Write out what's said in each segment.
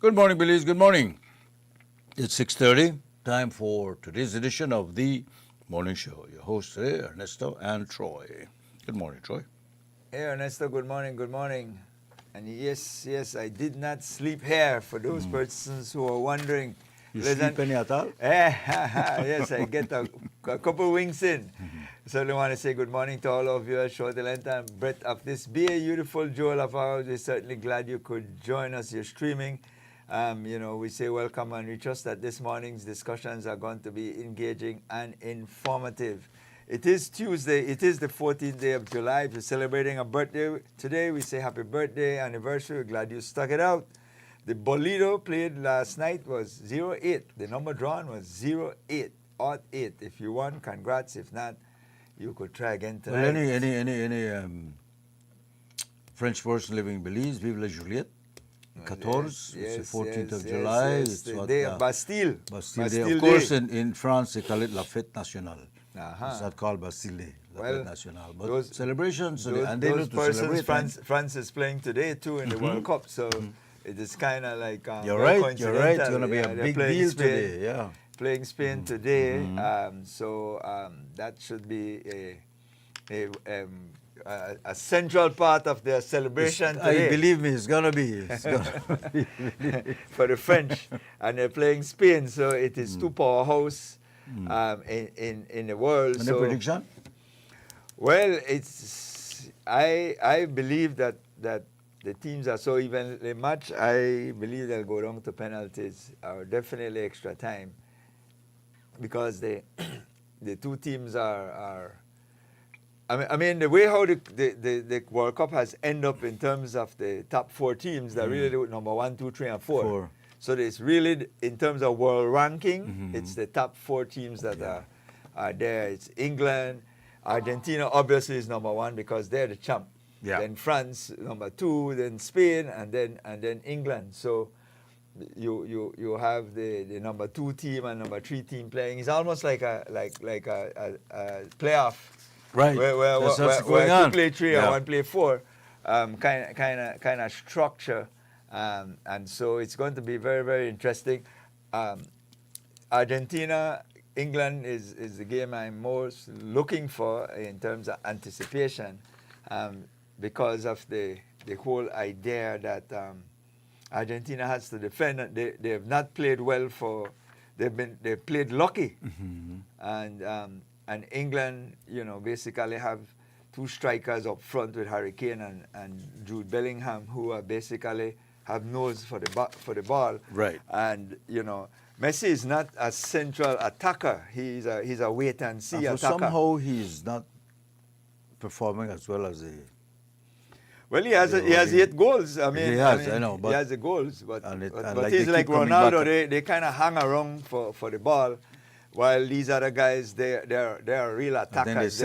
Good morning, Belize. Good morning. It's 6:30. Time for today's edition of the Morning Show. Your hosts today, Ernesto and Troy. Good morning, Troy. Hey Ernesto, good morning, good morning. And yes, I did not sleep here for those persons who are wondering. You Listen, sleep any at all? yes, I get a couple winks in. Certainly want to say good morning to all of you at Short Lenta and Brett of this beautiful jewel of ours. We're certainly glad you could join us. You're streaming. We say welcome, and we trust that this morning's discussions are going to be engaging and informative. It is Tuesday. It is the 14th day of July. If you're celebrating a birthday today, we say happy birthday, anniversary. We're glad you stuck it out. The Bolido played last night was 0-8. The number drawn was 0-8, odd 8. If you won, congrats. If not, you could try again tonight. Well, any French person living in Belize, Vive la Juliette. 14, it's the 14th of July. Yes, It's the what, day of Bastille. Bastille Day. Of course, in France, they call it La Fête Nationale. It's not called Bastille Day, La Fête Nationale. But celebrations, and they those do to celebrate. France is playing today, too, in the World Cup. So it is kind of like You're right. It's going to be a they're big playing deal Spain, today. Yeah. Playing Spain today. That should be a central part of their celebration today. Believe me, it's going to be. For the French. And they're playing Spain, so it is two powerhouse in the world. And the prediction? Well, I believe that the teams are so evenly matched. I believe they'll go down to penalties, or definitely extra time, because the two teams are I mean, the way how the World Cup has ended up in terms of the top four teams, that really do number 1, 2, 3, and 4. So it's really, in terms of world ranking, it's the top four teams that are there. It's England, Argentina obviously is number 1 because they're the champ. Yeah. Then France number 2, then Spain, and then England. So you have the number 2 team and number 3 team playing. It's almost like a playoff. Right. Where 2 play 3 and 1 play 4, kind of structure, and so it's going to be very, very interesting. Argentina, England is the game I'm most looking for in terms of anticipation, because of the whole idea that Argentina has to defend. They have not played well they've played lucky, and England, basically have 2 strikers up front with Harry Kane and Jude Bellingham, who are basically have nose for the ball. Right. And Messi is not a central attacker. He's a wait and see attacker. Somehow he's not performing as well as he. Well, he has 8 goals. I know, but he has the goals, but like he's like Ronaldo. They kind of hang around for the ball. While these other guys, they're real attackers.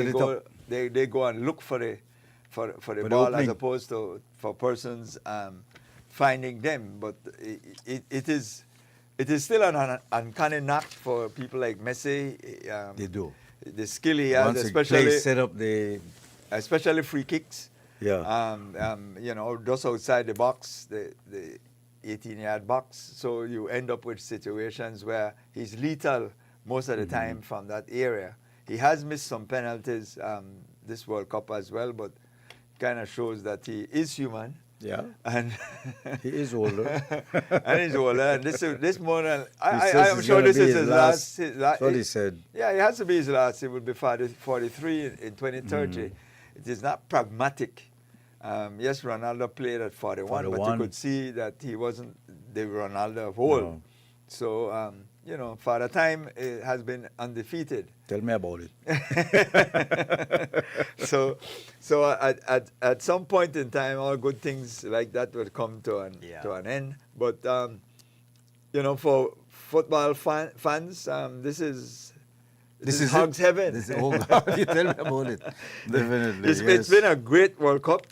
They go and look for the ball opening, as opposed to for persons finding them. But it is still an uncanny knack for people like Messi. They do. The skill he has, especially free kicks. Yeah. Just outside the box, the 18-yard box. So you end up with situations where he's lethal most of the time from that area. He has missed some penalties this World Cup as well, but kind of shows that he is human. Yeah. And he is older. And he's older. And this morning, I'm sure this is his last. That's what he said. Yeah, it has to be his last. It will be 43 in 2030. It is not pragmatic. Yes, Ronaldo played at 41, but you could see that he wasn't the Ronaldo of old. No. So, Father Time has been undefeated. Tell me about it. So at some point in time, all good things like that will come to an end. But for football fans, this is Hogs heaven. You tell me about it. Definitely. It's been a great World Cup.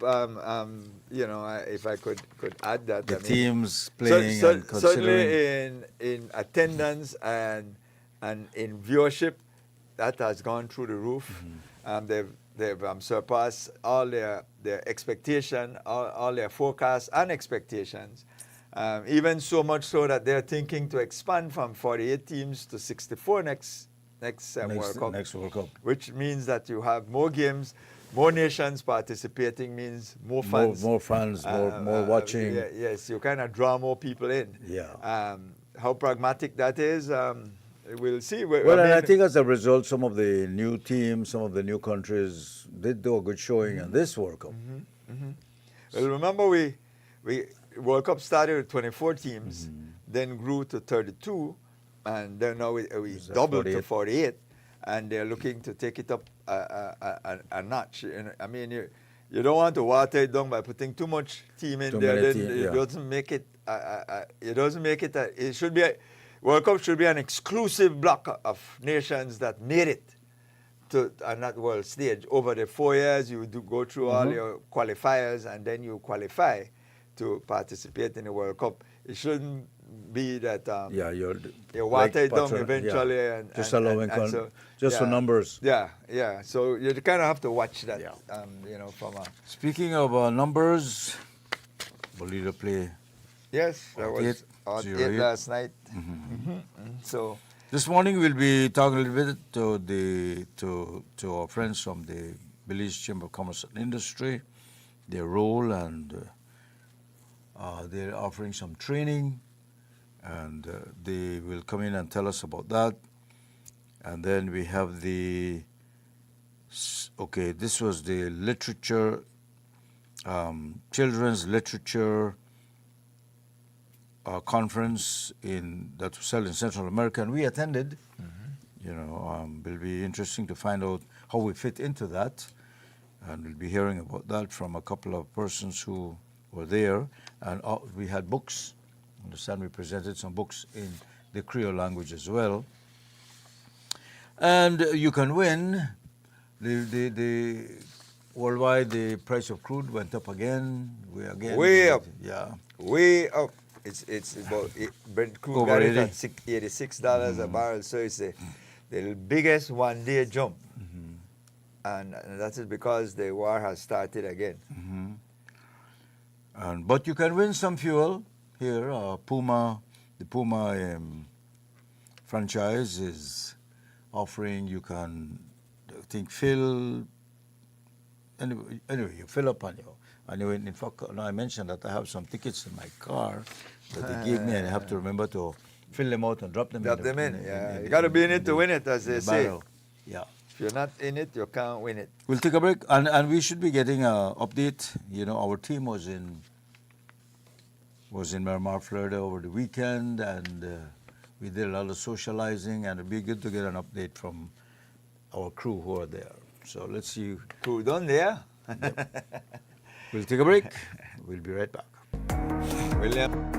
If I could add that. The teams playing and considering. Certainly in attendance and in viewership, that has gone through the roof. They've surpassed all their expectation, all their forecasts and expectations. Even so much so that they're thinking to expand from 48 teams to 64 next World Cup. Next World Cup. Which means that you have more games, more nations participating means more fans. More fans, more watching. Yes, you kind of draw more people in. Yeah. How pragmatic that is, we'll see. Well, and I think as a result, some of the new teams, some of the new countries did do a good showing in this World Cup. Well, remember we World Cup started with 24 teams, then grew to 32, and then now we doubled to 48, and they're looking to take it up a notch. I mean, you don't want to water it down by putting too much team in there. Then it doesn't make it. It doesn't make it. It should be. World Cup should be an exclusive block of nations that made it to that world stage. Over the 4 years, you do go through all your qualifiers, and then you qualify to participate in the World Cup. It shouldn't be that you water it down eventually. Yeah. And, just and, allowing and so, just for numbers. Yeah. So you kind of have to watch that. Yeah. From a. Speaking of numbers, Bolivia play. Yes, that was on 8 last night. So this morning we'll be talking a little bit to our friends from the Belize Chamber of Commerce and Industry, their role, and they're offering some training, and they will come in and tell us about that. And then we have this was the literature, children's literature conference that was held in Central America, and we attended. Will be interesting to find out how we fit into that, and we'll be hearing about that from a couple of persons who were there. And we had books. I understand we presented some books in the Creole language as well. And you can win. The worldwide, the price of crude went up again. Way up. Yeah. Way up. It's about Brent crude got it at $86 a barrel, so it's the biggest one-day jump, and that is because the war has started again. But you can win some fuel here. The Puma franchise is offering. You can, I think, fill. Anyway, you fill up on your. Anyway, in fact, I mentioned that I have some tickets in my car that they gave me, and I have to remember to fill them out and drop them in. You got to be in it to win it, as they say. Barrel. Yeah. If you're not in it, you can't win it. We'll take a break, and we should be getting an update. Our team was in Miramar, Florida over the weekend, and we did a lot of socializing, and it'd be good to get an update from our crew who are there. So let's see. Crew done there. We'll take a break. We'll be right back. William.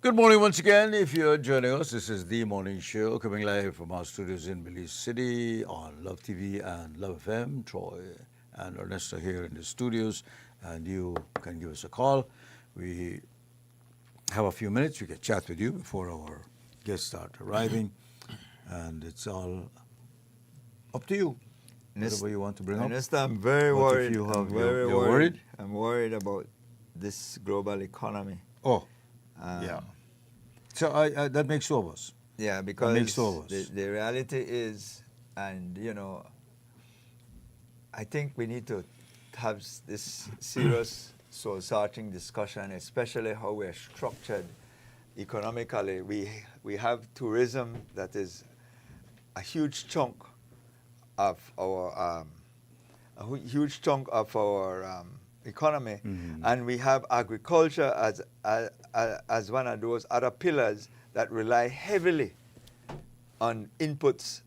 Good morning once again. If you're joining us, this is The Morning Show coming live from our studios in Belize City on Love TV and Love FM. Troy and Ernesto here in the studios, and you can give us a call. We have a few minutes. We can chat with you before our guests start arriving, and it's all up to you. Whatever you want to bring up. Ernesto, I'm very What if worried. you have- I'm very you're worried? I'm worried about this global economy. Oh, Um, yeah. So I that makes two of us. Yeah, because makes two of us. the reality is, and I think we need to have this serious soul-searching discussion, especially how we're structured economically. We have tourism that is a huge chunk of our economy, and we have agriculture as one of those other pillars that rely heavily on inputs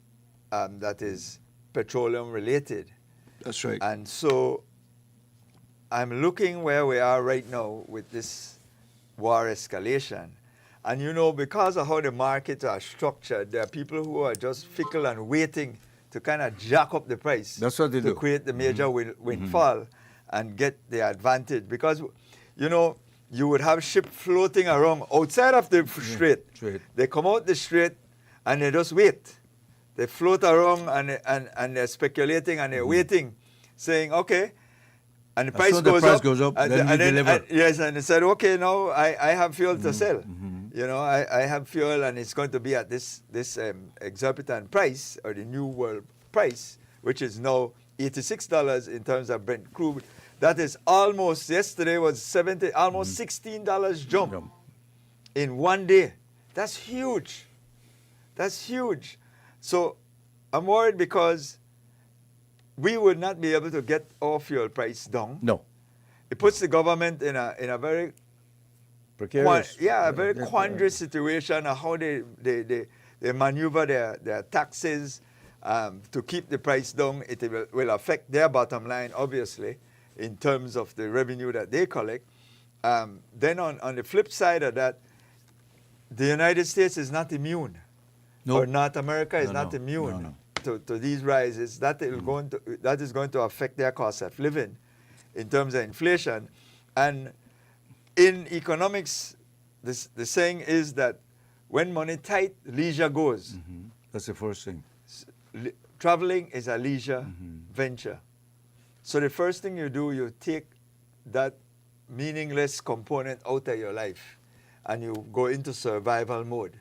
that is petroleum related. That's right. And so I'm looking where we are right now with this war escalation. And because of how the markets are structured, there are people who are just fickle and waiting to kind of jack up the price. That's what they to do. create the major windfall and get the advantage. Because, you would have ships floating around outside of the strait. Strait. They come out the strait and they just wait. They float around and they're speculating and they're waiting, saying, okay, and the As price soon as the goes price up. goes up, and then you deliver. And they said, okay, now I have fuel to sell. I have fuel and it's going to be at this exorbitant price, or the new world price, which is now $86 in terms of Brent crude. That is almost, yesterday was almost $16 jump in one day. That's huge. That's huge. So I'm worried because we would not be able to get our fuel price down. No. It puts the government in a very Precarious. very quandary situation of how they maneuver their taxes to keep the price down. It will affect their bottom line, obviously, in terms of the revenue that they collect. Then on the flip side of that, the United States is not immune. No. Or North America is No, not no. immune No, to these rises. That is going to affect their cost of living in terms of inflation. And in economics, the saying is that when money tight, leisure goes. That's the first thing. Traveling is a leisure venture. So the first thing you do, you take that meaningless component out of your life and you go into survival mode.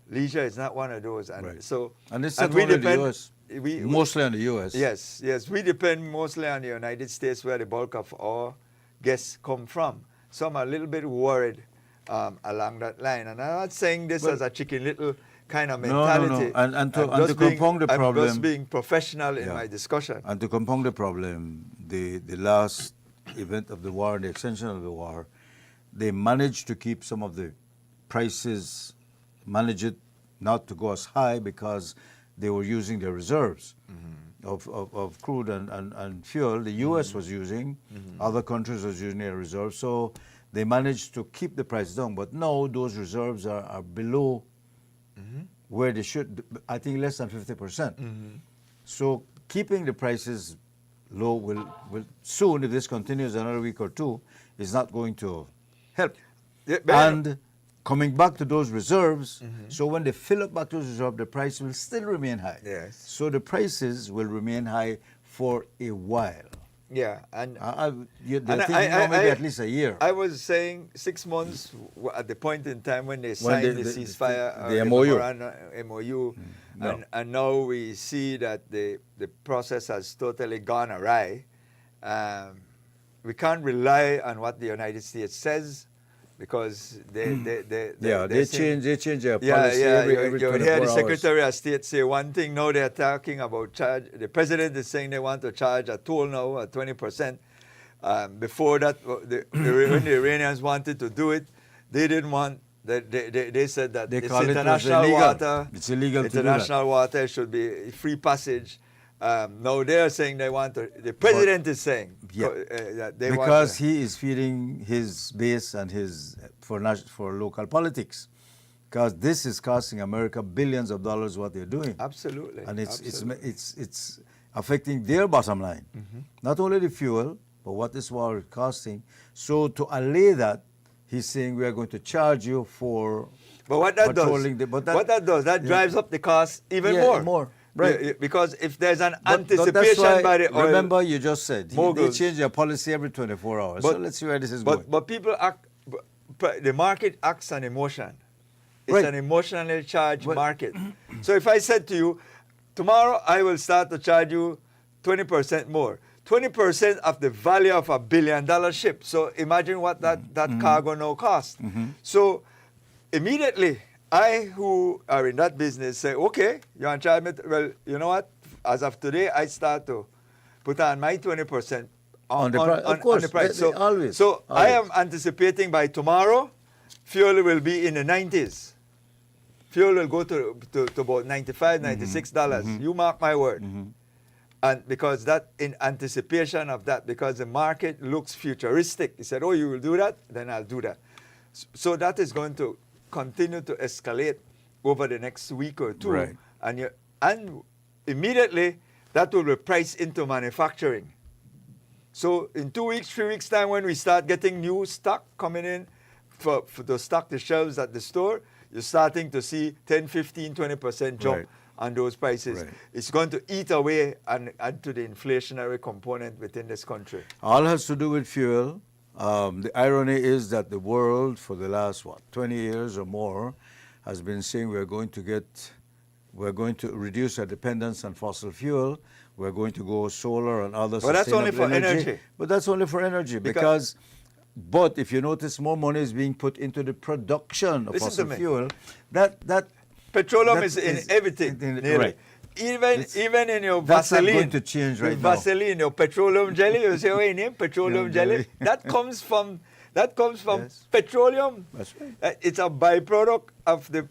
Leisure is not one of those. And Right. so And it's and not we only the depend- U.S. we- Mostly on the U.S. Yes. We depend mostly on the United States, where the bulk of our guests come from. So I'm a little bit worried along that line. And I'm not saying this Well- as a chicken little kind of No, no, no. mentality. And to I'm just compound the I'm just problem- being professional in Yeah. my discussion. And to compound the problem, the last event of the war, the extension of the war, they managed to keep some of the prices, manage it not to go as high because they were using their reserves of crude and fuel. The U.S. was using, other countries was using their reserves. So they managed to keep the price down. But now those reserves are below where they should, I think less than 50%. So keeping the prices low will soon, if this continues another week or two, is not going to help. Yeah, but- And coming back to those reserves, so when they fill up back those reserves, the price will still remain high. Yes. So the prices will remain high for a while. Yeah, and They're And thinking now maybe at least a year. I was saying 6 months at the point in time when they signed the ceasefire, the or MOU. MOU, No. and now we see that the process has totally gone awry. We can't rely on what the United States says, because they say- change their yeah, policy every you 24 hear the hours. Secretary of State say one thing. Now they're talking about charge. The president is saying they want to charge a toll now at 20%. Before that, when the Iranians wanted to do it, they didn't want. They said that They it's call it was international illegal. water. It's illegal to do that. International water should be free passage. Now they're saying they want to. The president is saying Yeah. that they Because want. he is feeding his base and his for local politics. Because this is costing America billions of dollars what they're doing. Absolutely. And absolutely. it's affecting their bottom line. Not only the fuel, but what this war is costing. So to allay that, he's saying we are going to charge you for But what that does, patrolling that drives up the cost even Yeah, more. right. Yeah, because if there's an But that's anticipation why, by the oil, remember you just said they moguls. change their policy every 24 hours. So let's see where this is going. But people act. The market acts on emotion. It's Right. an emotionally charged market. So if I said to you, tomorrow I will start to charge you 20% more. 20% of the value of $1 billion ship. So imagine what that cargo now costs. So immediately, I who are in that business say, okay, you want to charge me? Well, you know what? As of today, I start to put on my 20% On the price. So, Always. I am anticipating by tomorrow, fuel will be in the 90s. Fuel will go to about $95, $96. You mark my word. And because that, in anticipation of that, because the market looks futuristic, he said, oh, you will do that? Then I'll do that. So that is going to continue to escalate over the next week or two. Right. And immediately, that will be priced into manufacturing. So in 2 weeks, 3 weeks' time, when we start getting new stock coming in for to stock the shelves at the store, you're starting to see 10, 15, 20% jump Right. on those prices. Right. It's going to eat away and add to the inflationary component within this country. All has to do with fuel. The irony is that the world, for the last 20 years or more, has been saying we're going to reduce our dependence on fossil fuel. We're going to go solar and other But that's only sustainable for energy. But that's only for energy but if you notice, more money is being put into the production of Listen fossil to me. fuel. That Petroleum that is in is everything, nearly. right. Even in your That's not Vaseline. going to change right with now. Vaseline, your petroleum jelly, you say, oh, name petroleum jelly. jelly. That comes from Yes. petroleum. That's right. It's a byproduct of the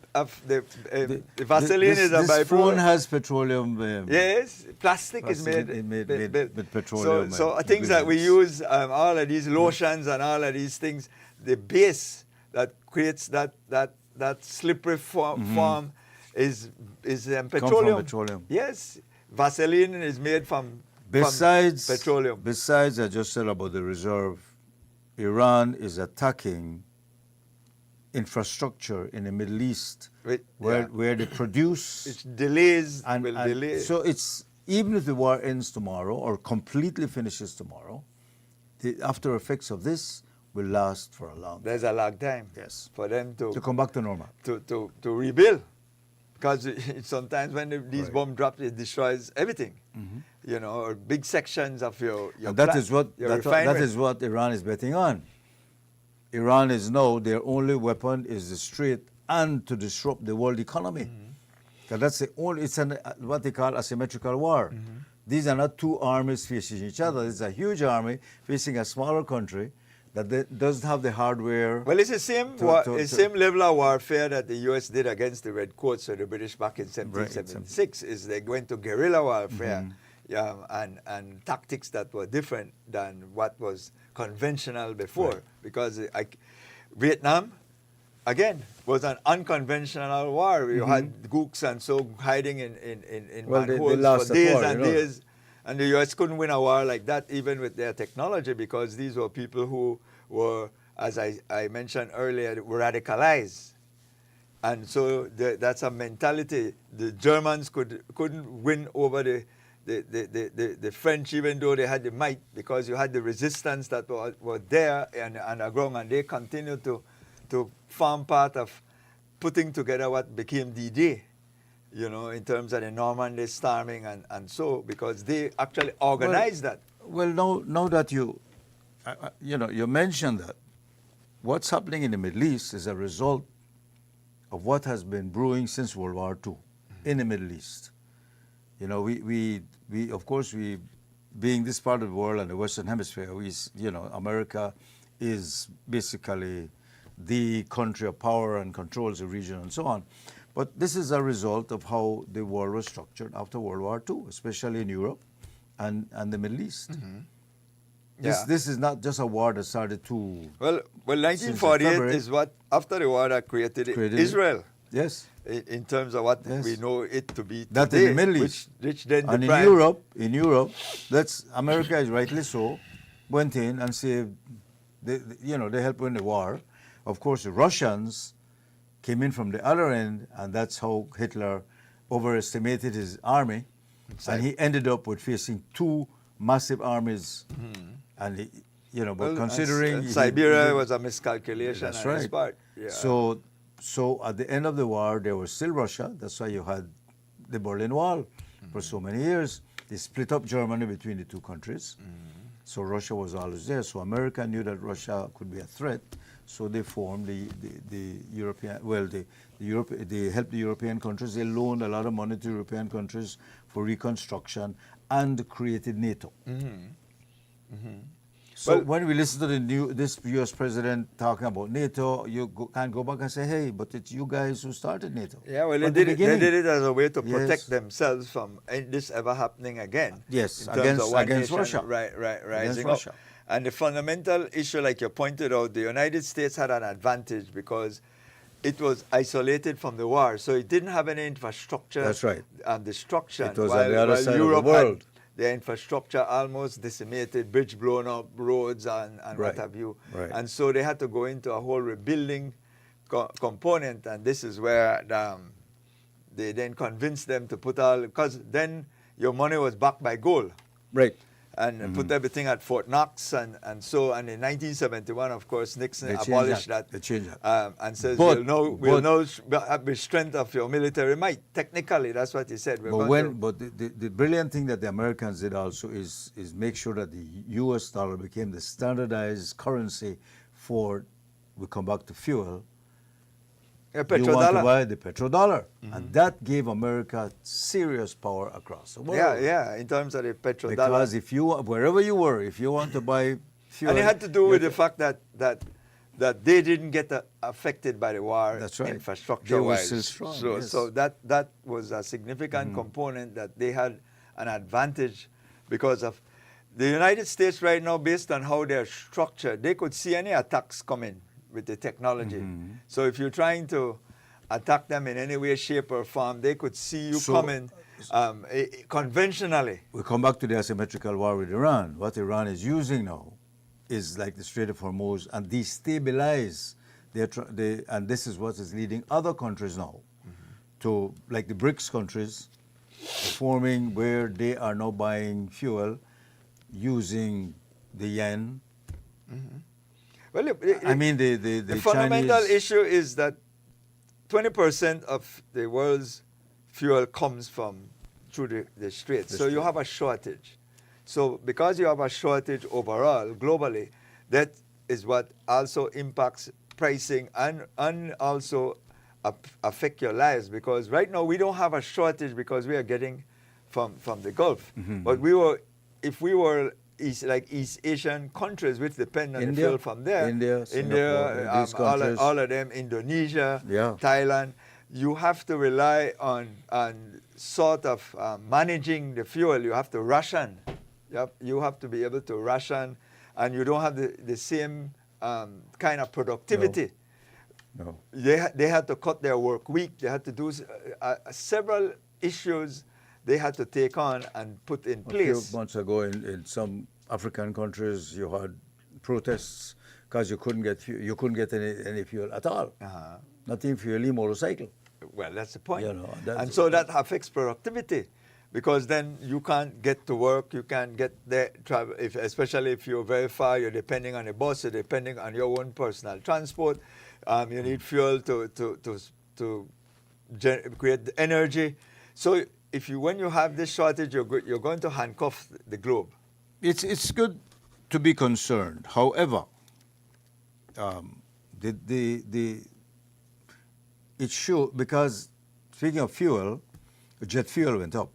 Vaseline is a this byproduct. phone has petroleum. Yes, plastic is Plastic made with petroleum So and things that we ingredients. use, all of these lotions and all of these things, the base that creates that slippery form is petroleum. petroleum. Yes, Vaseline is made from Besides petroleum. Besides, I just said about the reserve, Iran is attacking infrastructure in the Middle East where they produce It's delays and delay. so it's even if the war ends tomorrow or completely finishes tomorrow, the after effects of this will last for a long time. There's a long time Yes. for them To come back to normal. to rebuild. Because sometimes when these Right. bombs drop, it destroys everything. You know, or big sections of your And that plant, is what your that refinery. is what Iran is betting on. Iran is now their only weapon is the Strait and to disrupt the world economy. 'Cause that's the only. It's what they call asymmetrical war. These are not two armies facing each other. It's a huge army facing a smaller country that doesn't have the hardware. Well, it's the same level of warfare that the U.S. did against the Redcoats or the British back in 1776. Is they went to guerrilla warfare and tactics that were different than what was conventional before. Right. Because Vietnam, again, was an unconventional war. You had gooks and so hiding in Well, they manholes lost for that days war, and you know. days. And the U.S. couldn't win a war like that, even with their technology, because these were people who were, as I mentioned earlier, were radicalized. And so that's a mentality. The Germans couldn't win over the French, even though they had the might, because you had the resistance that were there and underground, and they continued to form part of putting together what became D-Day. You know, in terms of the Normandy storming and so, because they actually organized that. Well, now that you mentioned that, what's happening in the Middle East is a result of what has been brewing since World War II in the Middle East. You know, we of course we being this part of the world and the Western Hemisphere, America is basically the country of power and controls the region and so on. But this is a result of how the world was structured after World War II, especially in Europe and the Middle East. This is not just a war that started Well, 1948 is what, after the war, that created Israel. Yes. In terms of what we know it to be today. That in the Middle East. Which then and in Europe, America is rightly so, went in and saved, they helped win the war. Of course, the Russians came in from the other end, and that's how Hitler overestimated his army, and he ended up with facing two massive armies. And but considering Siberia was a miscalculation on his part. Yeah. So at the end of the war, there was still Russia. That's why you had the Berlin Wall for so many years. They split up Germany between the two countries. So Russia was always there. So America knew that Russia could be a threat. So they formed the European, they helped the European countries. They loaned a lot of money to European countries for reconstruction and created NATO. So when we listen to this U.S. president talking about NATO, you can't go back and say, hey, but it's you guys who started NATO. Yeah, well, they did it as a way to protect themselves from this ever happening again. Yes, against Russia. Rising up. And the fundamental issue, like you pointed out, the United States had an advantage because it was isolated from the war, so it didn't have any infrastructure. That's right. And destruction. It was on the other side Europe of the world. Had their infrastructure almost decimated, bridge blown up, roads and what have you. Right. And so they had to go into a whole rebuilding component, and this is where they then convinced them to put because then your money was backed by gold. Right. And put everything at Fort Knox, and in 1971, of course, Nixon abolished that. They changed that. And says, we'll know the strength of your military might. Technically, that's what he said. But the brilliant thing that the Americans did also is make sure that the U.S. dollar became the standardized currency for, we come back to fuel, you want to buy the petrodollar. And that gave America serious power across the world. Yeah, in terms of the petrodollar. Because wherever you were, if you want to buy fuel... And it had to do with the fact that they didn't get affected by the war. That's right. Infrastructure-wise. They were still strong. So that was a significant component that they had an advantage because of the United States right now, based on how they're structured, they could see any attacks coming with the technology. So if you're trying to attack them in any way, shape, or form, they could see you coming conventionally. We come back to the asymmetrical war with Iran. What Iran is using now is like the Strait of Hormuz and destabilize and this is what is leading other countries now to, like the BRICS countries, forming where they are now buying fuel using the yen. Well, the fundamental Chinese issue is that 20% of the world's fuel comes through the Straits. So you have a shortage. So because you have a shortage overall, globally, that is what also impacts pricing and also affect your lives. Because right now we don't have a shortage because we are getting from the Gulf. But if we were East Asian countries which depend on the fuel from there. India, all of them, Indonesia, Thailand. You have to rely on sort of managing the fuel. You have to ration. You have to be able to ration, and you don't have the same kind of productivity. No. They had to cut their work week. They had to do several issues they had to take on and put in place. A few months ago in some African countries, you had protests because you couldn't get any fuel at all. Not even fuel motorcycle. Well, that's the point. And so that affects productivity because then you can't get to work, you can't get there, travel, especially if you're very far, you're depending on a bus, you're depending on your own personal transport. You need fuel to create the energy. So when you have this shortage, you're going to handcuff the globe. It's good to be concerned. However, it should, because speaking of fuel, jet fuel went up.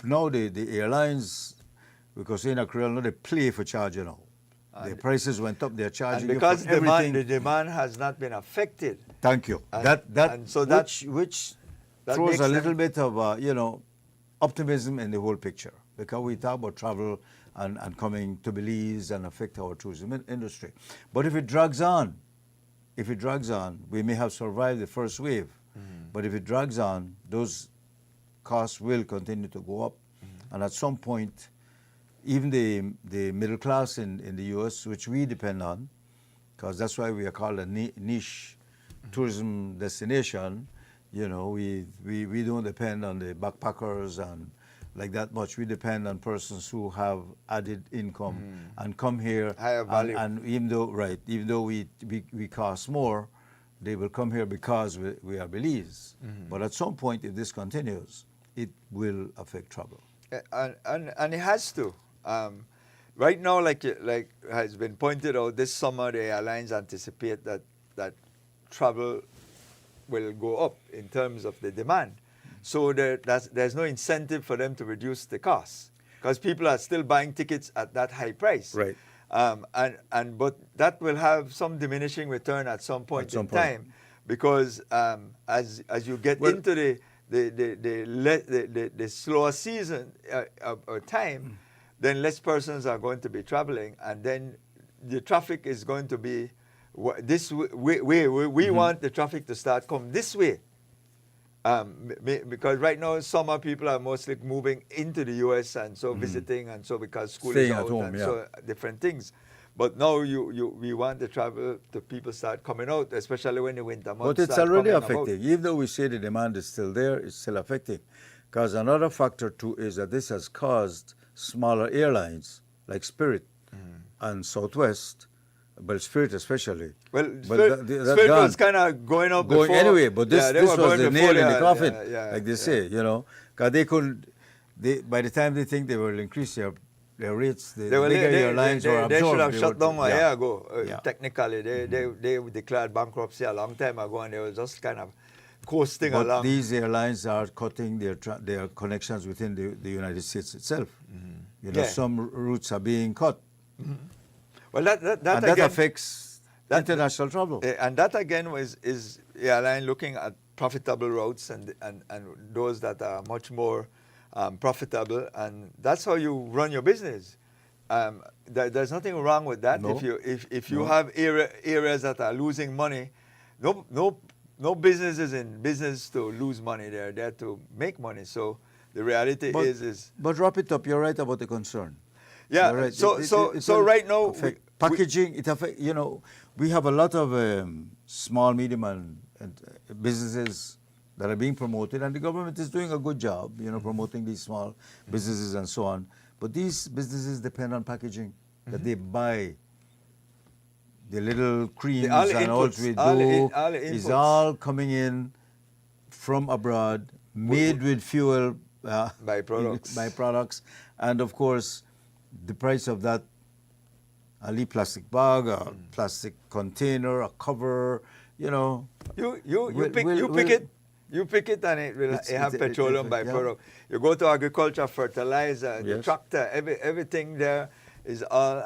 Now the airlines because in a Creole, no, they play for charging now. Their prices went up, they're charging And because you for everything. the demand has not been affected. Thank you. And- and so that- which that throws makes a them- little bit of, optimism in the whole picture. Because we talk about travel and coming to Belize and affect our tourism industry. But if it drags on, we may have survived the first wave. But if it drags on, those costs will continue to go up. And at some point, even the middle class in the U.S., which we depend on, because that's why we are called a niche tourism destination, we don't depend on the backpackers and like that much. We depend on persons who have added income and come here. Higher value. And even though we cost more, they will come here because we are Belize. But at some point, if this continues, it will affect travel. And it has to. Right now, like has been pointed out, this summer the airlines anticipate that travel will go up in terms of the demand. So there's no incentive for them to reduce the cost because people are still buying tickets at that high price. Right. But that will have some diminishing return at some point in time because as you get into the slower season or time, then less persons are going to be traveling, and then the traffic is going to be this way. We want the traffic to start come this way. Because right now, summer people are mostly moving into the U.S. and so visiting, and so because school Staying is at out home, and yeah. so different things. But now we want the people start coming out, especially when the winter months But it's start already coming affecting. Even though we say the demand is still there, it's still affecting. Because another factor too is that this has caused smaller airlines like Spirit and Southwest, but Spirit especially. Well, But Spirit was kind of going up going before. anyway, but this they this were was going the before nail in the they- coffin, yeah, like they yeah. say, because by the time they think they will increase their rates, the bigger airlines were they should absorbed. have shut down a year ago. Yeah. Technically, they declared bankruptcy a long time ago, and they were just kind of coasting But along. these airlines are cutting their connections within the United States itself. Yeah. Some routes are being cut, Well, that and that again, affects international travel. and that again is the airline looking at profitable routes and those that are much more profitable, and that's how you run your business. There's nothing wrong with that. No. If you No. have areas that are losing money, no business is in business to lose money. They're there to make money. So the reality is But wrap it up. You're right about the concern. yeah. You're right. So It so will right now affect packaging. It affect. We have a lot of small, medium, and businesses that are being promoted, and the government is doing a good job, promoting these small businesses and so on. But these businesses depend on packaging that they buy. The little creams all the and all inputs, we do all the is inputs. all coming in from abroad, made with fuel byproducts, and of course, the price of that, a plastic bag, a plastic container, a cover, You pick it, and it will have petroleum byproduct. You go to agriculture, fertilizer, the Yes. tractor, everything there is all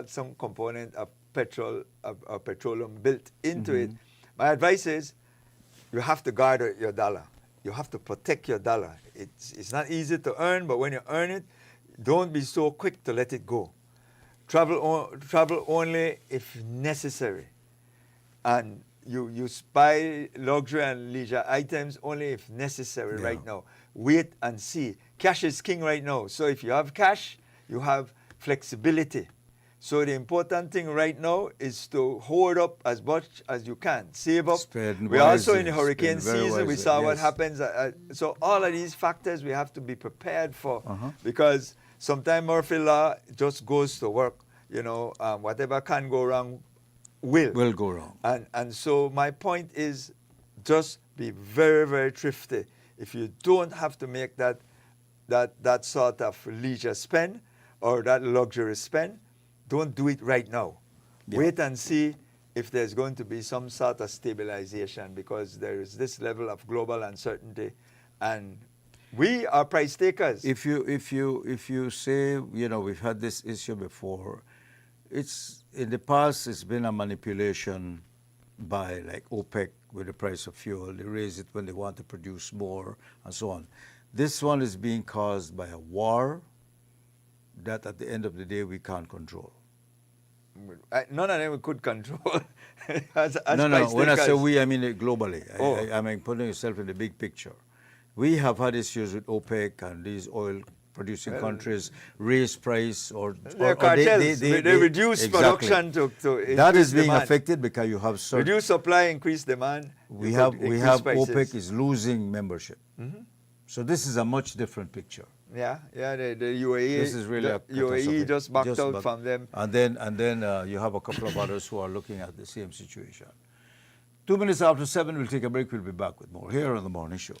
some component of petroleum built into it. My advice is, you have to guard your dollar. You have to protect your dollar. It's not easy to earn, but when you earn it, don't be so quick to let it go. Travel only if necessary, and you buy luxury and leisure items only if necessary. Right now, wait and see. Cash is king right now. So if you have cash, you have flexibility. So the important thing right now is to hoard up as much as you can. Save up. Spend We're also wisely, in the hurricane spend very season. We wisely, saw what yes. happens. So all of these factors we have to be prepared for, because sometimes Murphy Law just goes to work. Whatever can go wrong will go wrong. And so my point is, just be very, very thrifty. If you don't have to make that sort of leisure spend or that luxury spend, don't do it right now. Yeah. Wait and see if there's going to be some sort of stabilization, because there is this level of global uncertainty, and We are price takers. If you say, you know, we've had this issue before, it's in the past it's been a manipulation by like OPEC with the price of fuel. They raise it when they want to produce more and so on. This one is being caused by a war that at the end of the day we can't control. None of them we could control. as No, price when I say takers. we, I mean it globally. Oh. I mean putting yourself in the big picture. We have had issues with OPEC and these oil producing countries raise price or cartels. They reduce exactly. production to That is increase being demand. affected because you have certain, Reduce supply, increase demand. we you have could we increase have prices. OPEC is losing membership. So this is a much different picture. Yeah, the UAE. This is really a the UAE catastrophe. just backed out back- from them. And then you have a couple of others who are looking at the same situation. 2 minutes after 7, we'll take a break. We'll be back with more here on The Morning Show.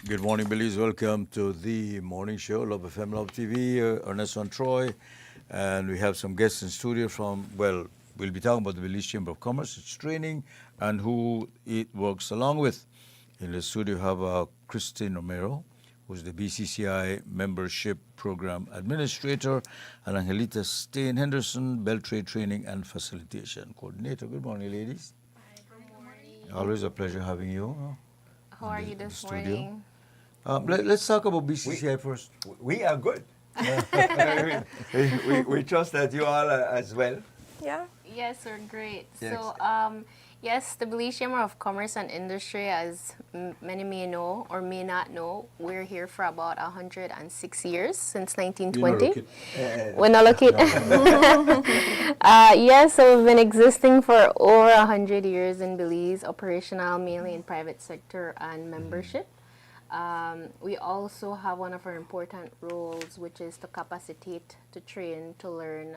Good morning, Belize. Welcome to the morning show, Love FM, Love TV. Ernest on Troy, and we have some guests in studio from. Well, we'll be talking about the Belize Chamber of Commerce, its training, and who it works along with. In the studio, we have Christine Romero, who's the BCCI Membership Program Administrator, and Angelita Stain Henderson, Beltrade Training and Facilitation Coordinator. Good morning, ladies. Hi, good morning. Always a pleasure having you. How are you in the this studio. morning? Let's talk about BCCI first. We are good. we trust that you all are as well. Yeah. Yes, we're great. Yes. So, yes, the Belize Chamber of Commerce and Industry, as many may know or may not know, we're here for about 106 years, since 1920. We're not looking. Yes, so we've been existing for over 100 years in Belize, operational mainly in private sector and membership. We also have one of our important roles, which is to capacitate, to train, to learn,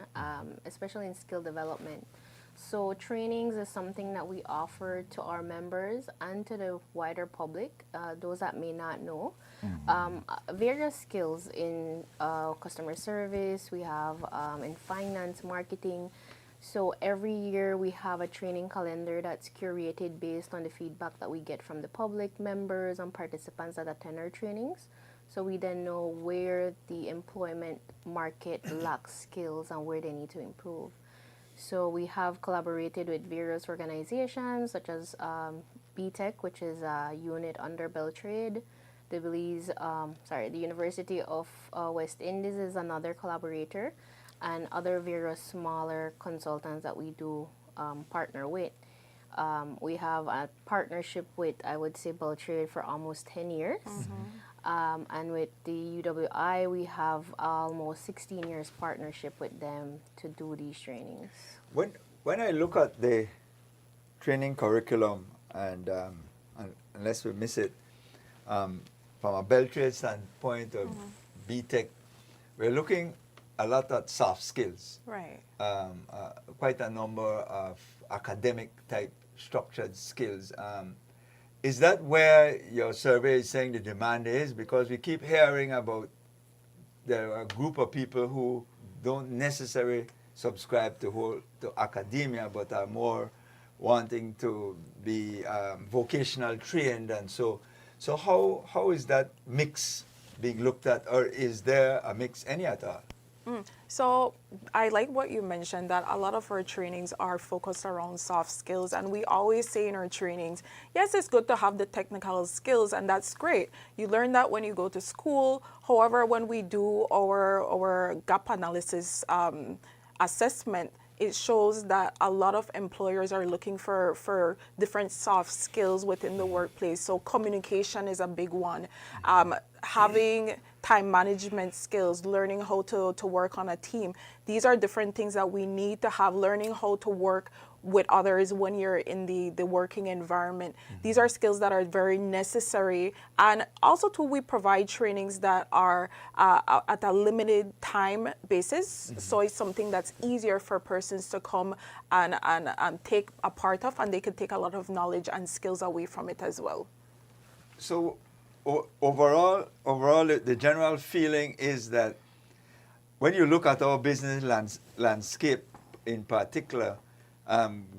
especially in skill development. So trainings is something that we offer to our members and to the wider public, those that may not know. Various skills in customer service, we have in finance, marketing. So every year we have a training calendar that's curated based on the feedback that we get from the public, members, and participants that attend our trainings. So we then know where the employment market lacks skills and where they need to improve. So we have collaborated with various organizations such as BTEC, which is a unit under Beltrade. The the University of West Indies is another collaborator, and other various smaller consultants that we do partner with. We have a partnership with, I would say, Beltrade for almost 10 years. And with the UWI, we have almost 16 years partnership with them to do these trainings. When I look at the training curriculum, and unless we miss it, from a Beltrade standpoint of BTEC, we're looking a lot at soft skills. Right. Quite a number of academic type structured skills. Is that where your survey is saying the demand is? Because we keep hearing about there are a group of people who don't necessarily subscribe to academia, but are more wanting to be vocational trained, and so how is that mix being looked at, or is there a mix any at all? So I like what you mentioned, that a lot of our trainings are focused around soft skills, and we always say in our trainings, yes, it's good to have the technical skills, and that's great. You learn that when you go to school. However, when we do our gap analysis assessment, it shows that a lot of employers are looking for different soft skills within the workplace. So communication is a big one. Having time management skills, learning how to work on a team. These are different things that we need to have, learning how to work with others when you're in the working environment. These are skills that are very necessary. And also too, we provide trainings that are at a limited time basis. So it's something that's easier for persons to come and take a part of, and they can take a lot of knowledge and skills away from it as well. So overall, the general feeling is that when you look at our business landscape in particular,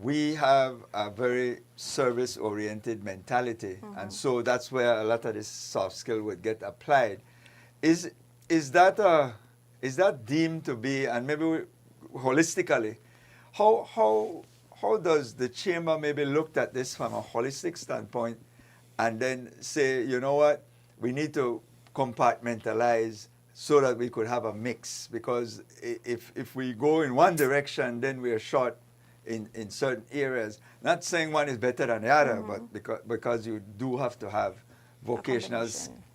we have a very service-oriented mentality, and so that's where a lot of this soft skill would get applied. Is that deemed to be, and maybe holistically, how does the chamber maybe looked at this from a holistic standpoint, and then say, you know what, we need to compartmentalize so that we could have a mix? Because if we go in one direction, then we are short in certain areas. Not saying one is better than the other, but because you do have to have vocational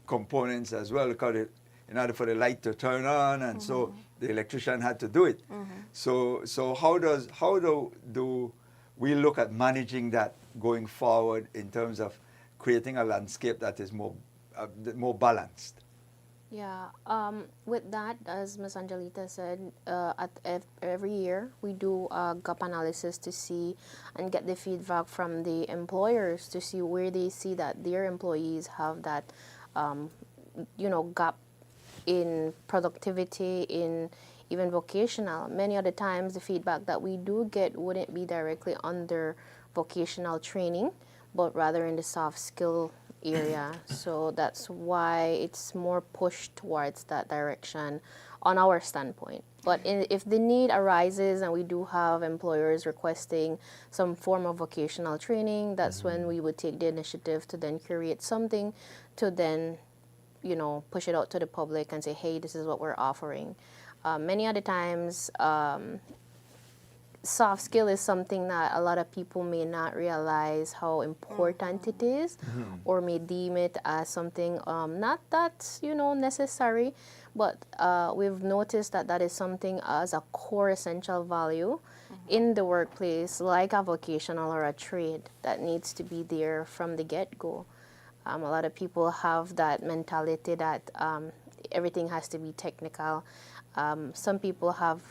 components as well, because in order for the light to turn on, and so the electrician had to do it. So how do we look at managing that going forward in terms of creating a landscape that is more balanced? Yeah, with that, as Ms. Angelita said, every year we do a gap analysis to see and get the feedback from the employers to see where they see that their employees have that gap in productivity, in even vocational. Many of the times the feedback that we do get wouldn't be directly under vocational training, but rather in the soft skill area. So that's why it's more pushed towards that direction on our standpoint. But if the need arises and we do have employers requesting some form of vocational training, that's when we would take the initiative to then create something to then, push it out to the public and say, hey, this is what we're offering. Many other times, soft skill is something that a lot of people may not realize how important it is, or may deem it as something not that necessary, but we've noticed that is something as a core essential value in the workplace, like a vocational or a trade, that needs to be there from the get-go. A lot of people have that mentality that everything has to be technical. Some people have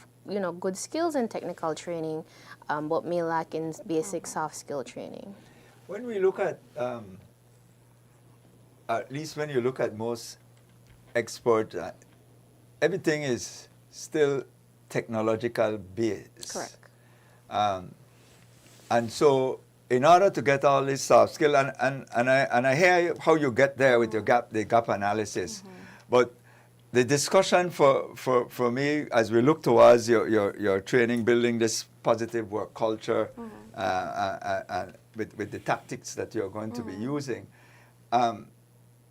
good skills in technical training, but may lack in basic soft skill training. When we look at least when you look at most export, everything is still technological based. Correct. And so in order to get all this soft skill, and I hear how you get there with the gap analysis, but the discussion for me, as we look towards your training, building this positive work culture, with the tactics that you're going to be using,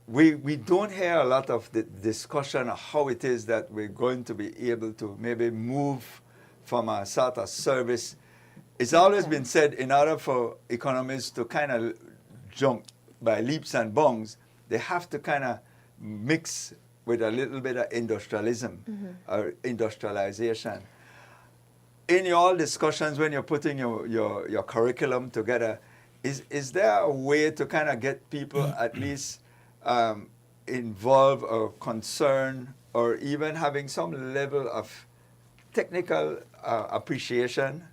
we don't hear a lot of the discussion of how it is that we're going to be able to maybe move from a sort of service. It's always been said, in order for economies to kind of jump by leaps and bounds, they have to kind of mix with a little bit of industrialism or industrialization. In your discussions, when you're putting your curriculum together, is there a way to kind of get people at least involved or concerned, or even having some level of technical appreciation?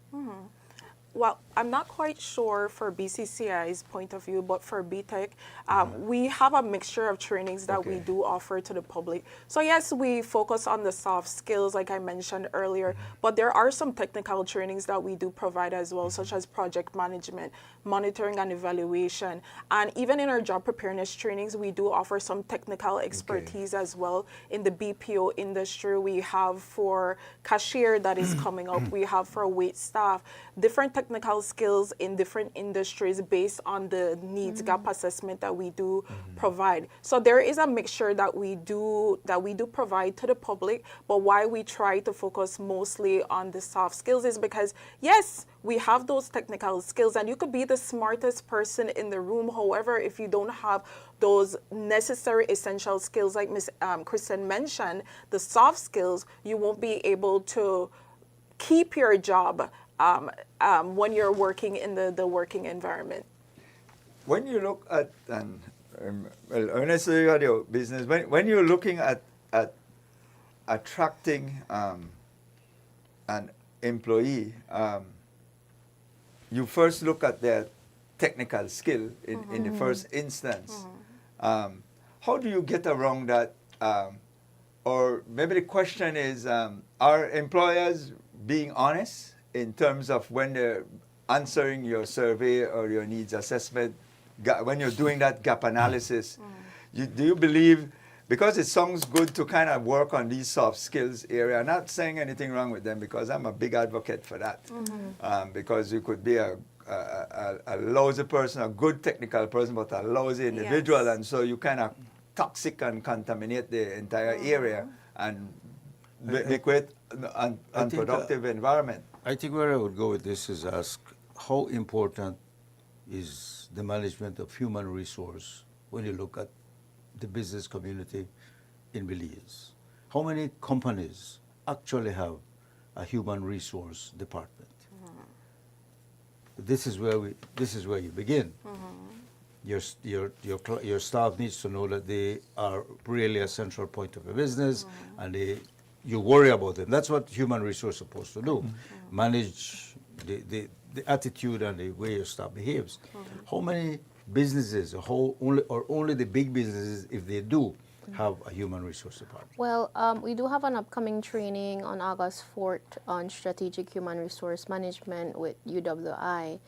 Well, I'm not quite sure for BCCI's point of view, but for BTEC, we have a mixture of trainings that we do offer to the public. So yes, we focus on the soft skills, like I mentioned earlier, but there are some technical trainings that we do provide as well, such as project management, monitoring and evaluation. And even in our job preparedness trainings, we do offer some technical expertise as well. In the BPO industry, we have for cashier that is coming up, we have for wait staff, different technical skills in different industries based on the needs gap assessment that we do provide. So there is a mixture that we do provide to the public, but why we try to focus mostly on the soft skills is because, yes, we have those technical skills, and you could be the smartest person in the room. However, if you don't have those necessary essential skills, like Ms. Kristen mentioned, the soft skills, you won't be able to keep your job when you're working in the working environment. When you look at, well, Ernest, you had your business. When you're looking at attracting an employee, you first look at their technical skill in the first instance. How do you get around that? Or maybe the question is, are employers being honest in terms of when they're answering your survey or your needs assessment, when you're doing that gap analysis? Do you believe, because it sounds good to kind of work on these soft skills area, I'm not saying anything wrong with them, because I'm a big advocate for that, because you could be a lousy person, a good technical person, but a lousy individual, and so you kind of toxic and contaminate the entire area and make it an unproductive environment. I think where I would go with this is ask, how important is the management of human resource when you look at the business community in Belize? How many companies actually have a human resource department? This is where you begin. Your staff needs to know that they are really a central point of a business, and you worry about them. That's what human resource is supposed to do. Manage the attitude and the way your staff behaves. How many businesses, only the big businesses, if they do have a human resource department? Well, we do have an upcoming training on August 4th on strategic human resource management with UWI.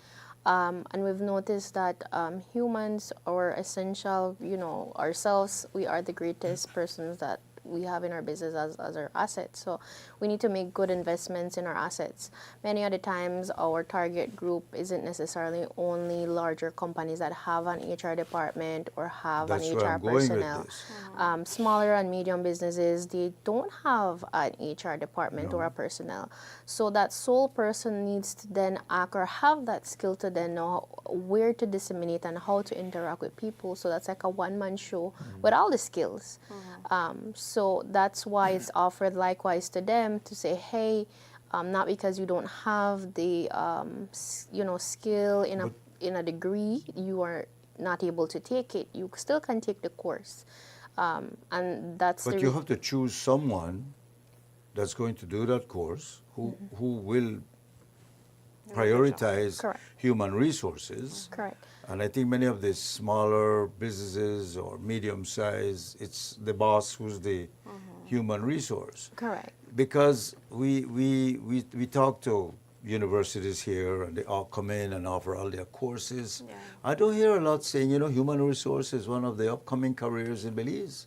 And we've noticed that humans are essential, ourselves, we are the greatest persons that we have in our business as our assets. So we need to make good investments in our assets. Many of the times our target group isn't necessarily only larger companies that have an HR department or have That's an where HR I'm going with personnel. this. Smaller and medium businesses, they don't have an HR department or a personnel. So that sole person needs to then act or have that skill to then know where to disseminate and how to interact with people. So that's like a one-man show with all the skills. So that's why it's offered likewise to them to say, hey, not because you don't have the skill in a degree, you are not able to take it. You still can take the course, and that's. But you have to choose someone that's going to do that course who will prioritize Correct. human resources. Correct. And I think many of the smaller businesses or medium size, it's the boss who's the human resource. Correct. Because we talk to universities here and they all come in and offer all their courses. Yeah. I don't hear a lot saying, human resource is one of the upcoming careers in Belize.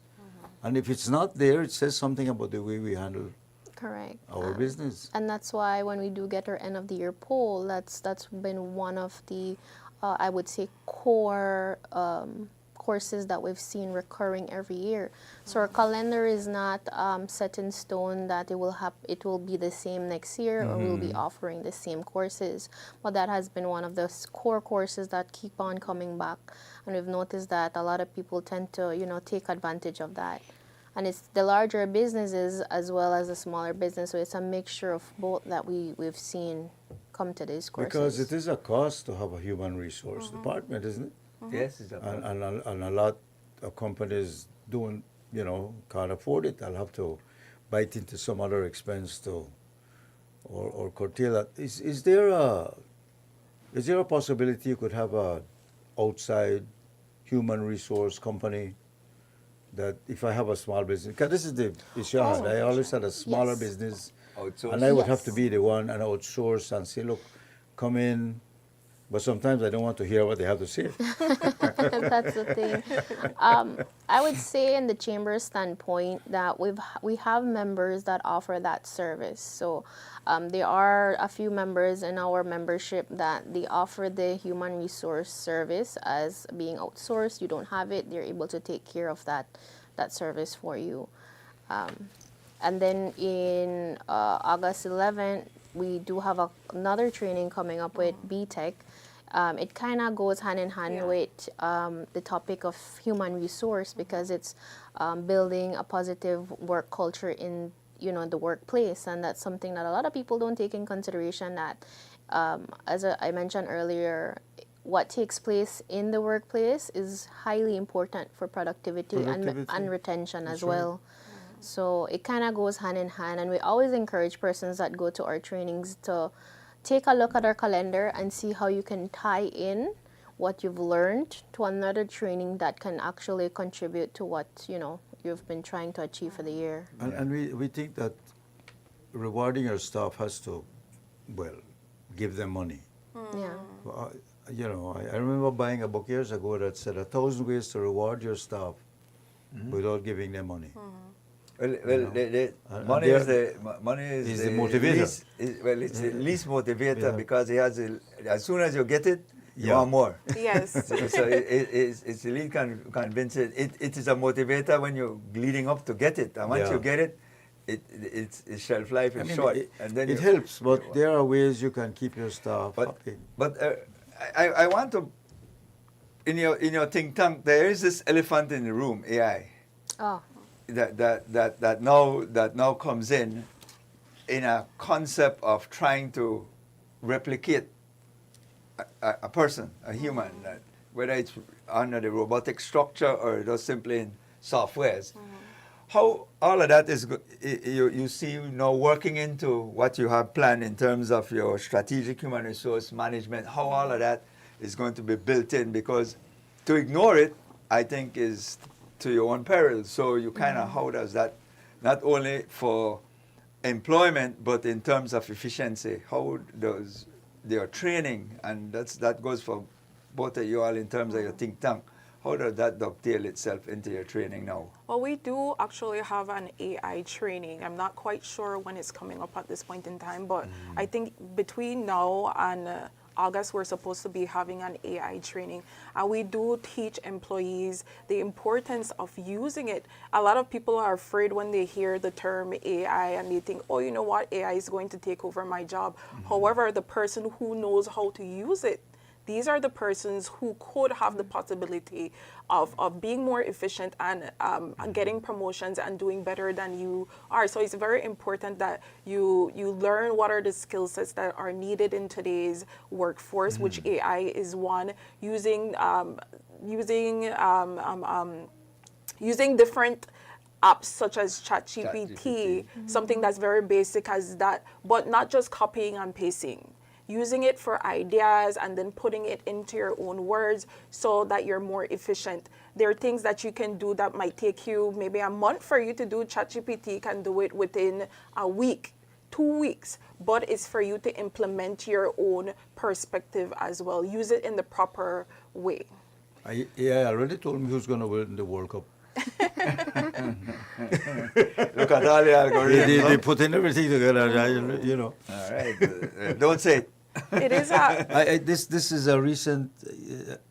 And if it's not there, it says something about the way we handle Correct. our business. And that's why when we do get our end of the year poll, that's been one of the, I would say, core courses that we've seen recurring every year. So our calendar is not set in stone that it will be the same next year or we'll be offering the same courses. But that has been one of the core courses that keep on coming back. And we've noticed that a lot of people tend to, take advantage of that. And it's the larger businesses as well as the smaller business. So it's a mixture of both that we've seen come to these courses. Because it is a cost to have a human resource department, isn't it? Yes, it's a And a lot of companies can't afford it. I'll have to bite into some other expense or curtail that. Is there a possibility you could have a outside human resource company that if I have a small business, because this is the issue I had. I always had a smaller Yes. business, outsource. and I would have to Yes. be the one and outsource and say, look, come in. But sometimes I don't want to hear what they have to say. That's the thing. I would say in the chamber's standpoint that we have members that offer that service. So there are a few members in our membership that they offer the human resource service as being outsourced. You don't have it, they're able to take care of that service for you. And then in August 11th, we do have another training coming up with BTech. It kind of goes hand in hand with the topic of human resource because it's building a positive work culture in the workplace, and that's something that a lot of people don't take in consideration. That as I mentioned earlier, what takes place in the workplace is highly important for productivity. And retention as well. So it kind of goes hand in hand, and we always encourage persons that go to our trainings to take a look at our calendar and see how you can tie in what you've learned to another training that can actually contribute to what you've been trying to achieve for the year. And we think that rewarding our staff has to, give them money. Yeah. I remember buying a book years ago that said 1,000 ways to reward your staff without giving them money. Money is the motivator. It's the least motivator because as soon as you get it, you want more. Yes. So it's the least convincing. It is a motivator when you're leading up to get it, and once you get it, its shelf life is short. And then it helps, but there are ways you can keep your staff happy. But I want to, in your think tank, there is this elephant in the room, AI. Oh. That now comes in a concept of trying to replicate a person, a human, whether it's under the robotic structure or just simply in softwares. How all of that is you see now working into what you have planned in terms of your strategic human resource management, how all of that is going to be built in, because to ignore it, I think, is to your own peril. So you kind of, how does that, not only for employment, but in terms of efficiency, how does their training, and that goes for both of you all in terms of your think tank, how does that dovetail itself into your training now? Well, we do actually have an AI training. I'm not quite sure when it's coming up at this point in time, but I think between now and August, we're supposed to be having an AI training. And we do teach employees the importance of using it. A lot of people are afraid when they hear the term AI and they think, oh, you know what, AI is going to take over my job. However, the person who knows how to use it, these are the persons who could have the possibility of being more efficient and getting promotions and doing better than you are. So it's very important that you learn what are the skill sets that are needed in today's workforce, which AI is one, using different apps such as ChatGPT, something that's very basic as that, but not just copying and pasting. Using it for ideas and then putting it into your own words so that you're more efficient. There are things that you can do that might take you maybe a month for you to do. ChatGPT can do it within a week, 2 weeks, but it's for you to implement your own perspective as well. Use it in the proper way. AI already told me who's going to win the World Cup. Look at all the algorithms. They put in everything together, you know. All right. Don't say it. It is a This is a recent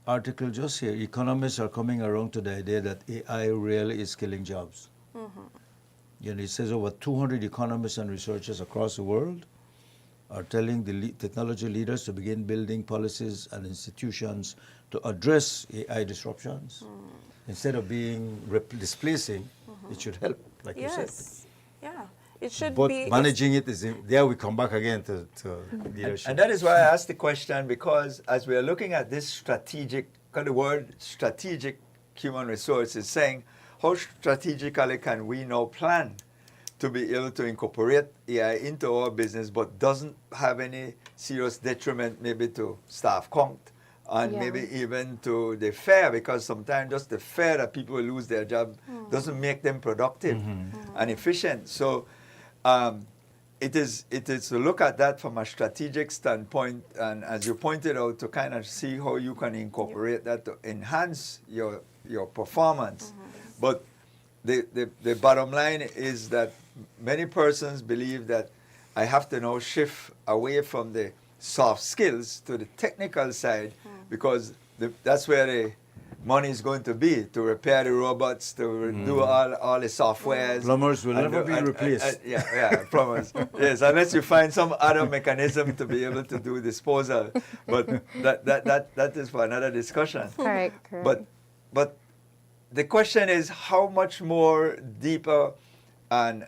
article just here. Economists are coming around to the idea that AI really is killing jobs. You know, it says over 200 economists and researchers across the world are telling the technology leaders to begin building policies and institutions to address AI disruptions. Instead of being displacing, it should help, like you said. yes, yeah. It should But be managing it is, there we come back again to leadership. And that is why I asked the question, because as we are looking at this strategic, the word strategic human resources, saying how strategically can we now plan to be able to incorporate AI into our business, but doesn't have any serious detriment maybe to staff count and Yeah. maybe even to the fear, because sometimes just the fear that people will lose their job doesn't make them productive and efficient. So it is to look at that from a strategic standpoint, and as you pointed out, to kind of see how you can incorporate that to enhance your performance. But the bottom line is that many persons believe that I have to now shift away from the soft skills to the technical side, because that's where the money is going to be, to repair the robots, to do all the softwares. Plumbers will never be replaced. Yeah, plumbers. Yes, unless you find some other mechanism to be able to do disposal. But that is for another discussion. Correct. But the question is how much more deeper and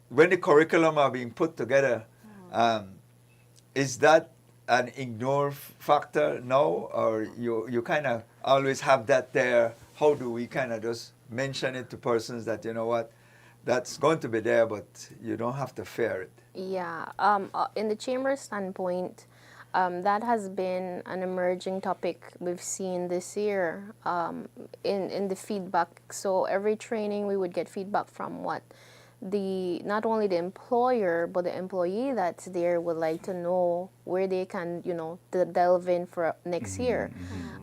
when the curriculum are being put together, is that an ignore factor now, or you kind of always have that there? How do we kind of just mention it to persons that, you know what, that's going to be there, but you don't have to fear it? Yeah, in the chamber standpoint, that has been an emerging topic we've seen this year in the feedback. So every training we would get feedback from what not only the employer but the employee that's there would like to know where they can, delve in for next year.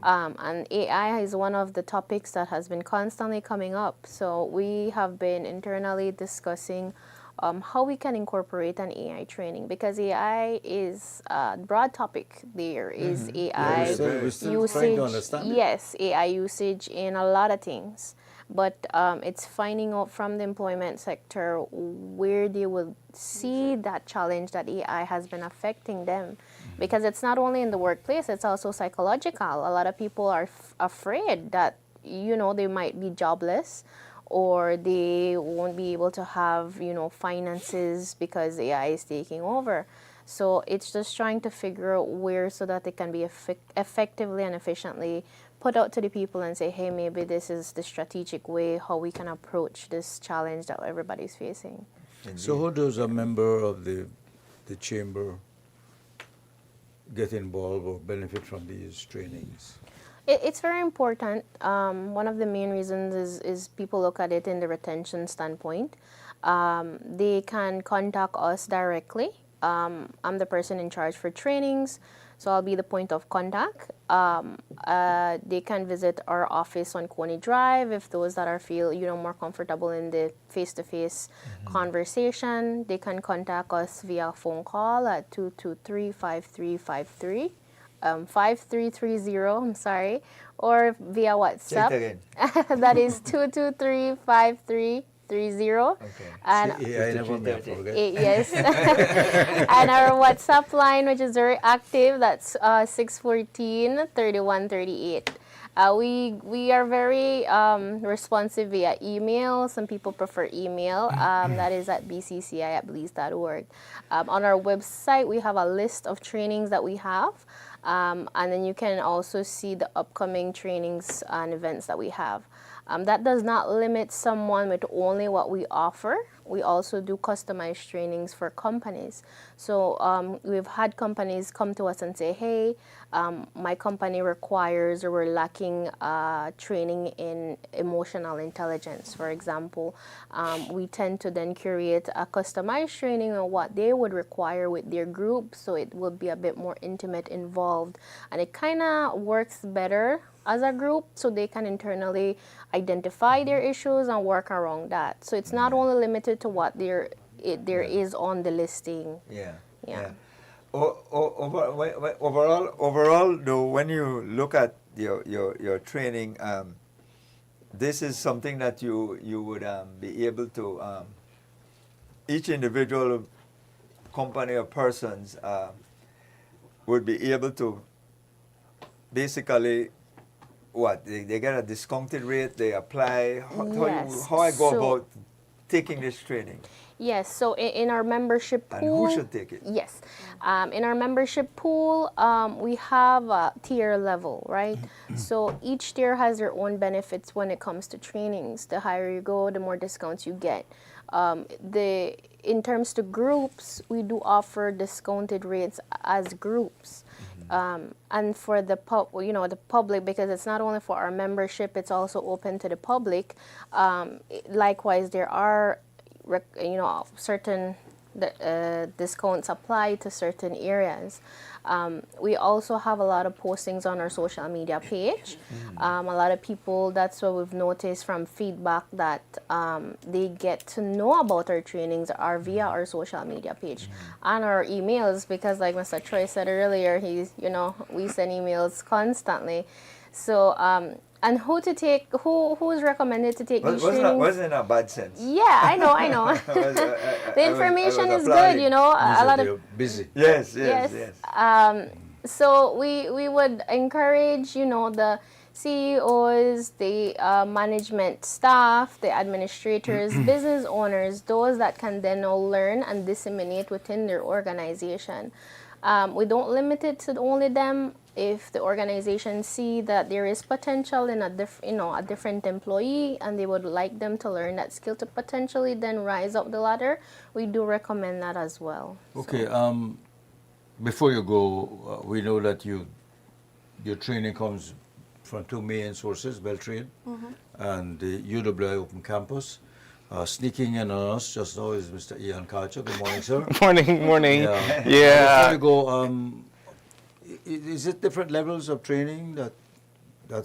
And AI is one of the topics that has been constantly coming up. So we have been internally discussing how we can incorporate an AI training, because AI is a broad topic. There is AI we're still trying to understand it. Yes, AI usage in a lot of things. But it's finding out from the employment sector where they will see that challenge that AI has been affecting them. Because it's not only in the workplace, it's also psychological. A lot of people are afraid that, they might be jobless, or they won't be able to have, finances because AI is taking over. So it's just trying to figure out where so that it can be effectively and efficiently put out to the people and say, hey, maybe this is the strategic way how we can approach this challenge that everybody's facing. So how does a member of the chamber get involved or benefit from these trainings? It's very important. One of the main reasons is people look at it in the retention standpoint. They can contact us directly. I'm the person in charge for trainings, so I'll be the point of contact. They can visit our office on Coney Drive if those that are feel more comfortable in the face-to-face conversation. They can contact us via phone call at 223-5353. 5330, I'm sorry, or via WhatsApp. Say it again. That is 223-5330. Okay. And See, I never may forget. yes. And our WhatsApp line, which is very active, that's 614-3138. We are very responsive via email. Some people prefer email. That is at bcci@belize.org. On our website, we have a list of trainings that we have. And then you can also see the upcoming trainings and events that we have. That does not limit someone with only what we offer. We also do customized trainings for companies. So we've had companies come to us and say, hey, my company requires or we're lacking training in emotional intelligence, for example. We tend to then curate a customized training on what they would require with their group, so it will be a bit more intimate, involved, and it kind of works better as a group, so they can internally identify their issues and work around that. So it's not only limited to what there is on the listing. Yeah. Yeah. Overall, though, when you look at your training, this is something that you would be able to, each individual company or persons would be able to basically, they get a discounted rate, they apply. Yes. How I go So- about taking this training? Yes, so in our membership And pool. who should take it? Yes. In our membership pool, we have a tier level, right? So each tier has their own benefits when it comes to trainings. The higher you go, the more discounts you get. In terms to groups, we do offer discounted rates as groups. And for the the public, because it's not only for our membership, it's also open to the public. Likewise, there are certain discounts apply to certain areas. We also have a lot of postings on our social media page. A lot of people, that's what we've noticed from feedback, that they get to know about our trainings are via our social media page and our emails, because like Mr. Troy said earlier, we send emails constantly. So and who's recommended to take these trainings? Wasn't a bad sense. Yeah, I know. The information is good, a lot of They're busy. Yes. So we would encourage, the CEOs, the management staff, the administrators, business owners, those that can then all learn and disseminate within their organization. We don't limit it to only them. If the organization see that there is potential in a different employee and they would like them to learn that skill to potentially then rise up the ladder, we do recommend that as well. Okay, before you go, we know that your training comes from two main sources, Beltrade and the UWI Open Campus. Sneaking in on us just now is Mr. Ian Karcher. Good morning, sir. Morning. Before Yeah. you go, is it different levels of training that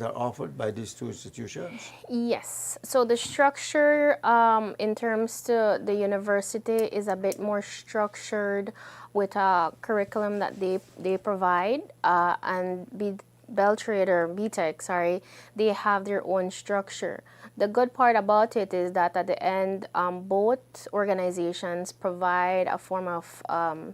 are offered by these two institutions? Yes. So the structure in terms to the university is a bit more structured with a curriculum that they provide, and Beltrade or BTEC, they have their own structure. The good part about it is that at the end, both organizations provide a form of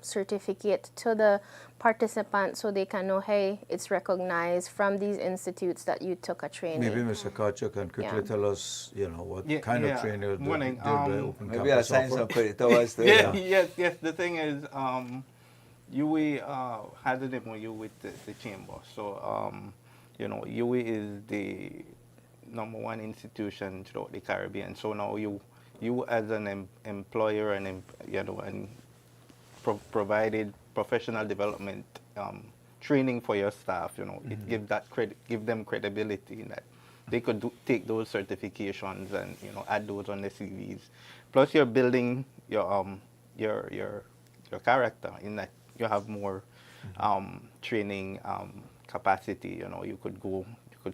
certificate to the participants, so they can know, hey, it's recognized from these institutes that you took a training. Maybe Mr. Karcher can quickly tell us, what kind of training Morning. the Open Maybe I'll Campus sign some offer. credit hours to Yes. The thing is, UWI has an MOU with the chamber. So, UWI is the #1 institution throughout the Caribbean. So now you as an employer and provided professional development training for your staff. It give them credibility that they could take those certifications and add those on the CVs. Plus, you're building your character in that you have more training capacity. You could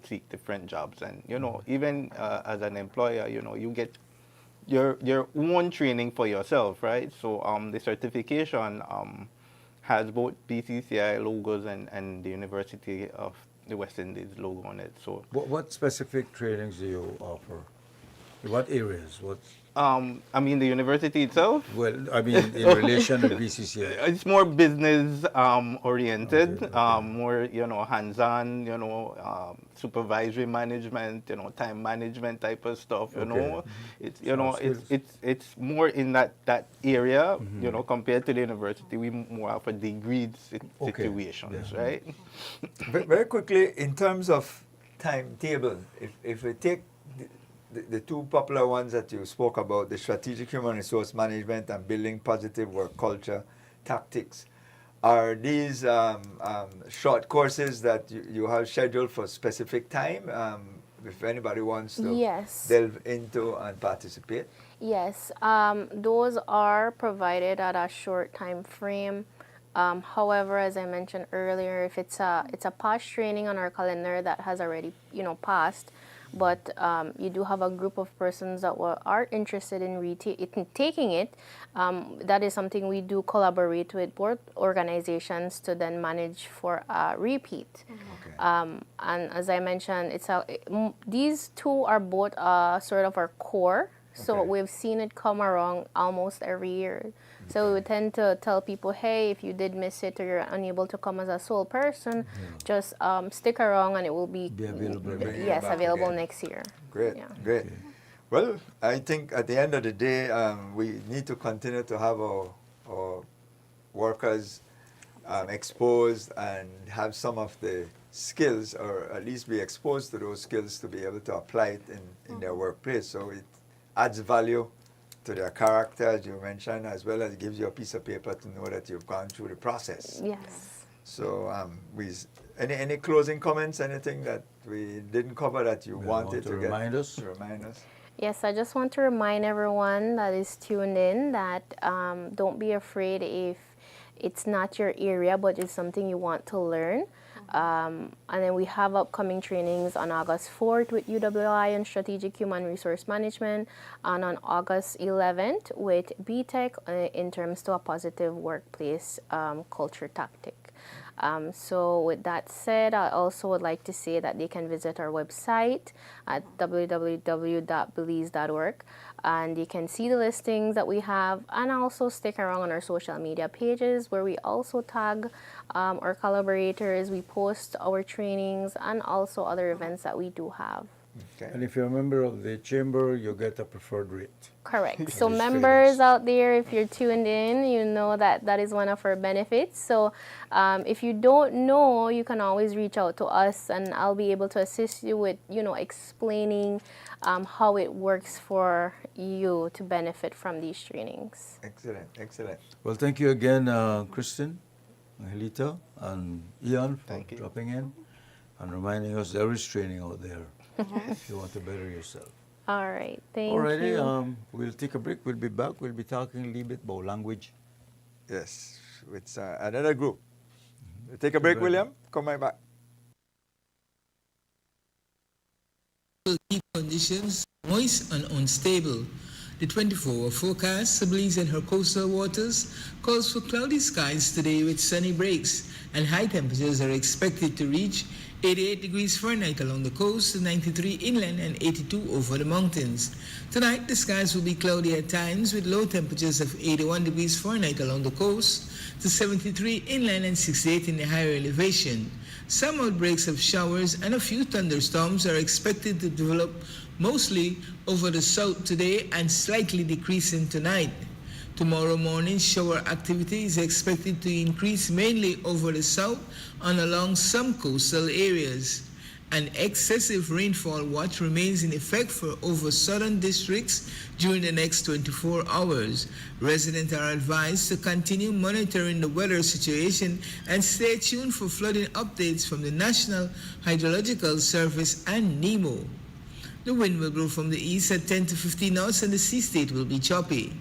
seek different jobs, and even as an employer, you get your own training for yourself, right? So the certification has both BCCI logos and the University of the West Indies logo on it. So What specific trainings do you offer? What areas? I mean, the university itself, Well, I mean, in relation to BCCI. it's more business oriented, Okay. more hands-on, supervisory management, time management type of stuff. Okay. It's Sounds good. it's more in that area. Compared to the university, we more have a degree Okay. situations, Yeah. right? Very quickly, in terms of timetable, if we take the two popular ones that you spoke about, the strategic human resource management and building positive work culture tactics, are these short courses that you have scheduled for specific time? If anybody wants to Yes. delve into and participate. Yes, those are provided at a short time frame. However, as I mentioned earlier, if it's a past training on our calendar that has already passed, but you do have a group of persons that are interested in taking it, that is something we do collaborate with both organizations to then manage for a repeat. Okay. And as I mentioned, these two are both sort of our core. So Okay. we've seen it come around almost every year. So we tend to tell people, hey, if you did miss it or you're unable to come as a sole person, just stick around and it will be available. Bring it yes, back available again. next year. Great, Yeah. great. Well, I think at the end of the day, we need to continue to have our workers exposed and have some of the skills, or at least be exposed to those skills to be able to apply it in their workplace. So it adds value to their character, as you mentioned, as well as gives you a piece of paper to know that you've gone through the process. Yes. So, any closing comments? Anything that we didn't cover that you You wanted want to to remind us? Remind us. Yes, I just want to remind everyone that is tuned in that don't be afraid if it's not your area, but it's something you want to learn. And then we have upcoming trainings on August 4th with UWI on Strategic Human Resource Management, and on August 11th with BTEC in terms to a positive workplace culture tactic. So with that said, I also would like to say that they can visit our website at www.belize.org, and you can see the listings that we have, and also stick around on our social media pages where we also tag our collaborators, we post our trainings and also other events that we do have. Okay. And if you're a member of the chamber, you get a preferred rate. Correct. So These members trainings. out there, if you're tuned in, you know that that is one of our benefits. So if you don't know, you can always reach out to us, and I'll be able to assist you with, explaining how it works for you to benefit from these trainings. Excellent, excellent. Well, thank you again, Kristen, Angelita, and Ian for Thank you. dropping in and reminding us there is training out there if you want to better yourself. All right. Thank Alrighty, you. we'll take a break. We'll be back. We'll be talking a little bit about language. Yes, with another group. Take a break, Right. William. Come right back. Heat conditions moist and unstable. The 24-hour forecast, Belize and her coastal waters, calls for cloudy skies today with sunny breaks, and high temperatures are expected to reach 88 degrees Fahrenheit along the coast, 93 inland, and 82 over the mountains. Tonight, the skies will be cloudy at times with low temperatures of 81 degrees Fahrenheit along the coast to 73 inland and 68 in the higher elevation. Some outbreaks of showers and a few thunderstorms are expected to develop mostly over the south today and slightly decreasing tonight. Tomorrow morning, shower activity is expected to increase mainly over the south and along some coastal areas. An excessive rainfall watch remains in effect for over southern districts during the next 24 hours. Residents are advised to continue monitoring the weather situation and stay tuned for flooding updates from the National Hydrological Service and NEMO. The wind will blow from the east at 10 to 15 knots and the sea state will be choppy.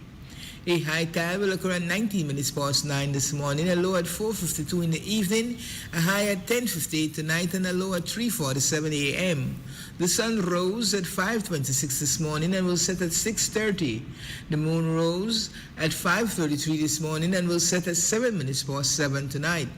A high tide will occur at 19 minutes past 9 this morning, a low at 4:52 in the evening, a high at 10:58 tonight, and a low at 3:47 a.m. The sun rose at 5:26 this morning and will set at 6:30. The moon rose at 5:33 this morning and will set at 7 minutes past 7 tonight.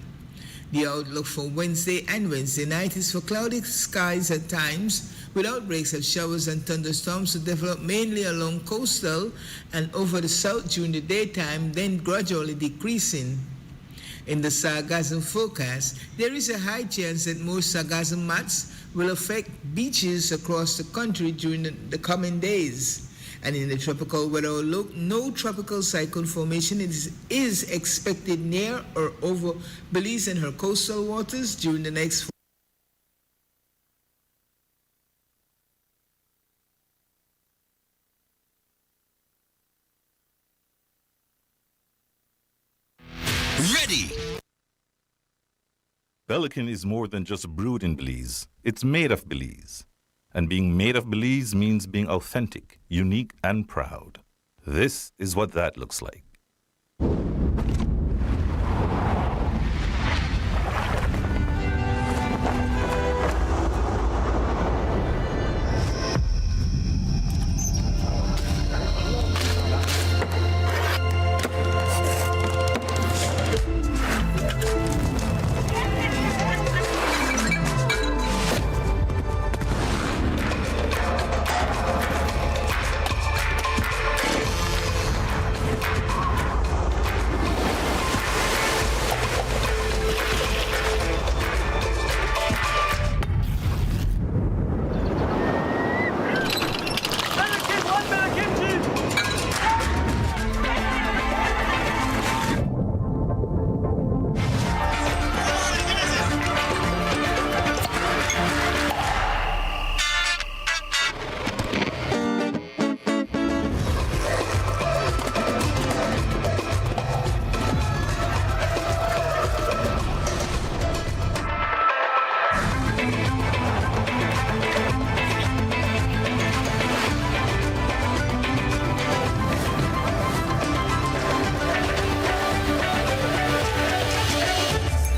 The outlook for Wednesday and Wednesday night is for cloudy skies at times, with outbreaks of showers and thunderstorms to develop mainly along coastal and over the south during the daytime, then gradually decreasing. In the sargassum forecast, there is a high chance that more sargassum mats will affect beaches across the country during the coming days. And in the tropical weather outlook, no tropical cyclone formation is expected near or over Belize and her coastal waters during the next Ready! Pelican is more than just brewed in Belize. It's made of Belize. And being made of Belize means being authentic, unique, and proud. This is what that looks like.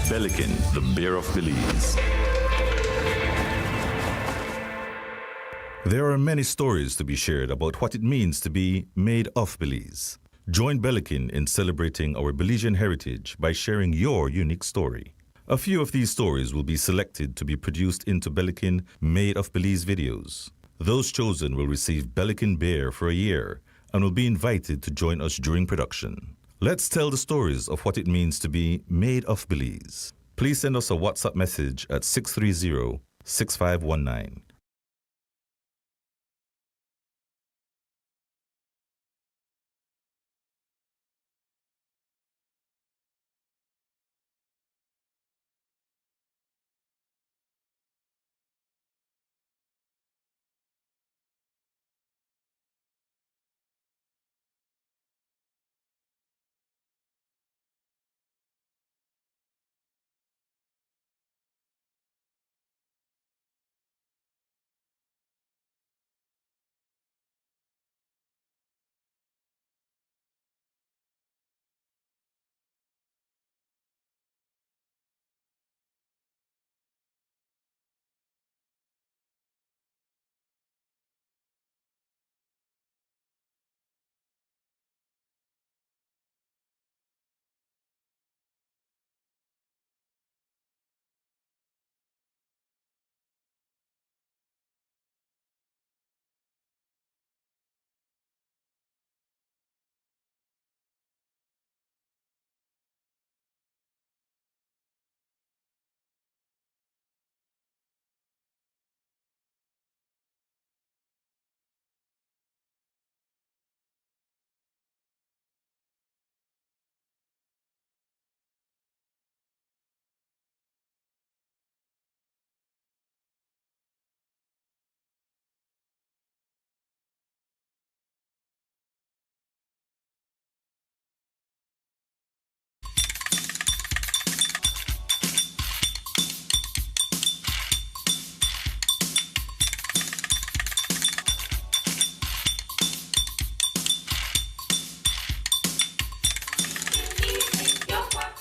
Pelican, the beer of Belize. There are many stories to be shared about what it means to be made of Belize. Join Pelican in celebrating our Belizean heritage by sharing your unique story. A few of these stories will be selected to be produced into Pelican Made of Belize videos. Those chosen will receive Pelican beer for a year and will be invited to join us during production. Let's tell the stories of what it means to be made of Belize. Please send us a WhatsApp message at 630-6519.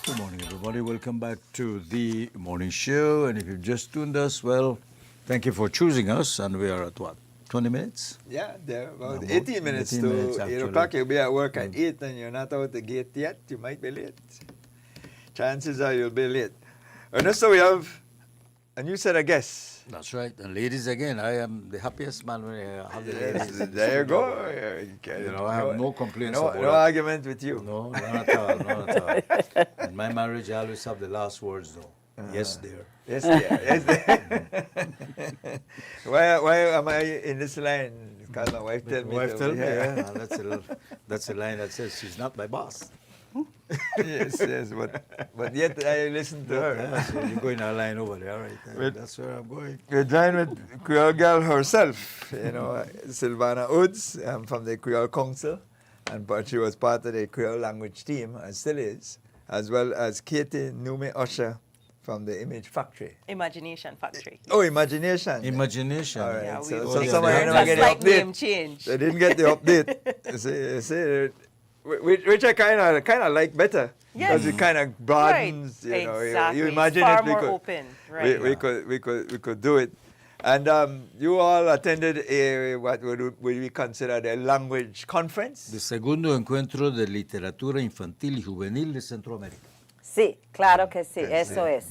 Good morning, everybody. Welcome back to the morning show. And if you've just tuned us, well, thank you for choosing us. And we are at what, 20 minutes? Yeah, there about No, 18 minutes 18 to minutes, 8 actually. o'clock. You'll be at work at 8 and you're not out the gate yet. You might be late. Chances are you'll be late. Ernesto, we have a new set of guests. That's right. And ladies, again, I am the happiest man when I have the Yes, ladies. there you go. You know, I have no complaints No, about no that. argument with you. No, not at all, not at all. In my marriage, I always have the last words, though. Yes, dear. Yes, dear. Yes, dear. why am I in this line? Because my wife tell me. Wife to- tell me, yeah. yeah. That's a line that says she's not my boss. yes, yes, but yet I listen to her. Yeah, so you're going a line over there, right? Wait. That's where I'm going. We're joined with Creole girl herself, Sylvana Woods from the Creole Council, but she was part of the Creole language team and still is, as well as Katie Nume Usher from the Image Factory. Imagination Factory. Oh, Imagination. Imagination. All right, Yeah, so, we- so yeah, some of they you have never that. get Just the like update. name change. They didn't get the update. which I kind of like better. Yes. Because it kind of broadens, Right. you know. Exactly. You It's imagine far it, we more could, open. Right. we could do it. And you all attended what would we consider the language conference? The segundo encuentro de literatura infantil y juvenil de Centroamérica. Sí, claro que sí, eso es.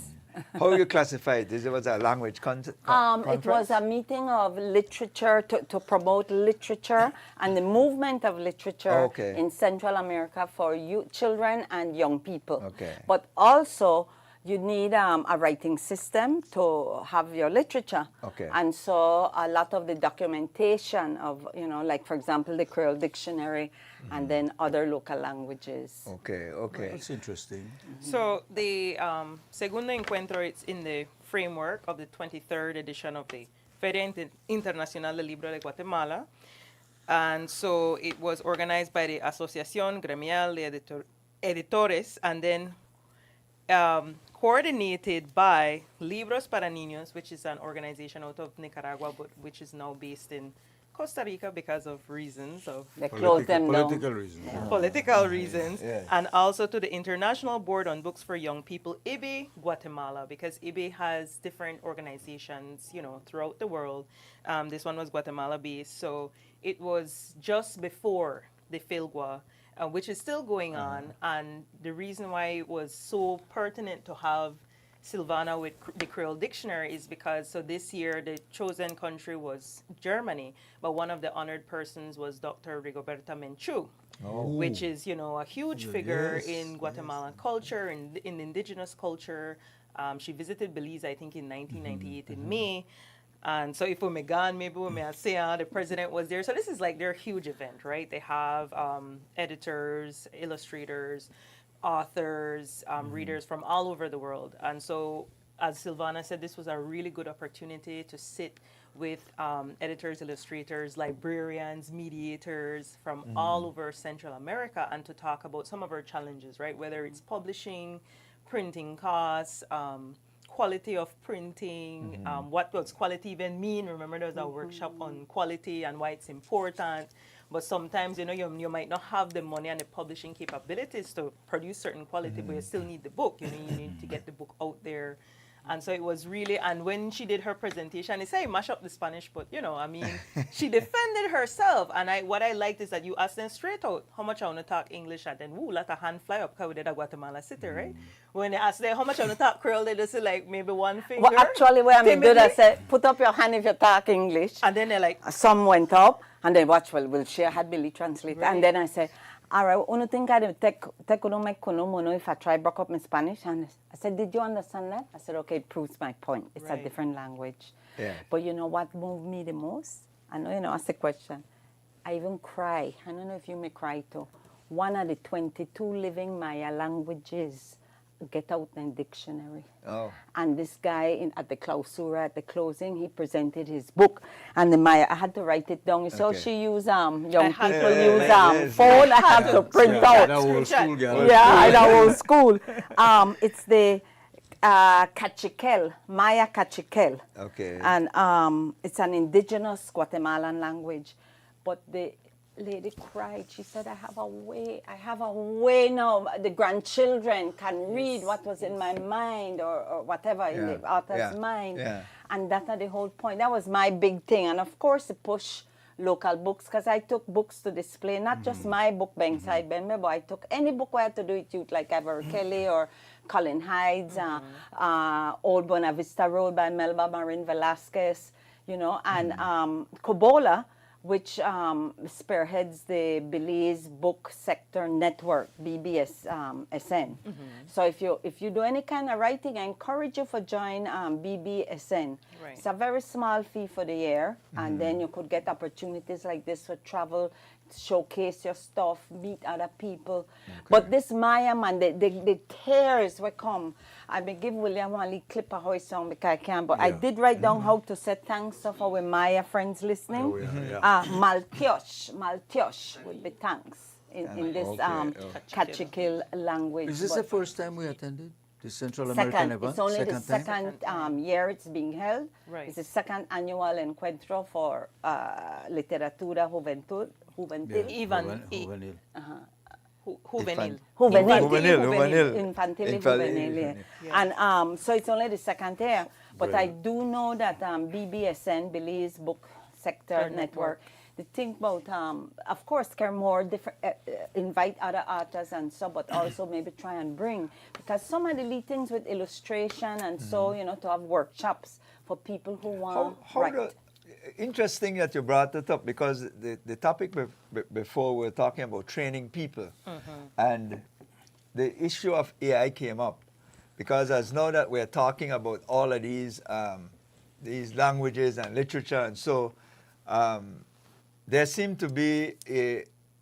How you classify it? This was a language conference? It was a meeting of literature to promote literature and the movement of literature Okay. in Central America for children and young people. Okay. But also, you need a writing system to have your literature. Okay. And so a lot of the documentation of, like for example, the Creole Dictionary and then other local languages. Okay, okay. That's interesting. So the Segundo Encuentro, it's in the framework of the 23rd edition of the Feria Internacional del Libro de Guatemala. And so it was organized by the Asociación Gremial de Editores and then coordinated by Libros para Niños, which is an organization out of Nicaragua, but which is now based in Costa Rica because of reasons of They closed them down. Political reasons. Yeah. political reasons, Yeah. and also to the International Board on Books for Young People, IBE Guatemala, because IBE has different organizations, throughout the world. This one was Guatemala based, so it was just before the Filgua, which is still going on, and the reason why it was so pertinent to have Sylvana with the Creole Dictionary is because, so this year the chosen country was Germany, but one of the honored persons was Dr. Rigoberta Menchú, which is, a huge figure Yes, in Guatemalan culture, in indigenous culture. She visited Belize, I think, in 1998 in May. And so if we may gone, maybe we may say the president was there. So this is like their huge event, right? They have editors, illustrators, authors, readers from all over the world. And so, as Sylvana said, this was a really good opportunity to sit with editors, illustrators, librarians, mediators from all over Central America and to talk about some of our challenges, right? Whether it's publishing, printing costs, quality of printing, what does quality even mean? Remember, there was a workshop on quality and why it's important. But sometimes, you might not have the money and the publishing capabilities to produce certain quality, but you still need the book. You need to get the book out there. And so it was really, and when she did her presentation, they say mash up the Spanish, but she defended herself. And what I liked is that you asked them straight out, how much I want to talk English, and then, let a hand fly up, because we did a Guatemala City, right? When they asked them how much I want to talk Creole, they just say like maybe one finger. Well, actually, when I did, I timidly. said, put up your hand if you talk English. And then they're like, Some went up, and then watch, will share had Billy translate. Right. And then I said, all right, uno think I take uno make kuno mono if I try broke up my Spanish. And I said, did you understand that? I said, okay, it proves my point. It's Right. a different language. Yeah. But you know what moved me the most? I know, ask the question. I even cry. I don't know if you may cry too. One of the 22 living Maya languages get out in dictionary. Oh. And this guy at the clausura, at the closing, he presented his book. And the Maya, I had to write it down. So Okay. she use, young had people to. use Yes. phone. I have to print That out. old school girl. Yeah, in our old school. It's the Cachiquel, Maya Cachiquel. Okay. And it's an indigenous Guatemalan language. But lady cried. She said, I have a way now. The grandchildren can read what was in my mind or whatever in the author's mind. Yeah. And that's the whole point. That was my big thing. And of course, to push local books, because I took books to display, not just my book, Bankside Benme, but I took any book where I had to do with youth, like Avery Kelly or Colin Hyde's, Old Buena Vista Road by Melba Marin Velasquez, you know, and Kobola, which spearheads the Belize Book Sector Network, BBS SN. So if you do any kind of writing, I encourage you to join BBSN. Right. It's a very small fee for the year, and then you could get opportunities like this for travel, showcase your stuff, meet other people. But this Maya man, the tears will come. I may give William one little clip of how it sound because I can't, but I did write down how to say thanks for our Maya friends listening. Maltiosh would be thanks in this Kachikil language. Is this But the first time we attended the Central American event? it's only the time? second year it's being held. Right. It's the second annual encuentro for literatura juvenil. Juvenil. Juvenil. Juvenil. Infantil. Juvenil. And so it's only the second year. But I do know that BBSN, Belize Book Sector Network, they think about, of course, care more different, invite other authors and so, but also maybe try and bring, because some of the lead things with illustration and so, you know, to have workshops for people who want to write. Interesting that you brought that up, because the topic before we were talking about training people, and the issue of AI came up, because as now that we're talking about all of these languages and literature and so, there seemed to be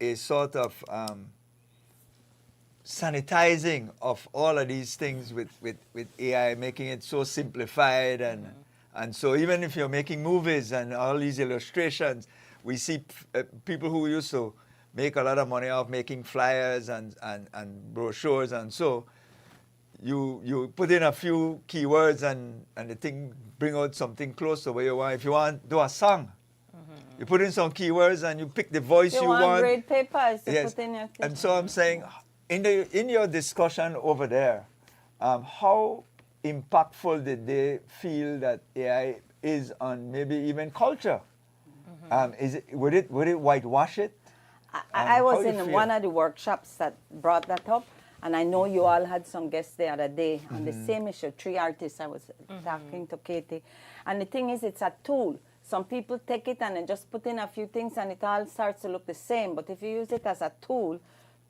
a sort of sanitizing of all of these things with AI, making it so simplified. And so even if you're making movies and all these illustrations, we see people who used to make a lot of money off making flyers and brochures, and so you put in a few keywords and the thing bring out something close to where you want. If you want to do a song, you put in some keywords and you pick the voice you want. Grade papers to Yes. put in your And so I'm saying, in your discussion over there, how impactful did they feel that AI is on maybe even culture? Would it whitewash it? I how was do you in feel? one of the workshops that brought that up, and I know you all had some guests the other day on the same issue. 3 artists I was talking to Katie. And the thing is, it's a tool. Some people take it and then just put in a few things and it all starts to look the same. But if you use it as a tool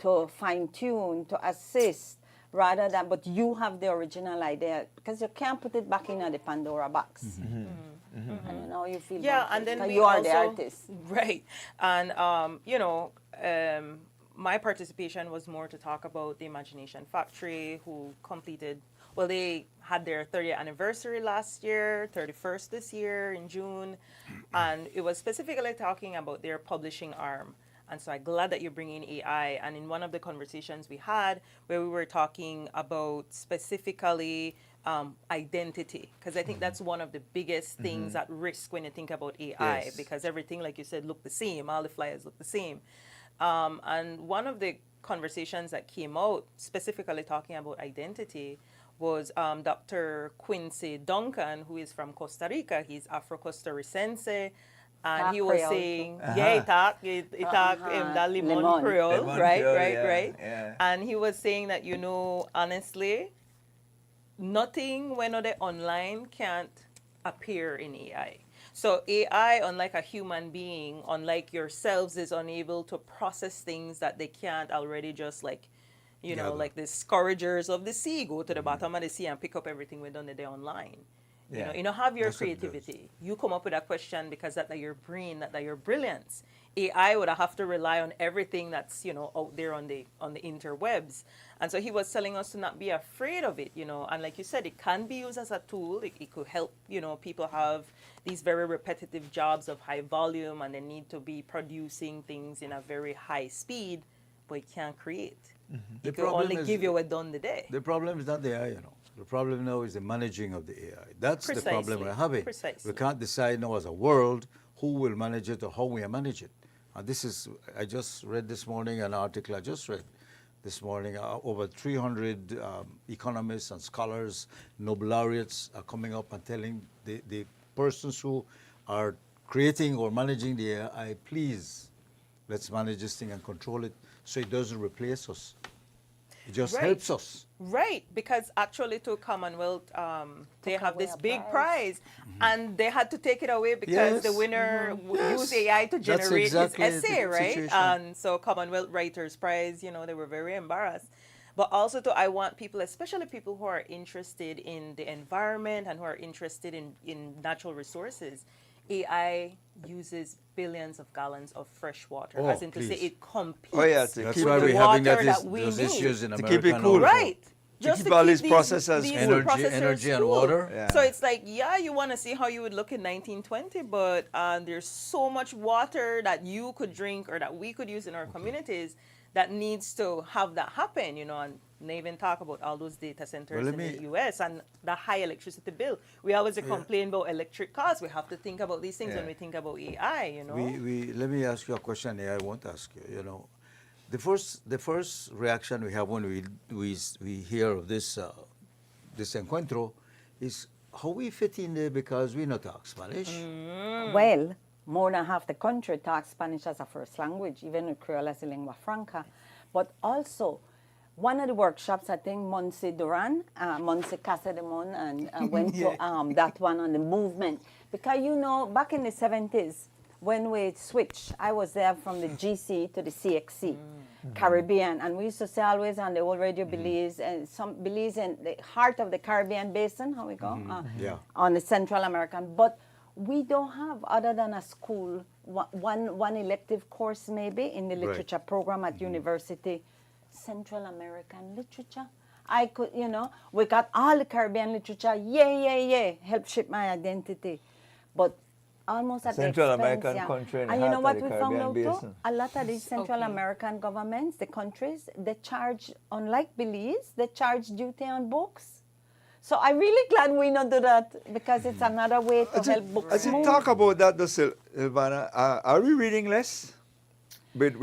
to fine-tune, to assist, rather than, but you have the original idea, because you can't put it back in the Pandora box. And you know how you feel Yeah, about and it, then 'cause we you are also, the artist. right? And you know, my participation was more to talk about the Imagination Factory, who completed. Well, they had their 30th anniversary last year, 31st this year in June, and it was specifically talking about their publishing arm. And so I'm glad that you're bringing AI. And in one of the conversations we had, where we were talking about specifically identity, because I think that's one of the biggest things at risk when you think about AI, Yes. because everything, like you said, look the same. All the flyers look the same. And one of the conversations that came out, specifically talking about identity, was Dr. Quincy Duncan, who is from Costa Rica. He's Afro-Costarricense. And he was Creole. saying, he talk that Limon Creole, Limon right, Creole, right, yeah, right. yeah. And he was saying that, you know, honestly, nothing when on the online can't appear in AI. So AI, unlike a human being, unlike yourselves, is unable to process things that they can't already just like, you know, Gather. like the scourgers of the sea, go to the bottom of the sea and pick up everything we've done today online. Yeah. You know, have your That's what it does. creativity. You come up with a question because that's your brain, that's your brilliance. AI would have to rely on everything that's, you know, out there on the interwebs. And so he was telling us to not be afraid of it, you know. And like you said, it can be used as a tool. It could help, you know, people have these very repetitive jobs of high volume and they need to be producing things in a very high speed, but it can't create. The It can problem only is- give you what done today. The problem is not the AI, you know. The problem now is the managing of the AI. That's the problem Precisely, we're having. precisely. We can't decide now as a world who will manage it or how we manage it. This is, I just read this morning an article I just read this morning. Over 300 economists and scholars, Nobel laureates are coming up and telling the persons who are creating or managing the AI, please, let's manage this thing and control it so it doesn't replace us. It just Right. helps us. Right, because actually to Commonwealth, they have away this a big prize. prize, and they had to take it away because the Yes. winner Yes. used AI to That's generate exactly his essay, the right? situation. And so Commonwealth Writers Prize, you know, they were very embarrassed. But also too, I want people, especially people who are interested in the environment and who are interested in natural resources, AI uses billions of gallons of fresh water, Oh, as in to say please. it competes Oh, yeah, to That's keep why the we're having water that that we those need. issues in To America. keep it now. cool. Right. keep all these processors these cool. Energy and cool. water. Yeah. So it's like, yeah, you want to see how you would look in 1920, but there's so much water that you could drink or that we could use in our communities that needs to have that happen, you know, and they even talk about all those data centers Well, let in me- the US and the high electricity bill. We always complain about electric cars. We have to think about these things when Yeah. we think about AI, you know. Let me ask you a question here. I won't ask you. You know, the first reaction we have when we hear of this this encuentro is how we fit in there because we not talk Spanish. Well, more than half the country talks Spanish as a first language, even with Creole as a lingua franca. But also, one of the workshops, I think Monse Duran, Monse Casademon, and went to that one on the movement. Because, you know, back in the 70s, when we switched, I was there from the GC to the CXC, Caribbean, and we used to say always on the old Radio Belize, and some Belize in the heart of the Caribbean basin, how we go, Yeah. on the Central American. But we don't have, other than a school, one elective course maybe in the Right. literature program at university, Central American literature. I could, you know, we got all the Caribbean literature, help shape my identity. But almost at Central the expense, American yeah. country in the And you know heart what of the we found Caribbean out too? basin. A lot of these Central Okay. American governments, the countries, they charge, unlike Belize, they charge duty on books. So I'm really glad we not do that because it's another way to help books As you move. talk about that, though, Silvana, are we reading less with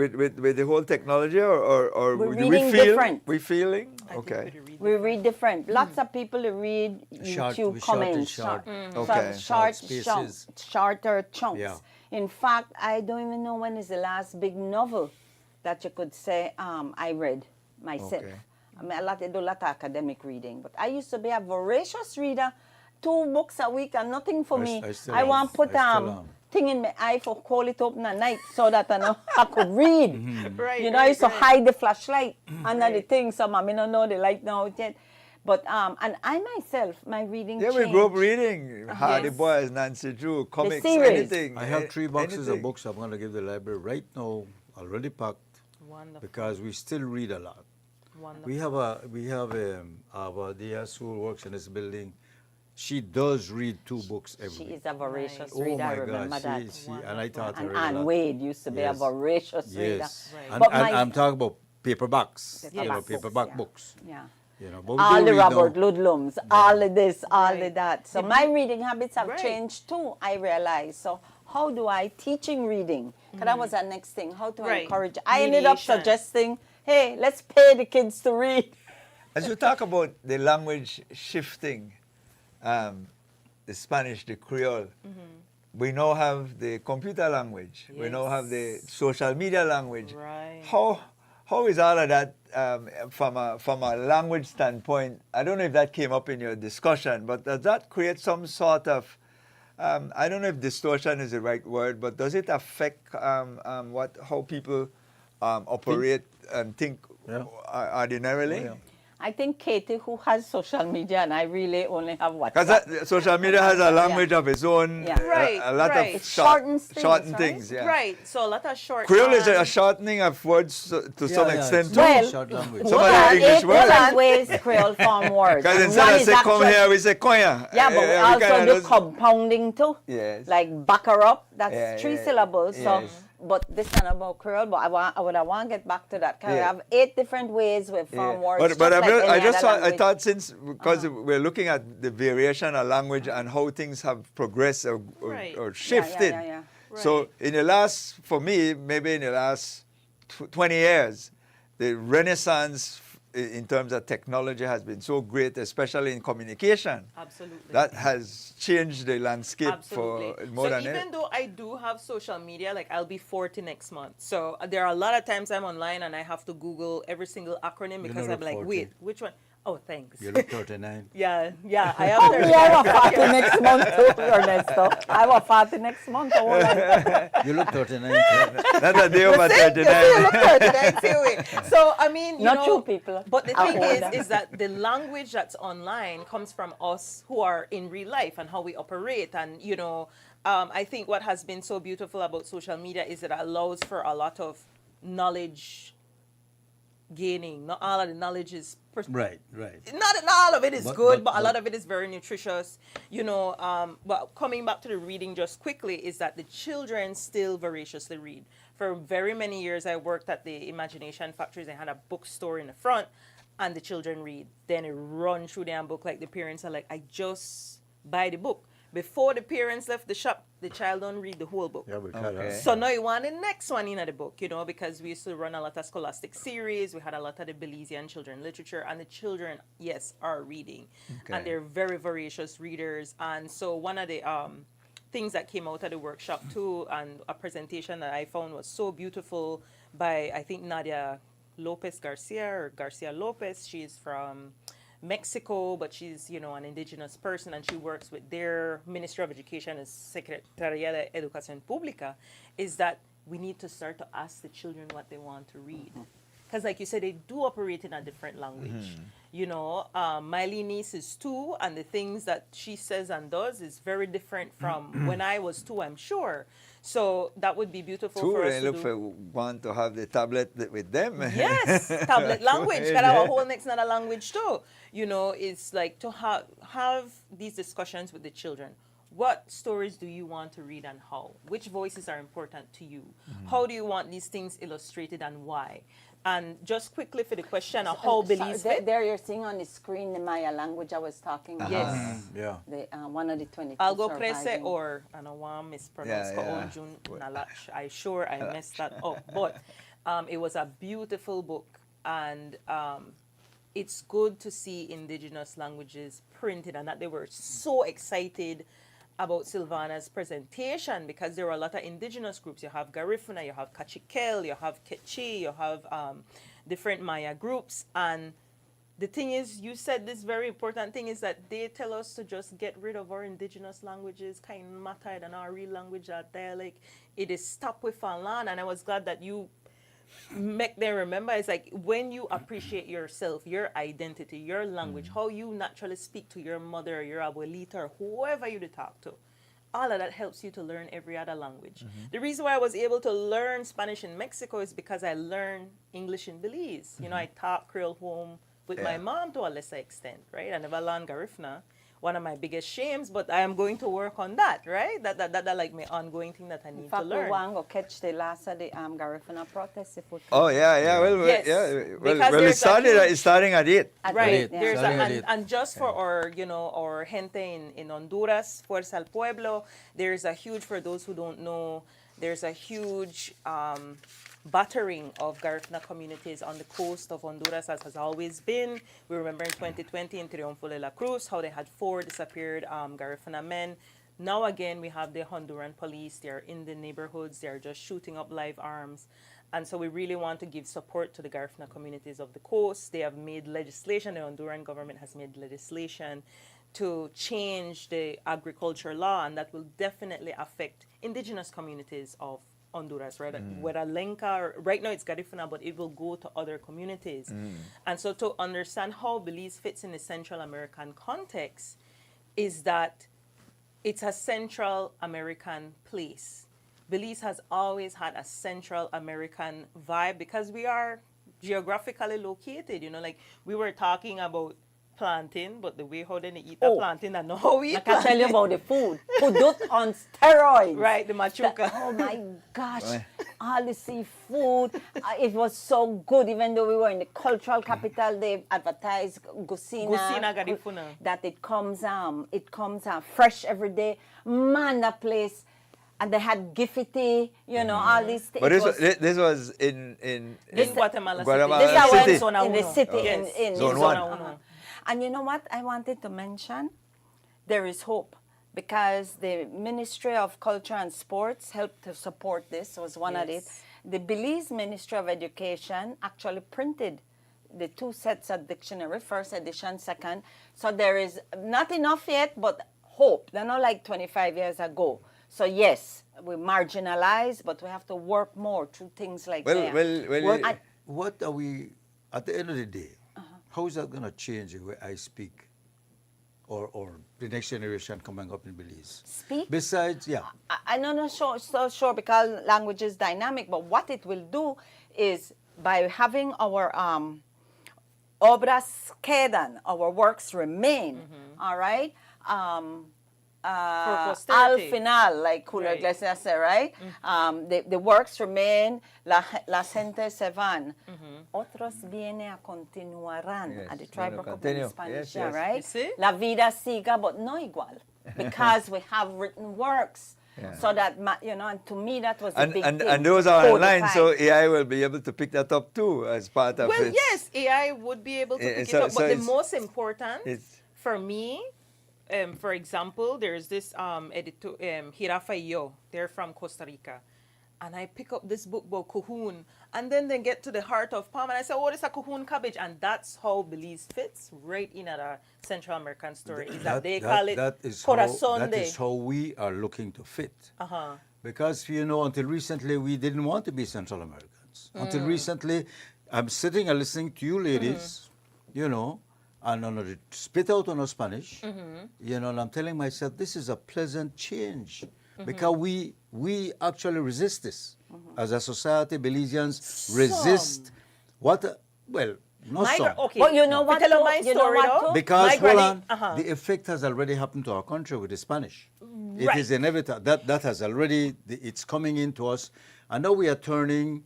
the whole technology, or We're do we reading feel different. we feeling? I think Okay. we read We read different. Lots of people who read Short- YouTube we short and comments, short. Okay. Short spaces. shorter chunks. Yeah. In fact, I don't even know when is the last big novel that you could say I read myself. Okay. I mean, I do a lot of academic reading, but I used to be a voracious reader, 2 books a week and nothing for I me. still I am. want to put I still am. thing in my eye for call it open at night so that I know I could read. Right, You know, I used to right. hide the flashlight under the thing, so I don't know the light now yet. But and I myself, my reading Yeah, changed. we grew up reading Hardy Yes. Boys, Nancy Drew, comics, series. anything. I have 3 boxes anything. of books I'm going to give the library right now, already packed, Wonderful. because we still read a lot. Wonderful. We have our Diaz who works in this building. She does read 2 books every She week. is a voracious Nice. Oh reader, I my remember God, that. and I taught her And a Anne lot. Wade used to be a Yes. voracious reader. Yes, Right. and, But and my- I'm talking about paperbacks, you know, Paperback books, paperback yeah. books. Yeah. You know, but we All do the read now. Robert Ludlums, all of this, all Right. of that. So my reading habits have Right. changed too, I realize. So how do I teaching reading? Because that was the next thing. How to Right. encourage? I ended up Mediation. suggesting, hey, let's pay the kids to read. As you talk about the language shifting, the Spanish, the Creole, we now have the computer language. We now have the social media language. Right. How is all of that from a language standpoint? I don't know if that came up in your discussion, but does that create some sort of I don't know if distortion is the right word, but does it affect how people operate and think Yeah. ordinarily? Oh, yeah. I think Katie, who has social media, and I really only have WhatsApp. Because social media has a language of its own, Yeah. Right, a lot right. of It shortens things, shortened right? things, yeah. Right. So a lot of short. Creole is a shortening of words to some Yeah, extent it's too. Well, short language. Some of the English words. different ways Creole form words. Because And instead one of is say come actually- here, we say konya. Yeah, but we also do compounding too. Yes. Like backer up, that's Yeah, 3 yeah, syllables. So, yes. but this is not about Creole, but I want to get back to that. Because Yeah. we have 8 different ways we form words. But just like I any just other thought, I language. thought since because we're looking at the variation of language and how things have progressed or Right. shifted, yeah. So Right. in the last, for me, maybe in the last 20 years, the renaissance in terms of technology has been so great, especially in communication. Absolutely. That has changed the landscape Absolutely. for more So than even though I do have social media, like I'll be 40 next month. So there are a lot of times I'm online and I have to Google every single acronym because don't I'm look like, 40. wait, which one? Oh, thanks. You look 39. yeah, I have Oh, 39. we have a party next month too, Ernesto. I have a party next month. I wanna- You look 39. too. Not a day over You 39. look 39 too. So I mean, you Not know, you people. But the I'm thing older. is that the language that's online comes from us who are in real life and how we operate. And you know, I think what has been so beautiful about social media is that it allows for a lot of knowledge gaining. Not all of the knowledge is Right. not all of it is good, but a but- lot of it is very nutritious. You know, but coming back to the reading just quickly is that the children still voraciously read. For very many years, I worked at the Imagination Factories. I had a bookstore in the front, and the children read. Then they run through their book like the parents are like, I just buy the book. Before the parents left the shop, the child don't read the whole book. Yeah, we cut Okay. out. So now you want the next one in the book, you know, because we used to run a lot of scholastic series. We had a lot of the Belizean children literature, and the children, yes, are reading, Okay. and they're very voracious readers. And so one of the things that came out of the workshop too, and a presentation that I found was so beautiful by I think Nadia Lopez Garcia or Garcia Lopez. She's from Mexico, but she's, you know, an indigenous person, and she works with their Ministry of Education as Secretaría de Educación Pública, is that we need to start to ask the children what they want to read. Because like you said, they do operate in a different language. You know, my niece is 2, and the things that she says and does is very different from when I was 2, I'm sure. So that would be beautiful Two, for us they to look do. for one to have the tablet with them. Yes, tablet language. Got Yeah. a whole next another language too. You know, it's like to have these discussions with the children. What stories do you want to read and how? Which voices are important to you? How do you want these things illustrated and why? And just quickly for the question of how Belize fit. There you're seeing on the screen the Maya language I was talking about. Yes. Yeah. The, one of the 22 Algo Crece surviving. or I don't want to mispronounce Yeah, yeah. Jun Nalach. I sure I messed that up. But it was a beautiful book, and it's good to see indigenous languages printed, and that they were so excited about Silvana's presentation because there were a lot of indigenous groups. You have Garifuna, you have Cachiquel, you have Quechua, you have different Maya groups. And the thing is, you said this very important thing is that they tell us to just get rid of our indigenous languages, kind of matter than our real language, our dialect. It is stop with our land. And I was glad that you make them remember, it's like when you appreciate yourself, your identity, your language, how you naturally speak to your mother, your abuelita, or whoever you talk to, all of that helps you to learn every other language. The reason why I was able to learn Spanish in Mexico is because I learned English in Belize. You know, I taught Creole home with my mom to a lesser extent, right? I never learned Garifuna, one of my biggest shames, but I am going to work on that, right? That like my ongoing thing that I need In fact, to we learn. want to catch the last of the Garifuna protest if we can. Oh yeah. Well, Yes, well, because well, there's a huge- it's starting at 8. At Right. eight, yeah. There's a, Sorry, I and, did. and just for our, you know, our gente in Honduras, Fuerza al Pueblo, there's a huge, for those who don't know, there's a huge battering of Garifuna communities on the coast of Honduras, as has always been. We remember in 2020 in Triunfo de la Cruz, how they had 4 disappeared Garifuna men. Now again, we have the Honduran police. They're in the neighborhoods. They're just shooting up live arms. And so we really want to give support to the Garifuna communities of the coast. They have made legislation, the Honduran government has made legislation to change the agriculture law, and that will definitely affect indigenous communities of Honduras, right? Whether Lenca, or, right now it's Garifuna, but it will go to other communities. And so to understand how Belize fits in the Central American context is that it's a Central American place. Belize has always had a Central American vibe because we are geographically located, you know, like we were talking about plantain, but the way how they eat the Oh. plantain and know how we I eat can tell you plantain. about the food. Pudut on steroids. Right, the machuca. Oh my gosh, all the seafood. It was so good, even though we were in the cultural capital. They advertised Gusina. Gusina Garifuna. That it comes fresh every day. Man, that place. and they had Giffity, you know, all these things. But this was in In Guatemala City. This I went City. Zona in the Uno. city, Yes. in Zone zone one. uh-huh. And you know what I wanted to mention? There is hope because the Ministry of Culture and Sports helped to support this, was one of it. Yes. The Belize Ministry of Education actually printed the 2 sets of dictionary, first edition, second. So there is not enough yet, but hope. They're not like 25 years ago. So yes, we're marginalized, but we have to work more through things like that. What are we, at the end of the day, how is that going to change the way I speak or the next generation coming up in Belize? Speak? Besides, yeah. I'm not so sure because language is dynamic, but what it will do is by having our obras quedan, our works remain, all right? Al posterity. final, like Julio Right. Iglesias said, right? The works remain, la gente se van. Otros viene a continuarán. Yes, At the tribe bueno, of continue. Spanish, Yes, yeah, yes. right? You see? La vida siga, but no igual. Because we have written works. Yeah. So that, you know, and to me that was a And, big and, thing. and those are online, Codify. so AI will be able to pick that up too as part of Well, its... yes, AI would be able to Yeah, pick so- it up, so but the it's- most important it's- for me, for example, there's this editor, Hira Fayo. They're from Costa Rica. And I pick up this book about Cahoon, and then they get to the heart of Palm, and I say, oh, it's a Cahoon cabbage. And that's how Belize fits right in at a Central American story. Is that they call it that is Corazon that de. is how we are looking to fit. Uh-huh. Because, you know, until recently, we didn't want to be Central Americans. Until recently, I'm sitting and listening to you ladies, you know, and on a spit out on a Spanish, you know, and I'm telling myself, this is a pleasant change. Because we actually resist this. As a society, Belizeans resist what, well, not some. Okay. But you know what? Tell though? my You know story, what, though. though? Because, My hold granny- on, the effect has already happened to our country with the Spanish. It Right. is inevitable. That has already, it's coming into us. And now we are turning,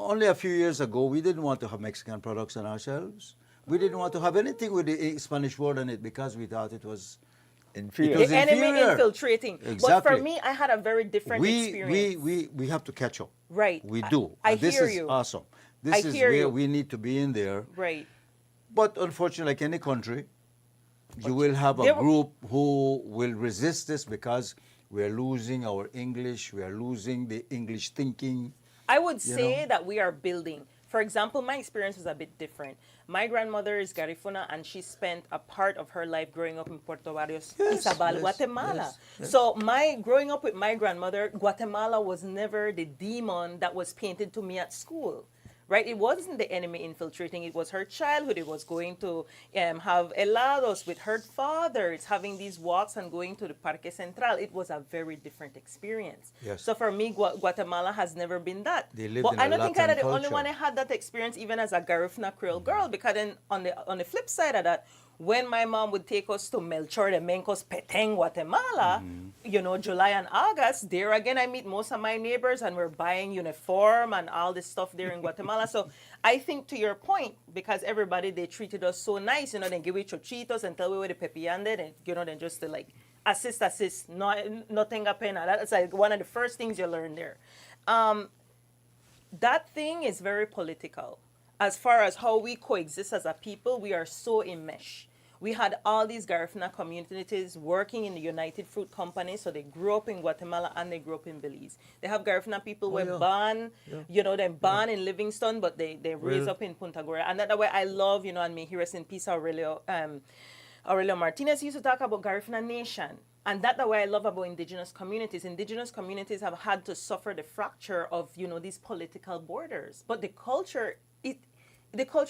only a few years ago, we didn't want to have Mexican products on our shelves. We didn't want to have anything with the Spanish word on it because we thought it was inferior. It was The enemy inferior. infiltrating. But for Exactly. me, I had a very different experience. we have to catch up. Right. We do. I And this hear is you. awesome. I This is hear where you. we need to be in there. Right. But unfortunately, like any country, you will have a there were- group who will resist this because we are losing our English, we are losing the English thinking. I would You say know? that we are building. For example, my experience was a bit different. My grandmother is Garifuna, and she spent a part of her life growing up in Puerto Barrios, Yes, Izabal, yes, Guatemala. yes, yes. So my growing up with my grandmother, Guatemala was never the demon that was painted to me at school. Right? It wasn't the enemy infiltrating. It was her childhood. It was going to have helados with her father. It's having these walks and going to the Parque Central. It was a very different experience. Yes. So for me, Guatemala has never been that. They lived But in I a don't think I'm Latin the only culture. one that had that experience, even as a Garifuna Creole girl. Because then on the flip side of that, when my mom would take us to Melchor de Mencos, Petén, Guatemala, you know, July and August, there again I meet most of my neighbors and we're buying uniform and all this stuff there in Guatemala. So I think to your point, because everybody, they treated us so nice, you know, they give we chochitos and tell we where the pepiande, and, you know, then just to like assist, no, nothing pena. That's like one of the first things you learn there. That thing is very political. As far as how we coexist as a people, we are so enmeshed. We had all these Garifuna communities working in the United Fruit Company, so they grew up in Guatemala and they grew up in Belize. They have Garifuna people who were born, you know, they're born in Livingston, but they raised up in Punta Gorda. And that way I love, you know, and may he rest in peace, Aurelio Martinez used to talk about Garifuna Nation. And that's the way I love about indigenous communities. Indigenous communities have had to suffer the fracture of, you know, these political borders. But the culture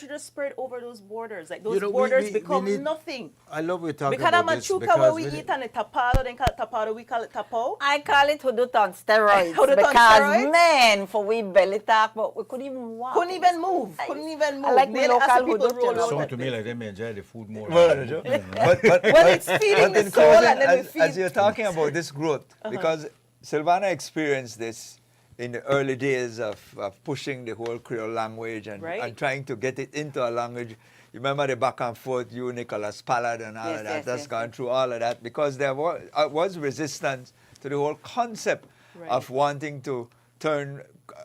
just spread over those borders. Like those You know, borders we become need- nothing. I love we talk Because about I'm a this chuka because where we we- eat and a tapado, then call it tapado, we call it tapo. I call it hudut on steroids. Hudut on because, steroids? man, for we belly talk, but we couldn't even walk. Couldn't even move. Couldn't even move. I like my Nearly local as the people hudut, roll you know. out Sound that to me thing. like them enjoy the food more. Well, Well, it's feeding the in soul closing, and then we as feed. you're talking about this growth, because Silvana experienced this in the early days of pushing the whole Creole language and Right. trying to get it into a language. You remember the back and forth, you, Nicholas Pallard, and all Yes, of that. yes, That's yes, gone yes. through all of that because there was resistance to the whole concept of wanting to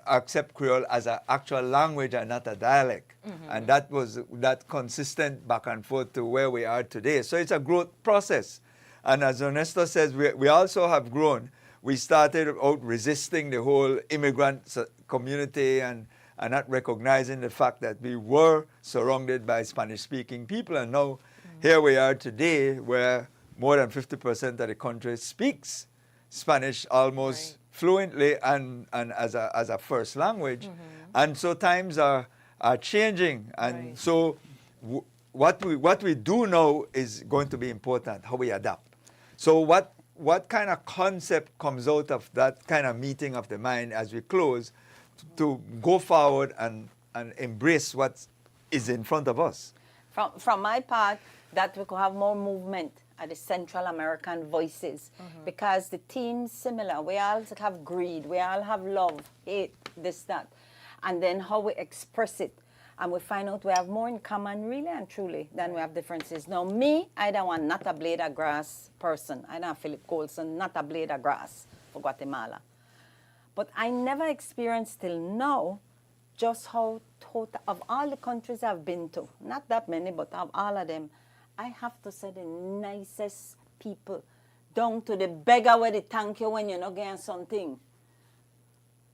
accept Creole as an actual language and not a dialect. And that was that consistent back and forth to where we are today. So it's a growth process. And as Ernesto says, we also have grown. We started out resisting the whole immigrant community and not recognizing the fact that we were surrounded by Spanish-speaking people. And now here we are today where more than 50% of the country speaks Spanish almost fluently and as a first language. And so times are changing. And so what we do now is going to be important, how we adapt. So what kind of concept comes out of that kind of meeting of the mind as we close to go forward and embrace what is in front of us? From my part, that we could have more movement at the Central American voices, because the theme's similar. We all have greed, we all have love, hate, this, that. And then how we express it. And we find out we have more in common, really and truly, than we have differences. Now, me, I don't want not a blade of grass person. I don't Philip Colson, not a blade of grass for Guatemala. But I never experienced till now just how total, of all the countries I've been to, not that many, but of all of them, I have to say the nicest people, down to the beggar where they thank you when you're not getting something.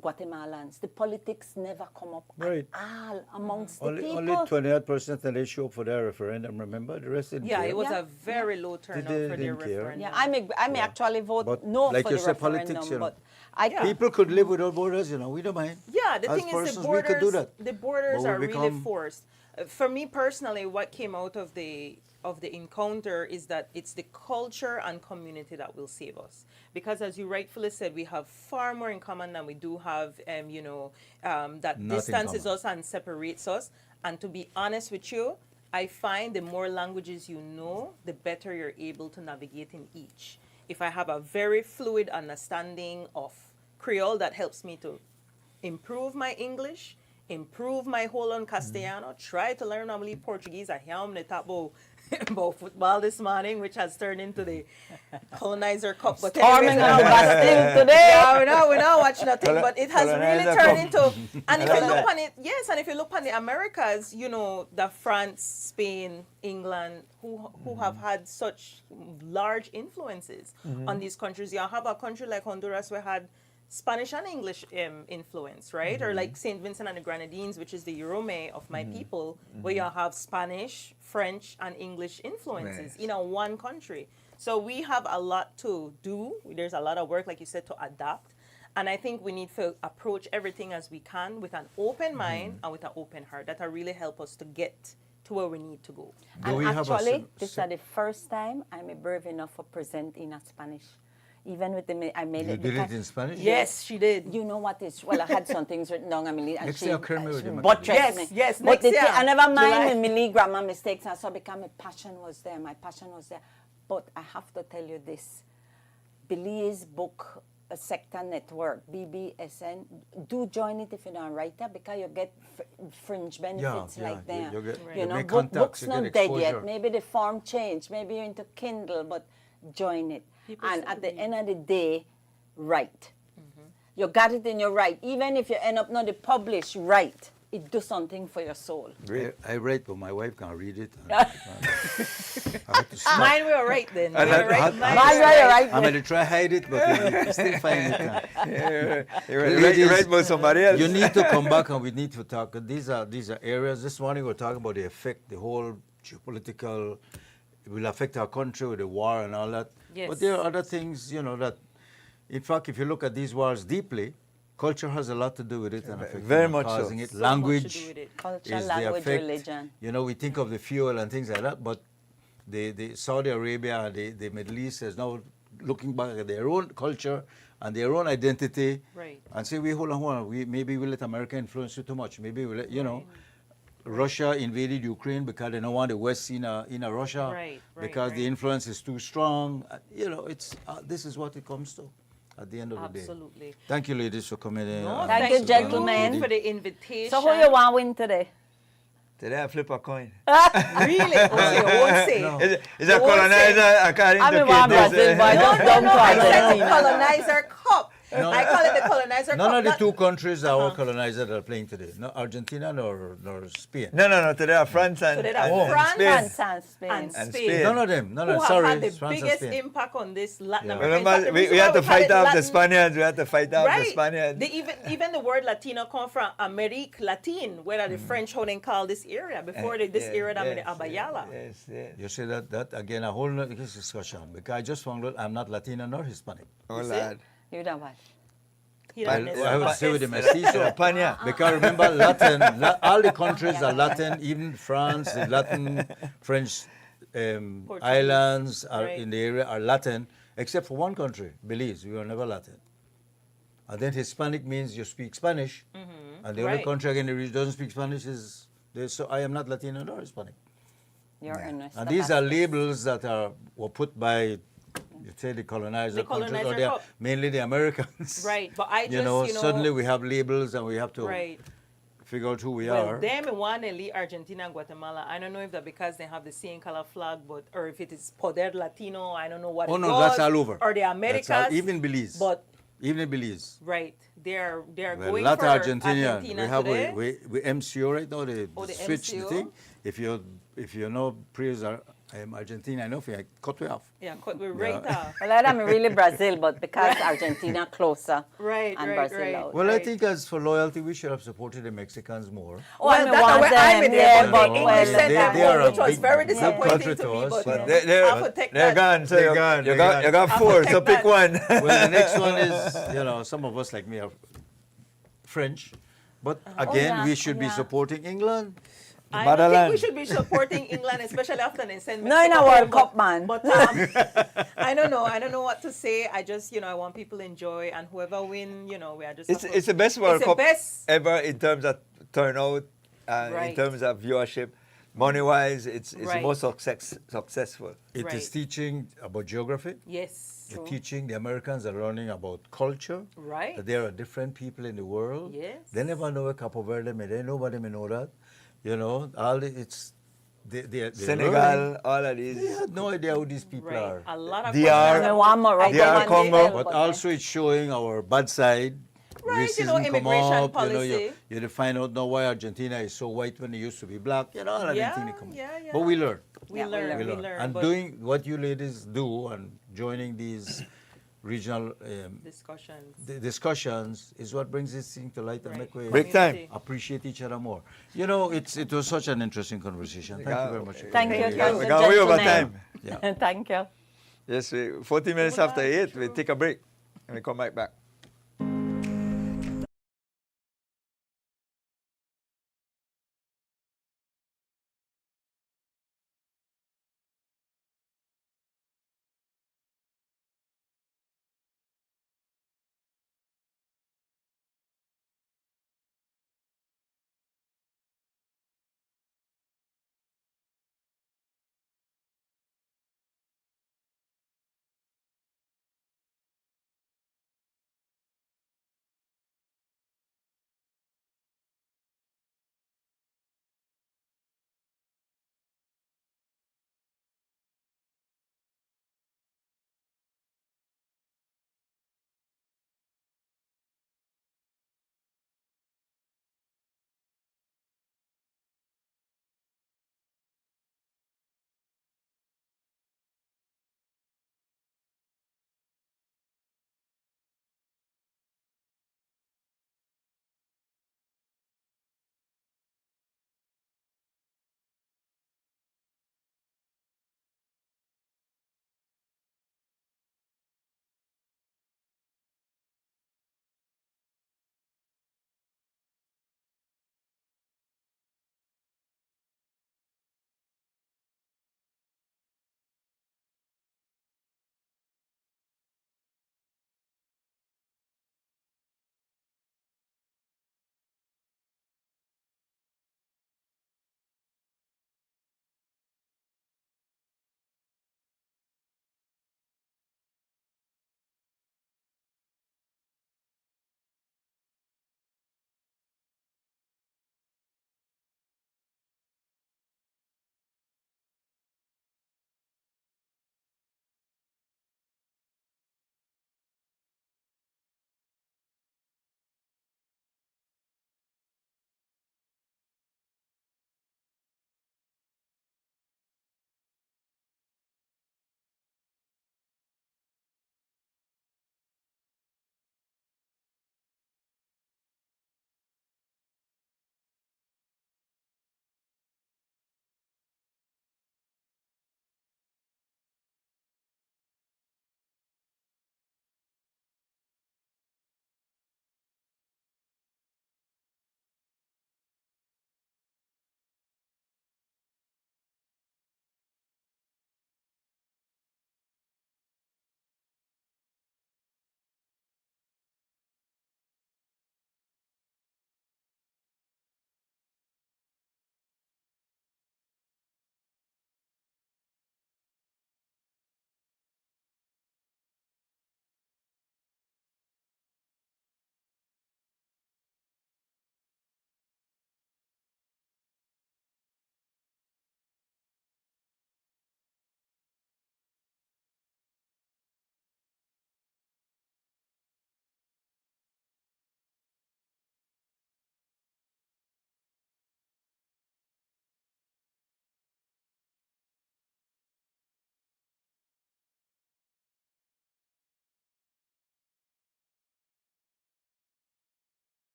Guatemalans, the politics never come up at all amongst the people. Only 28% and they show up for their referendum, remember? The rest didn't care. It was a very low turnout for their didn't care. referendum. Yeah, I may actually vote But no like for you the said, referendum, politics, you know. but People could live without borders, we don't mind. Yeah, the As thing is persons, the we could do borders, that. the borders But we are really become- forced. For me personally, what came out of the encounter is that it's the culture and community that will save us. Because as you rightfully said, we have far more in common than we do have, that Not in distances common. us and separates us. And to be honest with you, I find the more languages you know, the better you're able to navigate in each. If I have a very fluid understanding of Creole, that helps me to improve my English, improve my whole on Castellano, try to learn normally Portuguese. I am the top about football this morning, which has turned into the colonizer cup. But storming anyways, on the Bastille today. yeah, we now watch nothing, but it has really Colonizer turned cup. into. And if you look on it, yes, and if you look on the Americas, the France, Spain, England, who have had such large influences on these countries. You have a country like Honduras where had Spanish and English influence, right? Or like St. Vincent and the Grenadines, which is the Yorome of my people, where you have Spanish, French, and English influences in one country. So we have a lot to do. There's a lot of work, like you said, to adapt. And I think we need to approach everything as we can with an open mind and with an open heart. That will really help us to get to where we need to go. Do And we have a actually, this is sim- the first time I'm brave enough to present in a Spanish. Even with I made You it. did it because- in Spanish? Yes, she did. You know what is? Well, I had some things written down, Emily, and Next she, year, Kermit with she the buttressed Yes, me. yes, But next the year, I never mind July. with Millie grammar mistakes, and so because my passion was there. My passion was there. But I have to tell you this: Belize Book Sector Network (BBSN). Do join it if you're not a writer, because you get fringe benefits yeah, like that. you get- You you know, make contacts, books you not get dead yet. exposure. Maybe the form changed. Maybe you're into Kindle, but join it. People And still at the read. end of the day, write. You got it in your right. Even if you end up not to publish, write. It do something for your soul. I write, but my wife can't read it. I have to stop. Mine were right then. Mine And were right. I- Mine Mine were were right. right. I'm going to try hide it, but you still find it. You write about somebody else. You need to come back and we need to talk. These are areas. This morning we're talking about the effect, the whole geopolitical, it will affect our country with the war and all that. Yes. But there are other things, that, in fact, if you look at these wars deeply, culture has a lot to do with it and affecting very and much so. causing it. So Language much to do with it. Culture, is the language, effect. religion. We think of the fuel and things like that, but the Saudi Arabia, the Middle East is now looking back at their own culture and their own identity, Right. and say, hold on, maybe we let America influence you too much. Maybe we let, Russia invaded Ukraine because they don't want the West in a Russia, Right, because the right. influence is too strong. It's this is what it comes to at the end of the day. Absolutely. Thank you, ladies, for coming in. No, Thank you, gentlemen. for the invitation. So who you want win today? Today I flip a coin. Really? Oh, you won't say. It's a colonizer according I'm to a one Kate. Brazil boy. No, Just no, dump no, I said Argentina. colonizer cup. I call it the colonizer None cup. of the not- two countries are our colonizers that are playing today. No Argentina nor Spain. No. Today are France and, Today are and France Spain. France and Spain. and And Spain. Spain. None of them. Who have Sorry, had the France and biggest Spain. impact on this Latin Yeah. America. In Remember, fact, the we reason had why to we call fight it off the Latin- Spaniards. We had to fight off the Right. Spaniards. Even the word Latino come from Amerique Latin, where the French how they call this area before this area that the Abayala. Yes. You see that again a whole nother discussion because I just found out I'm not Latino nor Hispanic. Oh, see? lad. You know what? He I don't would say with the mestizo. mestizo. España. Because remember, all the countries are Latin, even France, the Latin, French islands are right. in the area are Latin, except for one country, Belize. We were never Latin. And then Hispanic means you speak Spanish, and the only Right. country again that doesn't speak Spanish is so I am not Latino nor Hispanic. You're Ernesto And these are Vasquez. labels that were put by, you say, the colonizer The countries, or colonizer they are cup. mainly the Americans. Right, but I just, you know, suddenly we have labels and we have to right. figure out who we Well, are. them and one and lead Argentina and Guatemala. I don't know if that because they have the same color flag, but or if it is Poder Latino. I don't know what. Oh it no, was, that's all over. Or the That's Americas. all- even Belize. But Even Belize. right, they're Well, going lot for of Argentinian. Argentina We have today. we MCO right now. They Oh, the switch the MCO? thing. If you know Prius are Argentina enough, you cut me off. Yeah, we're right there. Well, I'm really Brazil, but because Argentina closer Right, and right, Brazil right. out. Well, I Right. think as for loyalty, we should have supported the Mexicans more. Oh, Well, I mean, that's want where I'm them, in yeah, there, but the English well, sent them they are home, a which was big- very big disappointing country to to me. us, But yeah. But I have to take they're that. gone. So They're you gone, you they're got gone. you got I'll four. take So pick that. one. Well, the next one is, some of us like me are French, but again, yeah, we should be yeah. supporting England. I don't think Motherland. we should be supporting England, especially after they send No, in Mexico a World home, Cup, man. But I don't know. I don't know what to say. I just, I want people to enjoy, and whoever win, we are just. It's the best World It's the Cup best. ever in terms of turnout, and in Right. terms of viewership. Money-wise, it's the Right. most successful. It is Right. teaching about geography. Yes. You're teaching the Americans are learning about culture. Right. That there are different people in the world. Yes. They never know a Capo Verde, they nobody may know that. They're Senegal, learning. all of these. They had no idea who these people Right. are. A lot of DR. questions. I want Morocco DR and Congo. Israel, But also it's showing our bad side. Right, Racism come immigration up, policy. you find out now why Argentina is so white when it used to be black. All of Yeah, them things come up. yeah, yeah. But we learn. We Yeah, we learn. learn. We We learn. learn. And but doing what you ladies do and joining these regional discussions. discussions is what brings this thing to light and Right. make we Break time. Community. appreciate each other more. It was such an interesting conversation. Thank you very much. Thank you, We got way over gentlemen. time. Yeah. Thank you. Yes, 40 minutes after 8, we take a break and we come back.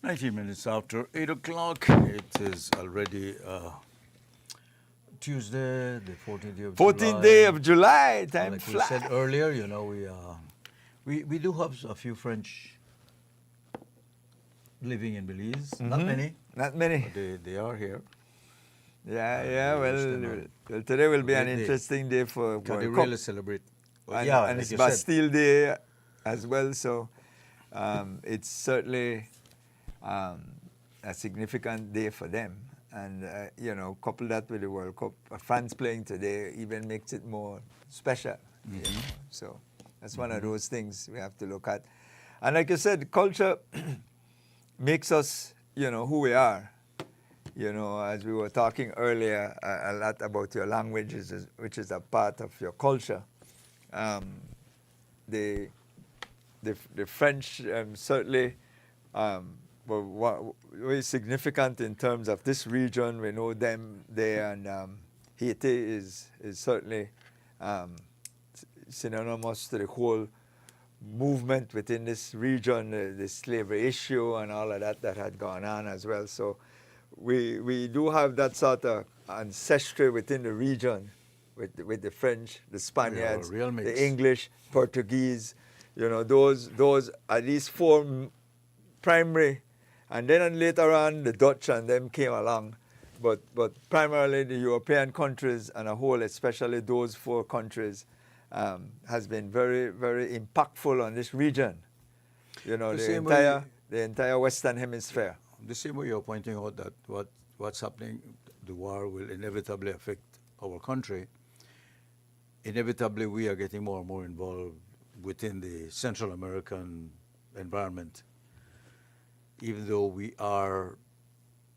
19 minutes after 8 o'clock. It is already Tuesday, the 14th day of 14th July. day of July. Time Like we flies. said earlier, you know, we do have a few French living in Belize. Not many, Not many. but they are here. Yeah, we yeah. wish them Well, today will be an great day. interesting day for Can they World really Cup. celebrate? And, yeah, and like it's you said. Bastille Day as well. So it's certainly a significant day for them. And, you know, couple that with the World Cup. France playing today even makes it more special. You know? So that's one of those things we have to look at. And like you said, culture makes us, you know, who we are. You know, as we were talking earlier, a lot about your languages, which is a part of your culture. The French certainly were very significant in terms of this region. We know them there, and Haiti is certainly synonymous to the whole movement within this region, the slavery issue and all of that had gone on as well. So we do have that sort of ancestry within the region with the French, the Spaniards, real mix. the English, Portuguese, you know, those at least four primary, and then later on the Dutch and them came along, but primarily the European countries and a whole, especially those four countries, has been very, very impactful on this region. You know, the entire Western Hemisphere. The same way you're pointing out that what's happening, the war will inevitably affect our country. Inevitably, we are getting more and more involved within the Central American environment, even though we are,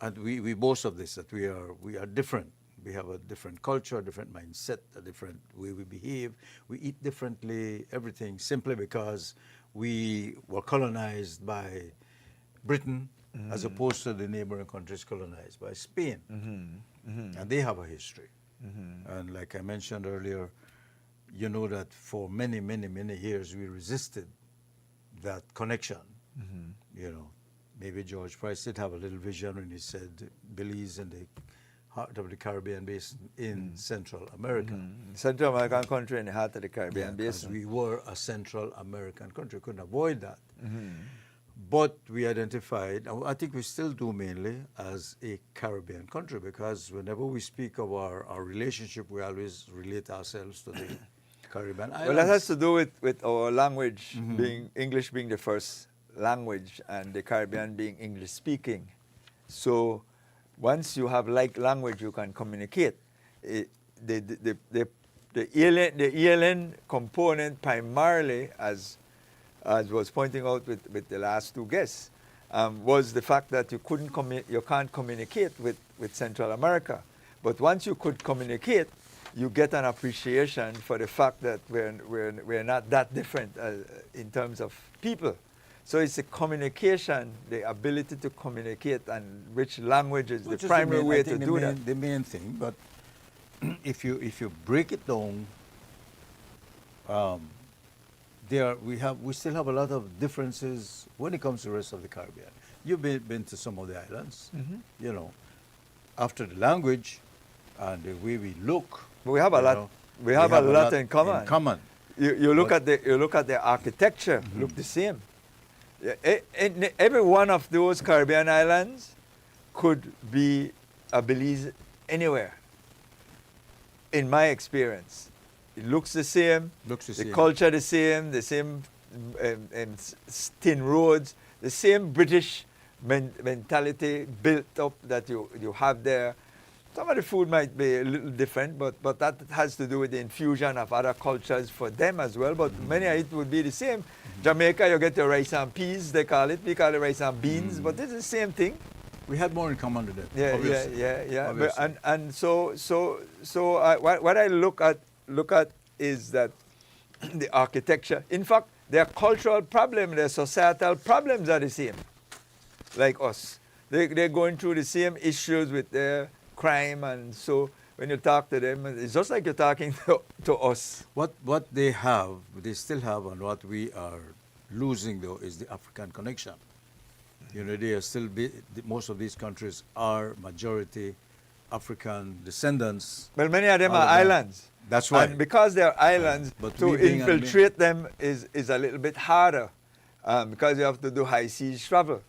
and we boast of this, that we are different. We have a different culture, a different mindset, a different way we behave. We eat differently, everything, simply because we were colonized by Britain, as opposed to the neighboring countries colonized by Spain. And they have a history. And like I mentioned earlier, you know that for many, many, many years we resisted that connection. You know, maybe George Price did have a little vision when he said Belize in the heart of the Caribbean basin in Central America. Central American country in the heart of the Caribbean Because basin. we were a Central American country, couldn't avoid that. But we identified, and I think we still do mainly, as a Caribbean country, because whenever we speak of our relationship, we always relate ourselves to the Caribbean islands. Well, that has to do with our language, being English being the first language and the Caribbean being English speaking. So once you have like language, you can communicate. The alien component primarily, as was pointing out with the last two guests, was the fact that you can't communicate with Central America. But once you could communicate, you get an appreciation for the fact that we're not that different in terms of people. So it's the communication, the ability to communicate, and which language is the primary way to do that. The main thing, but if you break it down, we still have a lot of differences when it comes to the rest of the Caribbean. You've been to some of the islands, you know. After the language and the way we look, But we have a lot. We have a lot in common. You look at the architecture. Look the same. Every one of those Caribbean islands could be a Belize anywhere. In my experience, it looks the same. The culture the same thin roads, the same British mentality built up that you have there. Some of the food might be a little different, but that has to do with the infusion of other cultures for them as well. But many of it would be the same. Jamaica, you get your rice and peas, they call it. We call it rice and beans, but it's the same thing. We had more in common with them. Yeah. But, so what I look at is that the architecture. In fact, their cultural problem, their societal problems are the same, like us. They're going through the same issues with their crime, and so when you talk to them, it's just like you're talking to us. What they still have, and what we are losing though, is the African connection. You know, they are still most of these countries are majority African descendants. Well, many of them All are of them. islands. That's right. And because they're islands, But to we being infiltrate them is a little bit harder because you have to do high seas travel.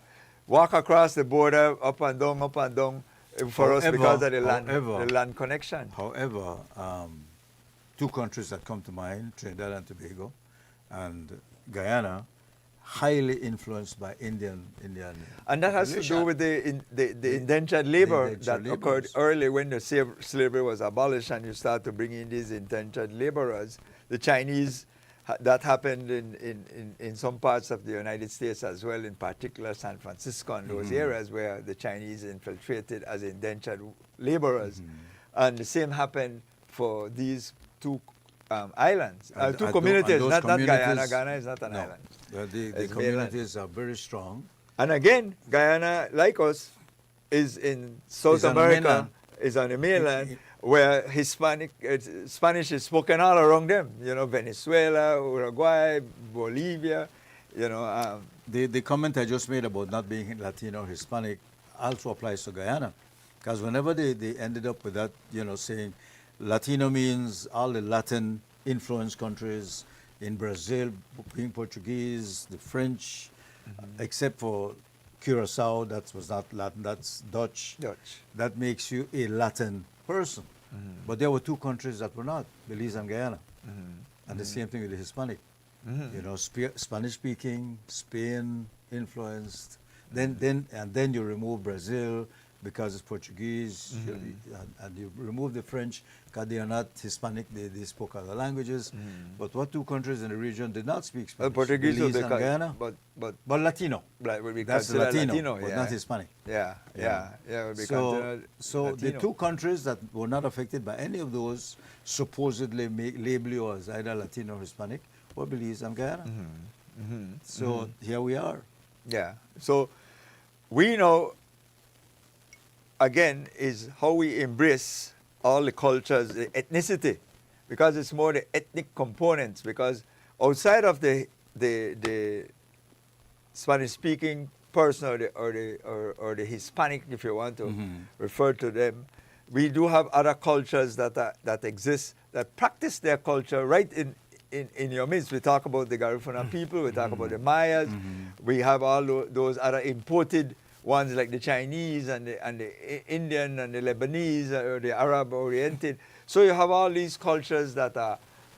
Walk across the border up and down for us because of the land connection. However, two countries that come to mind, Trinidad and Tobago and Guyana, highly influenced by Indian. And that has to do with the indentured labor that occurred early when the slavery was abolished and you start to bring in these indentured laborers. The Chinese, that happened in some parts of the United States as well, in particular San Francisco and those areas where the Chinese infiltrated as indentured laborers. And the same happened for these two islands, two communities, not Guyana. Guyana is not an island. The communities are very strong. And again, Guyana, like us, is in South America, is on the mainland, where Spanish is spoken all around them. You know, Venezuela, Uruguay, Bolivia, you know. The comment I just made about not being Latino or Hispanic also applies to Guyana. Because whenever they ended up with that, you know, saying Latino means all the Latin influenced countries, in Brazil being Portuguese, the French, except for Curacao, that was not Latin, that's Dutch. That makes you a Latin person. But there were two countries that were not, Belize and Guyana. And the same thing with the Hispanic. You know, Spanish speaking, Spain influenced. Then you remove Brazil because it's Portuguese, and you remove the French because they are not Hispanic, they spoke other languages. But what two countries in the region did not speak Spanish? Portuguese Belize and Guyana, but Latino. Like we That's consider Latino, but yeah. not Hispanic. Yeah. Would be So considered the Latino. two countries that were not affected by any of those supposedly label you as either Latino or Hispanic were Belize and Guyana. So here we are. Yeah. So we know, again, is how we embrace all the cultures, the ethnicity, because it's more the ethnic components. Because outside of the Spanish-speaking person or the Hispanic, if you want to refer to them, we do have other cultures that exist that practice their culture right in your midst. We talk about the Garifuna people, we talk about the Mayas, we have all those other imported ones like the Chinese and the Indian and the Lebanese or the Arab oriented. So you have all these cultures that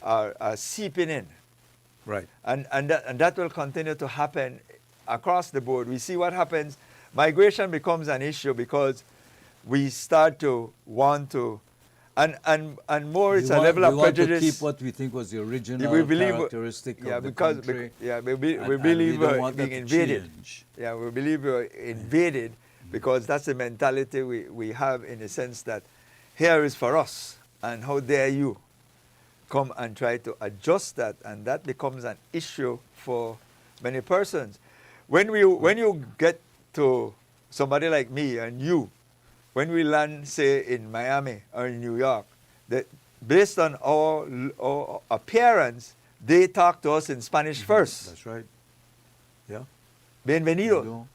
are seeping in. Right. And that will continue to happen across the board. We see what happens. Migration becomes an issue because we start to want to, and more it's a level of prejudice. We want to keep what we think was the original characteristic of the because country. We believe we're being invaded. Change. Yeah, we believe we're invaded because that's the mentality we have, in the sense that here is for us, and how dare you come and try to adjust that, and that becomes an issue for many persons. When you get to somebody like me and you, when we land, say, in Miami or in New York, that based on our appearance, they talk to us in Spanish first. That's right. Yeah. Bienvenido.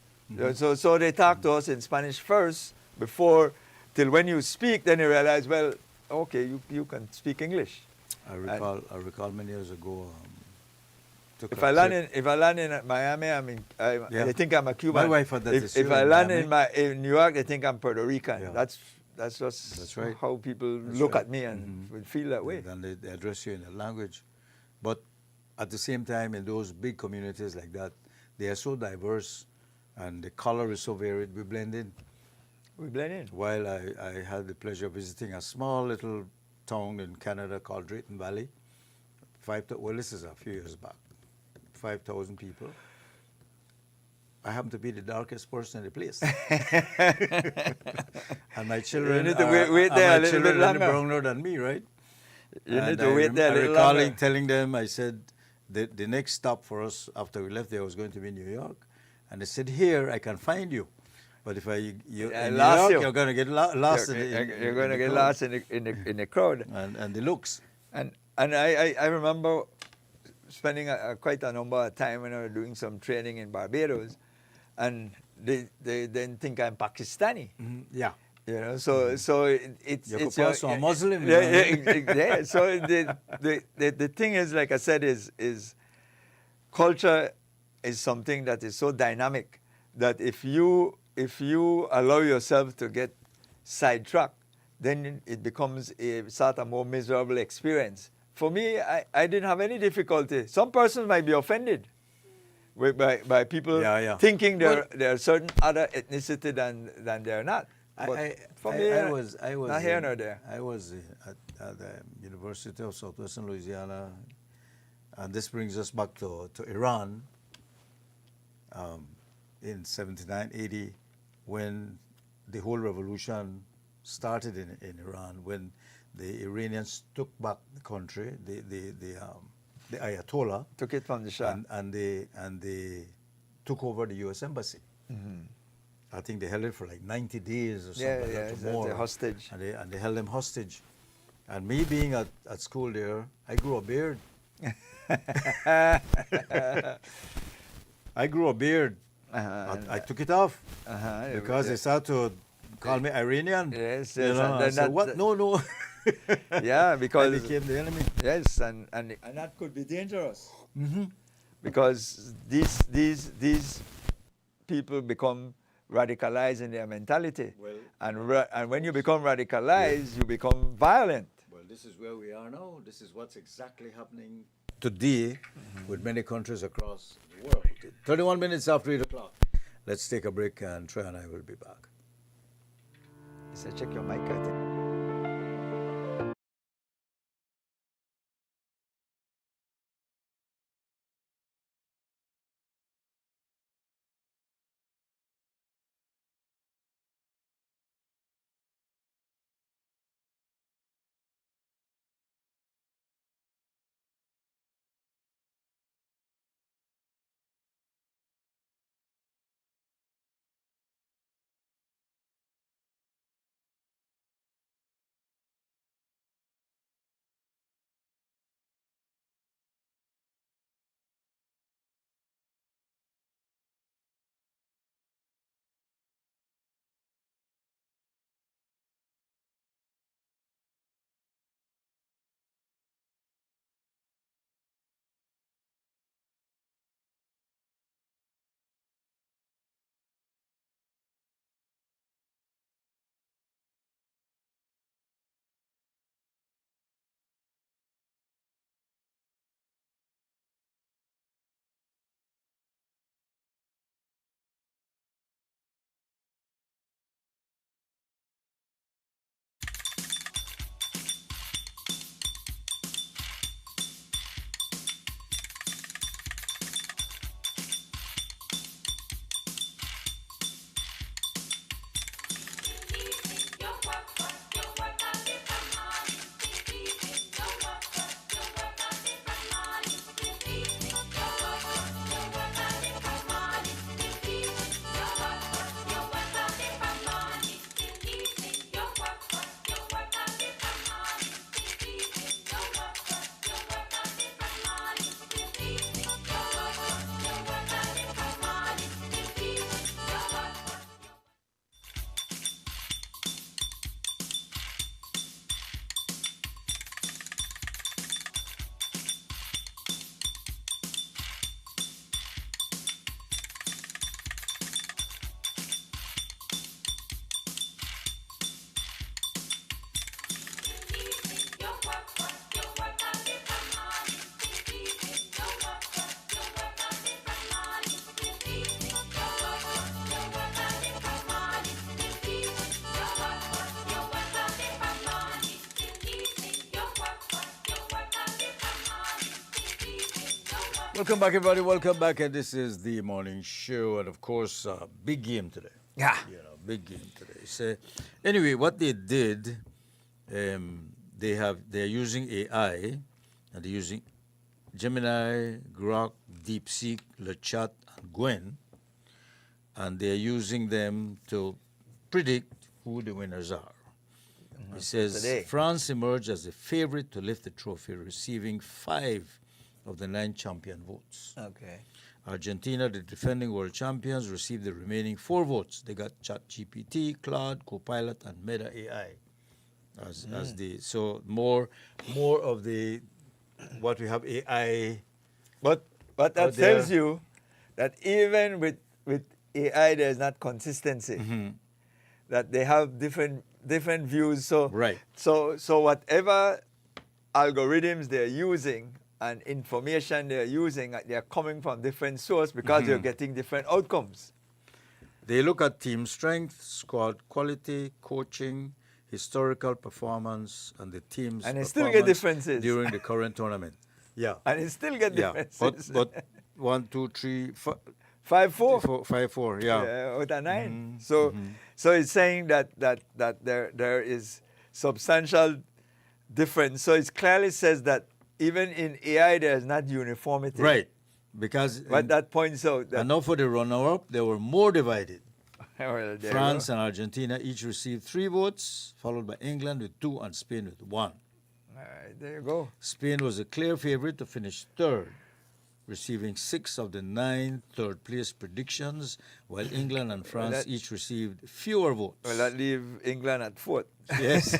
So they talk to us in Spanish first before, till when you speak, then you realize, well, okay, you can speak English. I recall many years ago. If I land in Miami, they think I'm a Cuban. My wife had that if I land in New York, they think I'm Puerto Rican. Yeah. That's just right. how people look at me and will feel that way. And they address you in a language. But at the same time, in those big communities like that, they are so diverse and the color is so varied, we blend in. We blend in. While I had the pleasure of visiting a small little town in Canada called Drayton Valley, well, this is a few years back, 5,000 people. I happen to be the darkest person in the place. And my children need to wait there a little bit longer. browner than me, right? You need to wait there a little longer. longer. Telling them, I said, the next stop for us after we left there was going to be New York. And they said, here, I can find you. But if in New York, you're going to get lost. You're going to get lost in the crowd. And the looks. And I remember spending quite a number of time when I was doing some training in Barbados, and they then think I'm Pakistani. Yeah. You know, so it's You it's could pass for a Muslim. Yeah, you know. yeah. So the thing is, like I said, is culture is something that is so dynamic that if you allow yourself to get sidetracked, then it becomes a sort of more miserable experience. For me, I didn't have any difficulty. Some persons might be offended by people thinking they're certain other ethnicity than they're not. But for me, I was not here nor there. I was at the University of Southwestern Louisiana, and this brings us back to Iran in 79, 80, when the whole revolution started in Iran, when the Iranians took back the country, the Ayatollah Took it from the Shah. and they took over the U.S. Embassy. I think they held it for like 90 days or something. Yeah, like yeah, that, it's or more. a hostage. And they held them hostage. And me being at school there, I grew a beard. I grew a beard. I took it off because they started to call me Iranian. Yes, You yes, know, and I then said, that- what? No. Yeah, I because became the enemy. yes, and that could be dangerous. Because these people become radicalized in their mentality, and when you become radicalized, you become violent. Well, this is where we are now. This is what's exactly happening today with many countries across the world. 31 minutes after 8 o'clock. Let's take a break, and Troy and I will be back. So check your mic, I think. Welcome back, everybody. Welcome back. And this is the morning show. And of course, big game today. Yeah. You know, big game today. So, anyway, what they did, they're using AI, and they're using Gemini, Grok, DeepSeek, LeChat, and Gwen, and they're using them to predict who the winners are. It says Today. France emerged as the favorite to lift the trophy, receiving 5 of the 9 champion votes. Okay. Argentina, the defending world champions, received the remaining 4 votes. They got ChatGPT, Claude, Copilot, and Meta AI. As the so more of the what we have AI. But that out there. tells you that even with AI, there's not consistency. That they have different views. So Right. So whatever algorithms they're using and information they're using, they're coming from different sources because you're getting different outcomes. They look at team strength, squad quality, coaching, historical performance, and the team's And they still get performance differences. during the current tournament. Yeah. And it still get Yeah. differences. But 1, 2, 3, 5-4. 5, 4. Yeah. Out of 9. So it's saying that there is substantial difference. So it clearly says that even in AI there is not uniformity. Right. Because But that points out that and now for the runner-up, they were more divided. well, there France you and Argentina each received 3 votes, followed by England with 2 and Spain with 1. go. All right, there you go. Spain was a clear favorite to finish 3rd, receiving 6 of the 9 third-place predictions, while England and France that- each received fewer votes. Well, that leave England at 4th. Yes.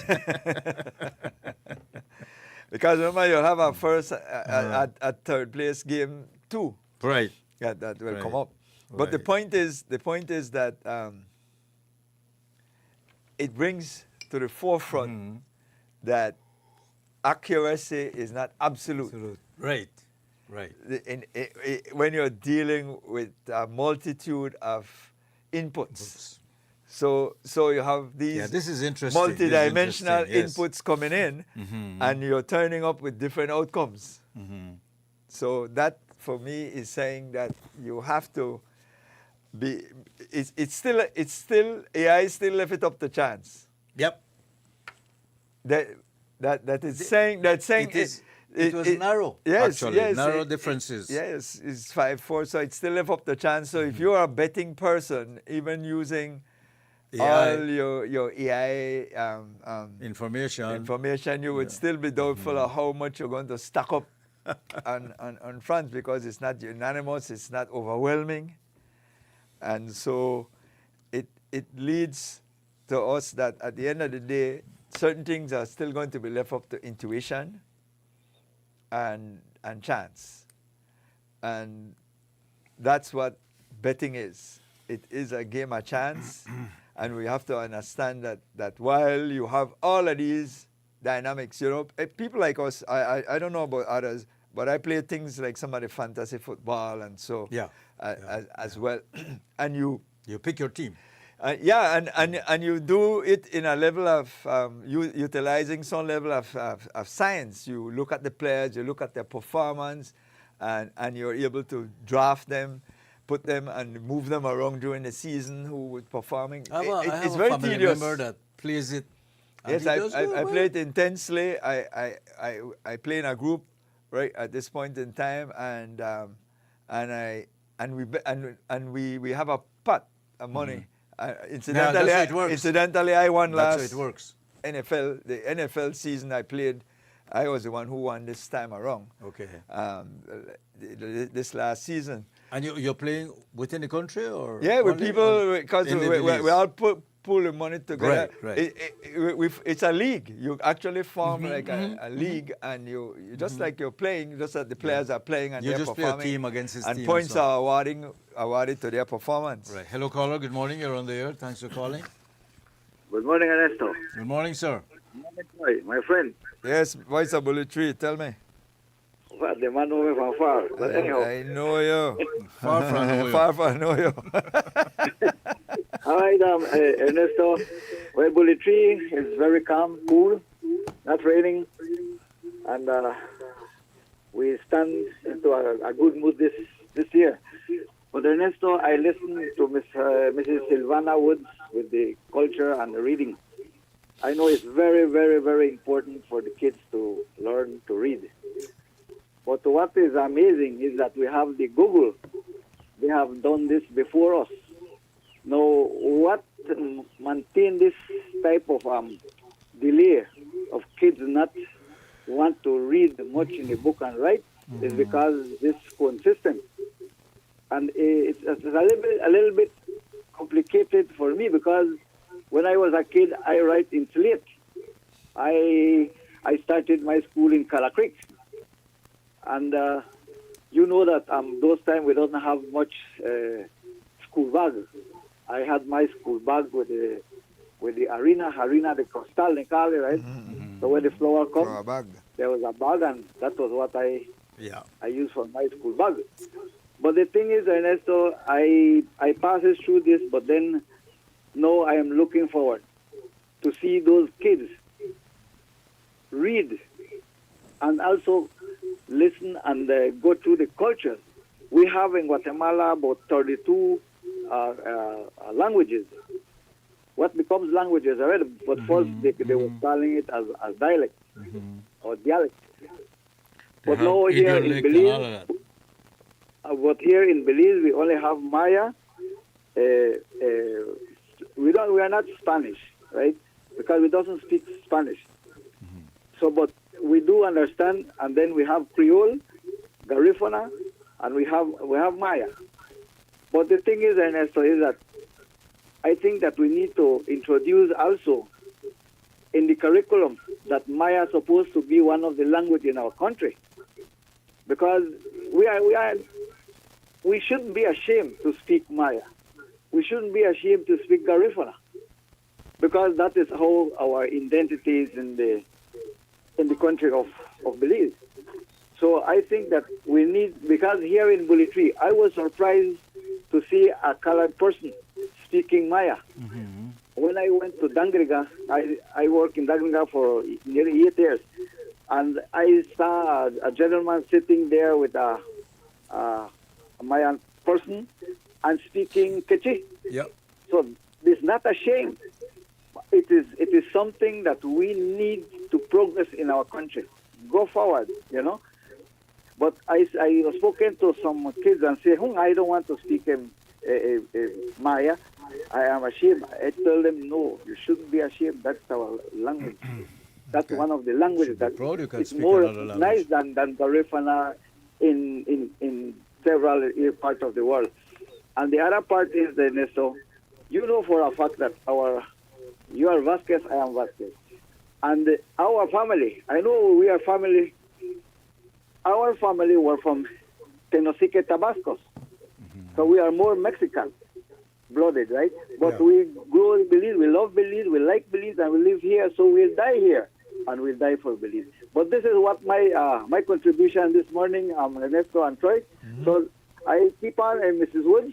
Because remember, you'll have a first at third place game 2. Right. Yeah, that will come Right. up. But the Right. point is that it brings to the forefront that accuracy is not absolute. Right. Right. When you're dealing with a multitude of inputs. So you have these Yeah, this is interesting. This is multidimensional interesting, yes. inputs coming in, and you're turning up with different outcomes. So that, for me, is saying that you have to be. It's still AI still left it up to chance. Yep. That is saying It was narrow. Yes, actually. yes, Narrow differences. Yes, it's 5-4, so it's still left up the chance. So if you are a betting person, even using AI. all your AI Information. you would still be doubtful of how much you're going to stack up on France, because it's not unanimous, it's not overwhelming. And so it leads to us that at the end of the day, certain things are still going to be left up to intuition and chance. And that's what betting is. It is a game of chance. And we have to understand that while you have all of these dynamics, people like us, I don't know about others, but I play things like some of the fantasy football and so as well. And you pick your team. And you do it in a level of utilizing some level of science. You look at the players, you look at their performance, and you're able to draft them, put them and move them around during the season who were performing. I have It's a very family tedious. member that plays it. and Yes, he does do I well. play it intensely. I play in a group right at this point in time, and we have a pot of money. Incidentally, that's how it works. Incidentally, I won That's last how it works. the NFL season I played. I was the one who won this time around. Okay. This last season. And you're playing within the country or? Yeah, with only people, because in the we Belize? all pool the money together. Right. It's a league. You actually form like a league, and you just like you're playing, just that the players are playing and You they're just play a performing. team against his and team. points so. are awarded to their performance. Right. Hello, caller. Good morning. You're on the air. Thanks for calling. Good morning, Ernesto. Good morning, sir. My friend. Yes, Voice of Bullet Tree, tell me. Well, the man over from far. But anyhow, I know you. Far from you. Far from know you. all right, Ernesto. Well, Bullet Tree is very calm, cool, not raining, and we stand into a good mood this year. But Ernesto, I listened to Mrs. Silvana Woods with the culture and the reading. I know it's very, very, very important for the kids to learn to read. But what is amazing is that we have the Google. They have done this before us. Now, what maintain this type of delay of kids not want to read much in the book and write is because it's consistent. And it's a little bit complicated for me because when I was a kid, I write in slate. I started my school in Cala Creek. And you know that those times we don't have much school bag. I had my school bag with the harina de costal, they call it, right? So when the flour comes, Flour bag. there was a bag, and that was what I Yeah. used for my school bag. But the thing is, Ernesto, I passed through this, but then now I am looking forward to see those kids read and also listen and go through the culture. We have in Guatemala about 32 languages. What becomes languages already, but first they were calling it as dialect or dialect. But now here in Belize, here in Belize, we only have Maya. We are not Spanish, right? Because we don't speak Spanish. So, but we do understand, and then we have Creole, Garifuna, and we have Maya. But the thing is, Ernesto, is that I think that we need to introduce also in the curriculum that Maya is supposed to be one of the languages in our country, because we shouldn't be ashamed to speak Maya. We shouldn't be ashamed to speak Garifuna, because that is how our identity is in the country of Belize. So I think that we need, because here in Bulitri, I was surprised to see a colored person speaking Maya. When I went to Dangriga, I worked in Dangriga for nearly 8 years, and I saw a gentleman sitting there with a Mayan person and speaking Quechua. Yep. So it's not a shame. It is something that we need to progress in our country. Go forward, you know. But I spoken to some kids and say, I don't want to speak Maya. I am ashamed. I tell them, no, you shouldn't be ashamed. That's our language. That's one of the languages that is more nice than Garifuna in several parts of the world. And the other part is, Ernesto, you know for a fact that you are Vasquez, I am Vasquez. And our family, I know we are family. Our family were from Tenosique, Tabasco. So we are more Mexican blooded, right? But we grow in Belize, we love Belize, we like Belize, and we live here, so we'll die here, and we'll die for Belize. But this is what my contribution this morning, Ernesto and Troy. So I keep on, and Mrs. Woods,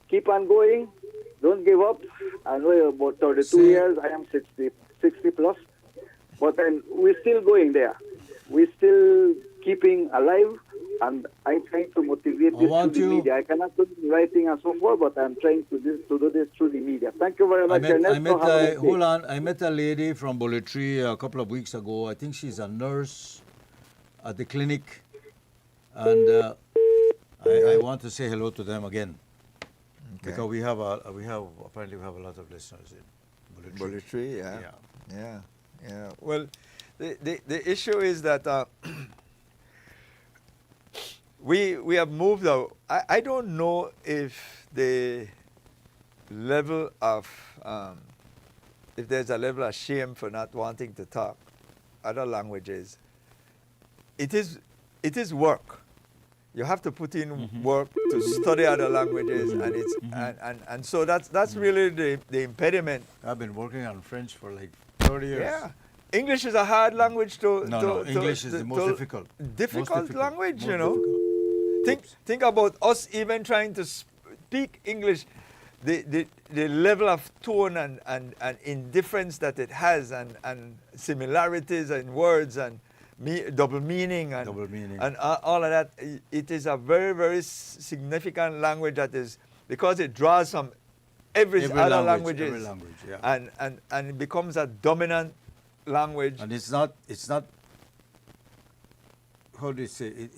keep on going, don't give up. I know about 32 years, I am 60 plus, but then we're still going there. We're still keeping alive, and I'm trying to motivate this through the media. I cannot do writing and so forth, but I'm trying to do this through the media. Thank you very much, Ernesto. I met a lady from Bulitri a couple of weeks ago. I think she's a nurse at the clinic, and I want to say hello to them again. Okay. Because we have apparently we have a lot of listeners in Bulitri. Bulitri, yeah. Well, the issue is that we have moved out. I don't know if the level of if there's a level of shame for not wanting to talk other languages. It is work. You have to put in work to study other languages, and so that's really the impediment. I've been working on French for like 30 years. Yeah. English is a hard language to... English is the most difficult. Difficult language, you know. Think about us even trying to speak English, the level of tone and indifference that it has, and similarities in words and double meaning and all of that. It is a very, very significant language that is, because it draws from every other languages. Every language, yeah. And it becomes a dominant language. And it's not how do you say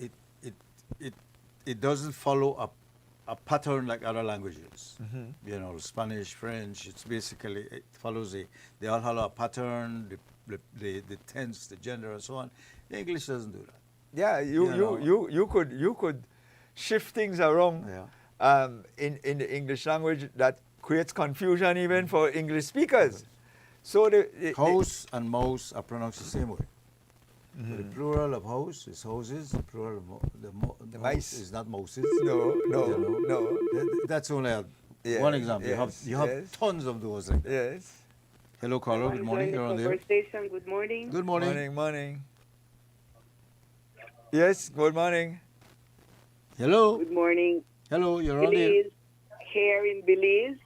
it doesn't follow a pattern like other languages. You know, Spanish, French, it's basically, it follows they all follow a pattern, the tense, the gender, and so on. The English doesn't do that. Yeah, you could shift things around in the English language that creates confusion even for English speakers. So the House and mouse are pronounced the same way. The plural of house is houses. The plural of The mouse mice. is not mouses. no, no, You know? no. That's only Yeah, one example. yes, You have yes. tons of those. Like that. Yes. Hello, caller. Good morning. You're on the air. Conversation. Good morning. Good morning. Morning, morning. Yes, good morning. Hello. Good morning. Hello. You're on the air. Belize, here in Belize,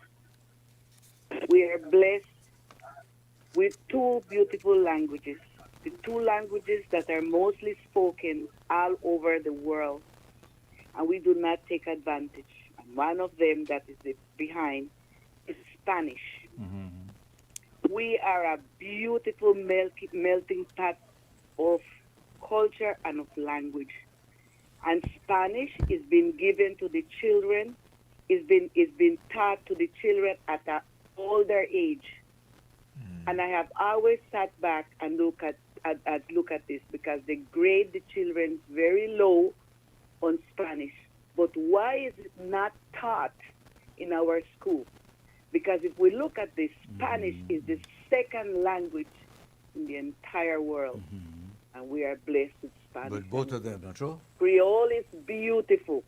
we are blessed with two beautiful languages. The two languages that are mostly spoken all over the world, and we do not take advantage. And one of them that is behind is Spanish. We are a beautiful melting pot of culture and of language. And Spanish is being given to the children, is been taught to the children at an older age. And I have always sat back and look at this because they grade the children very low on Spanish. But why is it not taught in our school? Because if we look at this, Spanish is the second language in the entire world. And we are blessed with Spanish. But both of them, not true? Creole is beautiful.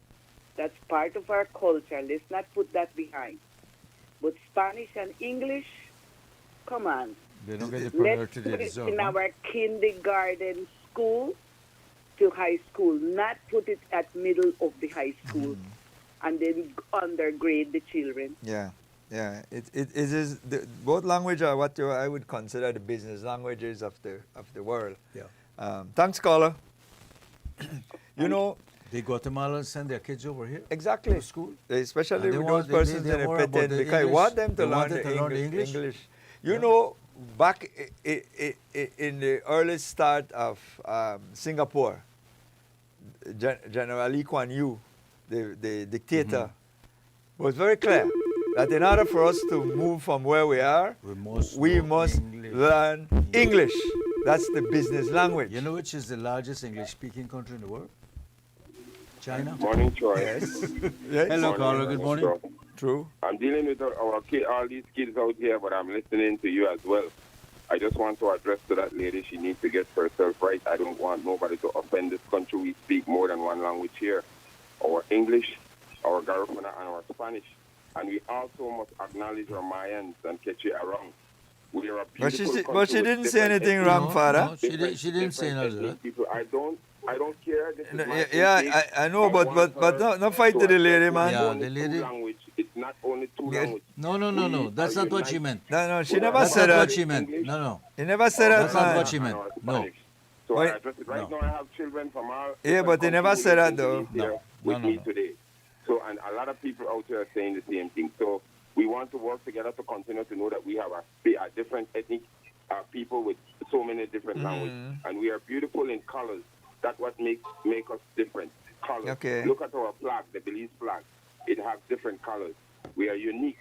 That's part of our culture. Let's not put that behind. But Spanish and English, come on. They don't get the Let's priority put they it deserve. in huh? our kindergarten school to high school, not put it at middle of the high school and then undergrade the children. Yeah, yeah. It is both language are what I would consider the business languages of the world. Yeah. Thanks, caller. You know, The Guatemalans send their kids over here exactly. to school. Especially And they with want- those persons they in a worry about patent, the because I English. want them to They learn wanted the to learn the English. English. You Yeah. know, back in the early start of Singapore, General Lee Kuan Yew, the dictator, was very clear that in order for us to move from where we are, we must learn English. That's the business language. You know which is the largest English-speaking country in the world? China. Morning, Troy. Yes. Hello, caller. Good morning. True. I'm dealing with all these kids out here, but I'm listening to you as well. I just want to address to that lady, she needs to get herself right. I don't want nobody to offend this country. We speak more than one language here. Our English, our Garifuna, and our Spanish. And we also must acknowledge our Mayans and Quechua around. We are a beautiful country But she with didn't say different anything ethnic- wrong, Father. No, she didn't say different nothing. ethnic people. I don't care. This is my Yeah, intake. I know, but want her no fight to the lady, man. Yeah, only the lady- two language. It's not only two Yeah. languages. No. That's not what she meant. No, she never That's said not what that. she meant. No. He never said that, That's not man. what she meant. No. So Wait. I address it. Right No. now I have children from all Yeah, different but they never countries said that, listening to though. me here No. with No. me today. So, and a lot of people out there are saying the same thing. So we want to work together to continue to know that we have a different ethnic people with so many different languages. And we are beautiful in colors. That's what make us different. Colors. Okay. Look at our flag, the Belize flag. It has different colors. We are unique.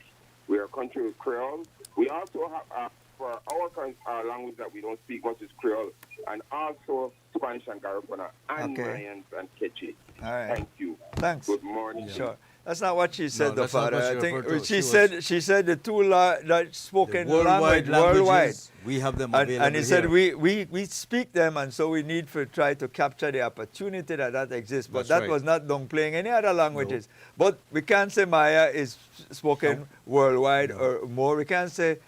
We are a country with Creole. We also have, for our language that we don't speak much is Creole, and also Spanish and Garifuna, and Okay. Mayans and Quechua. All right. Thank you. Thanks. Good morning. Sure. That's not what she said, though, that's not Father. what she I think referred to. she said the two large spoken Worldwide language worldwide. languages, we have them available And he said here. we speak them, and so we need to try to capture the opportunity that exists. But That's that right. was not downplaying any other languages. But we can't say Maya is spoken worldwide or more. We can't say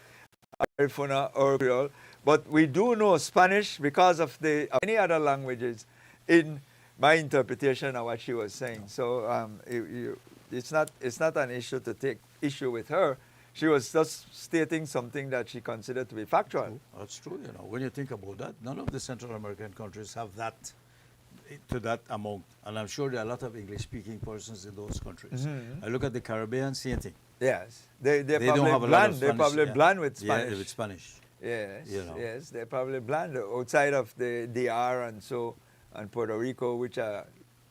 Garifuna or Creole. But we do know Spanish because of any other languages in my interpretation of what she was saying. So it's not an issue to take issue with her. She was just stating something that she considered to be factual. That's true. You know, when you think about that, none of the Central American countries have that to that amount, and I'm sure there are a lot of English-speaking persons in those countries. I look at the Caribbean, same thing. Yes, they're They probably don't have a lot bland. of They're Spanish. probably yeah. bland with Spanish. Yeah, with Spanish. Yes, You know. yes, they're probably bland outside of the DR and Puerto Rico, which are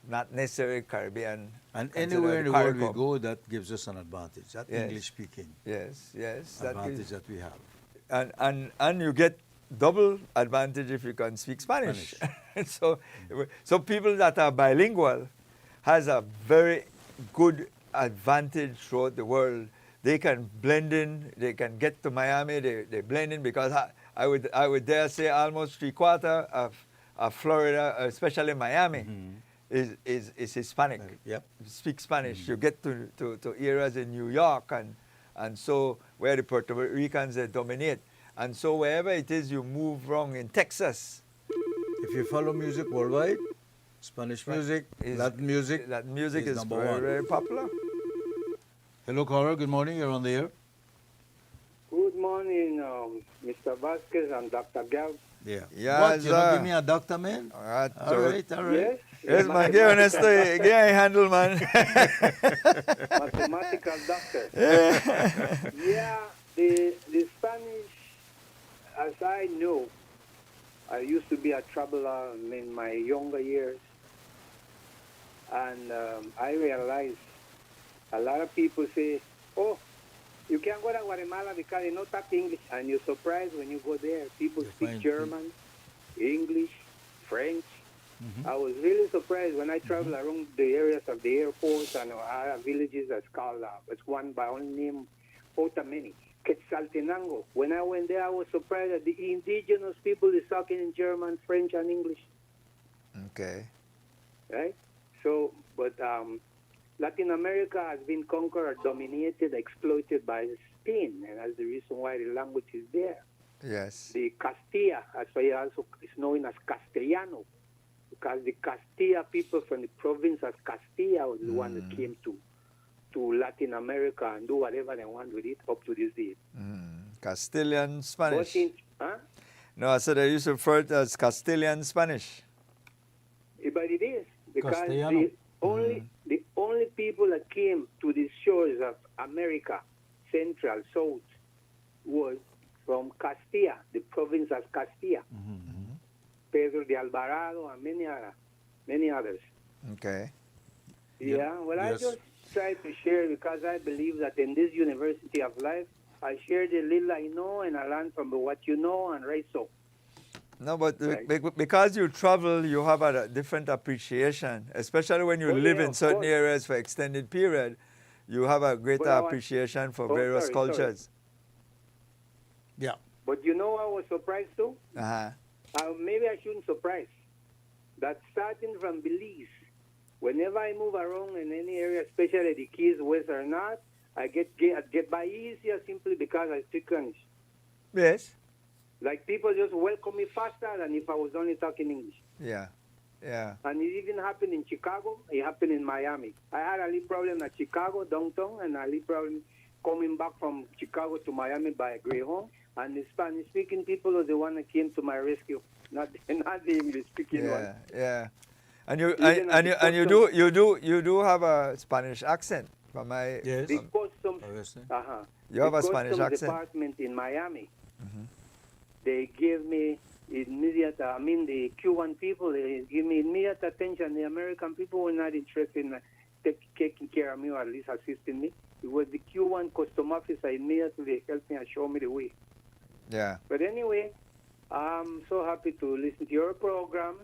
not necessarily Caribbean. And considered anywhere in the world we CARICOM. go, that gives us an advantage. That Yes. English-speaking Yes, yes, advantage that we have. and you get double advantage if you can speak Spanish. so people that are bilingual has a very good advantage throughout the world. They can blend in. They can get to Miami. They blend in because I would dare say almost 3/4 of Florida, especially Miami, is Hispanic. Yep. Speak Spanish. You get to areas in New York and so where the Puerto Ricans dominate. And so wherever it is you move wrong in Texas. If you follow music worldwide, Spanish music, Latin music is very, number one. very popular. Hello, caller. Good morning. You're on the air. Good morning, Mr. Vasquez and Dr. Gal. Yeah. Yes, What? You don't sir. give me a doctor, man? All right. All right. Yes. Yes, man. Give Ernesto, give a handle, man. Mathematical doctor. Yeah, the Spanish, as I know, I used to be a traveler in my younger years, and I realized a lot of people say, oh, you can't go to Guatemala because they don't talk English, and you're surprised when you go there. People speak German, English, French. I was really surprised when I traveled around the areas of the airports and other villages that's called, it's one by one name, Otameni, Quetzaltenango. When I went there, I was surprised that the indigenous people is talking in German, French, and English. Okay. Right? So, but Latin America has been conquered, dominated, exploited by Spain, and that's the reason why the language is there. Yes. The Castilla, as well also is known as Castellano, because the Castilla people from the province of Castilla was the one that came to Latin America and do whatever they want with it up to this day. Castilian Spanish. But huh? No, I said I used to refer to it as Castilian Spanish. But it is, because Castellano. the only people that came to the shores of America, Central, South, was from Castilla, the province of Castilla. Pedro de Alvarado and many others. Okay. Yeah, well, Yes. I just try to share because I believe that in this university of life, I share the little I know and I learn from what you know, and right so. No, but Right. because you travel, you have a different appreciation, especially when you live in of certain course. areas for extended period. You have a greater Well, appreciation for Oh, various sorry. cultures. Yeah. But you know, I was surprised too. Uh-huh. Maybe I shouldn't surprise that starting from Belize, whenever I move around in any area, especially the Keys, West or North, I get by easier simply because I speak Spanish. Yes. Like people just welcome me faster than if I was only talking English. Yeah. Yeah. And it even happened in Chicago. It happened in Miami. I had a little problem at Chicago, downtown, and a little problem coming back from Chicago to Miami by Greyhound. And the Spanish-speaking people were the one that came to my rescue, not the English-speaking one. Yeah. And you Even at the and you do have a Spanish accent from my Yes. The customs, You have the a Spanish customs accent. department in Miami, they gave me immediate, the Cuban people, they give me immediate attention. The American people were not interested in taking care of me or at least assisting me. It was the Cuban custom officer immediately helped me and showed me the way. Yeah. But anyway, I'm so happy to listen to your program.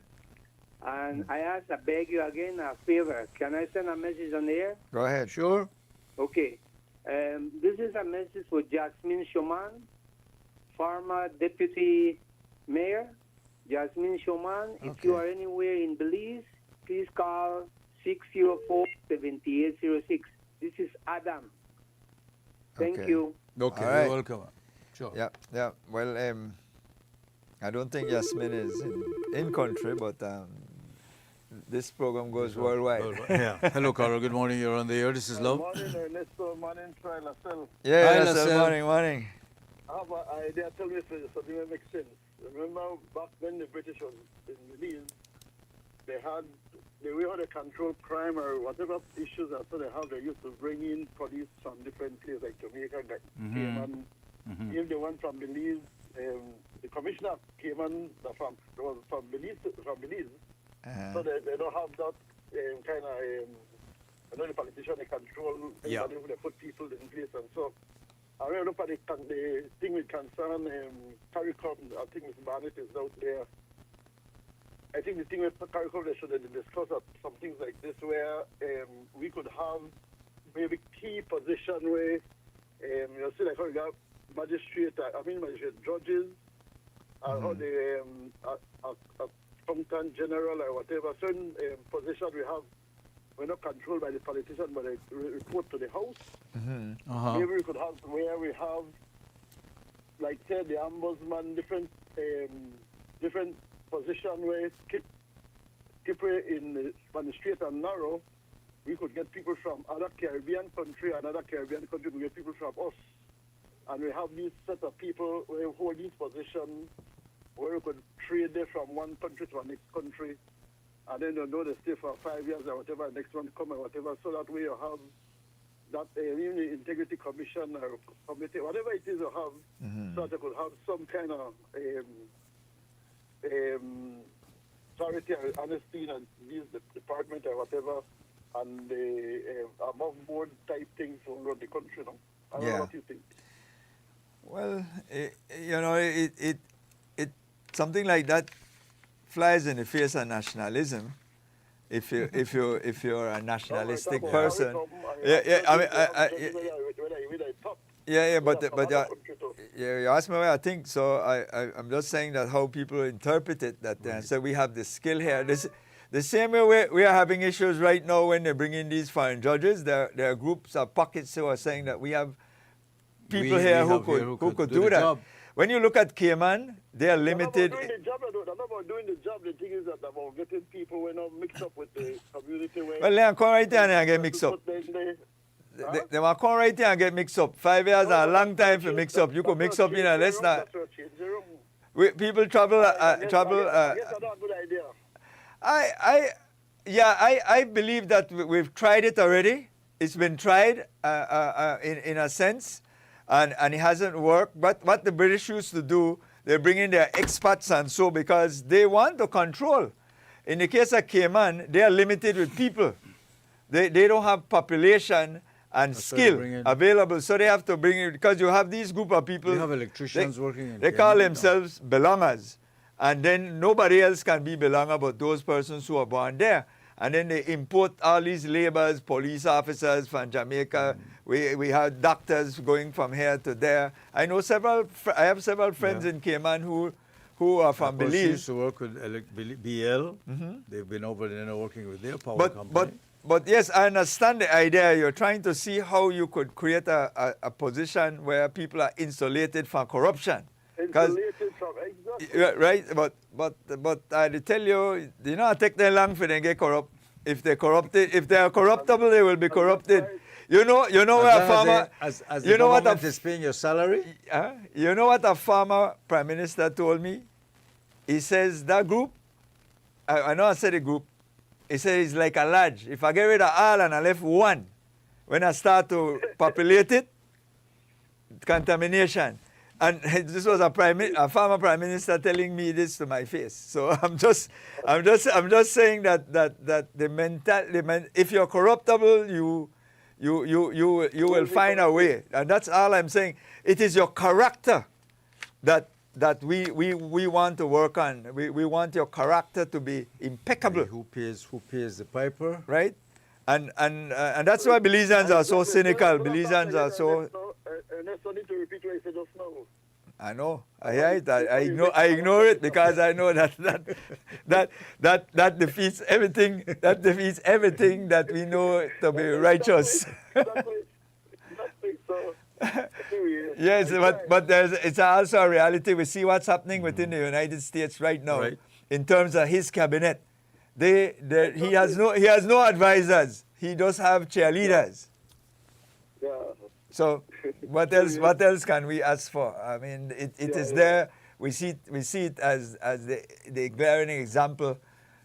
And I beg you again a favor. Can I send a message on the air? Go ahead. Sure. Okay. This is a message for Jasmine Shoman, former deputy mayor. Jasmine Shoman, if you are anywhere in Belize, please call 604-7806. This is Adam. Thank Okay. you. Okay, All right. you're welcome. Sure. Yeah. Well, I don't think Yasmin is in country, but this program goes worldwide. Yeah. Hello, Carol. Good morning. You're on the air. This is Love. Morning, Ernesto. Morning, Troy Lascelles. Yeah, Hi, Lascelles. Lascelles. Morning. I have an idea. Tell me if it makes sense. Remember back when the British was in Belize, they way how they control crime or whatever issues after they have, they used to bring in police from different places like Jamaica, like Cayman. If they went from Belize, the commissioner of Cayman was from Belize. So they don't have that kind of, I know the politician, they control everybody who they put people in place. And so I really look at the thing with concern CARICOM. I think Ms. Barnett is out there. I think the thing with CARICOM, they should discuss some things like this where we could have maybe key position where you see like how you got magistrate, judges, and how the accountant general or whatever, certain positions we have, we're not controlled by the politician, but they report to the house. Maybe we could have where we have, like say the ombudsman, different position where keep it on the straight and narrow. We could get people from other Caribbean country, another Caribbean country, we get people from us. And we have these set of people who hold these positions where we could trade them from one country to the next country. And then you know they stay for 5 years or whatever, next one come or whatever. So that way you have that, even the Integrity Commission or committee, whatever it is you have, so that you could have some kind of charity or honesty in these department or whatever. And the above board type things all around the country, no? I don't know what you think. Well, it something like that flies in the face of nationalism. If you're a nationalistic person, but you asked me what I think. So I'm just saying that how people interpret it. That so we have the skill here. The same way we are having issues right now when they bring in these foreign judges. There are groups or pockets who are saying that we have people who could do that. Job. When you look at Cayman, they are limited. I'm not about doing the job. The thing is that about getting people who are not mixed up with the community. Well, they come right here and get mixed up. They will come right here and get mixed up. 5 years are a long time for mix up. You could mix up, let's not. People travel. Yes, that's a good idea. I believe that we've tried it already. It's been tried in a sense, and it hasn't worked. But what the British used to do, they bring in their expats and so because they want to control. In the case of Cayman, they are limited with people. They don't have population and skill available, so they have to bring it because you have these group of people. You have electricians working. They call themselves belongers. And then nobody else can be belonger but those persons who are born there. And then they import all these laborers, police officers from Jamaica. We have doctors going from here to there. I have several friends in Cayman who are from Belize. Used to work with BL. They've been over there working with their power company. But yes, I understand the idea. You're trying to see how you could create a position where people are insulated from corruption. Right, but I tell you, I take them long for them get corrupt. If they are corruptible, they will be corrupted. You know where a farmer. As the government is paying your salary. You know what a former prime minister told me? He says that group. I know I said a group. He says it's like a lodge. If I get rid of all and I left one, when I start to populate it, contamination. And this was a former prime minister telling me this to my face. So I'm just saying that the if you're corruptible, you will find a way, and that's all I'm saying. It is your character that we want to work on. We want your character to be impeccable. Who pays the piper? Right, and that's why Belizeans are so cynical. Belizeans are so. Ernesto, need to repeat what I said just now. I know. I ignore it because I know that defeats everything. That defeats everything that we know to be righteous. Yes, but it's also a reality. We see what's happening within the United States right now in terms of his cabinet. He has no advisors. He does have cheerleaders. Yeah. So what else can we ask for? I mean, it is there. We see it as the glaring example,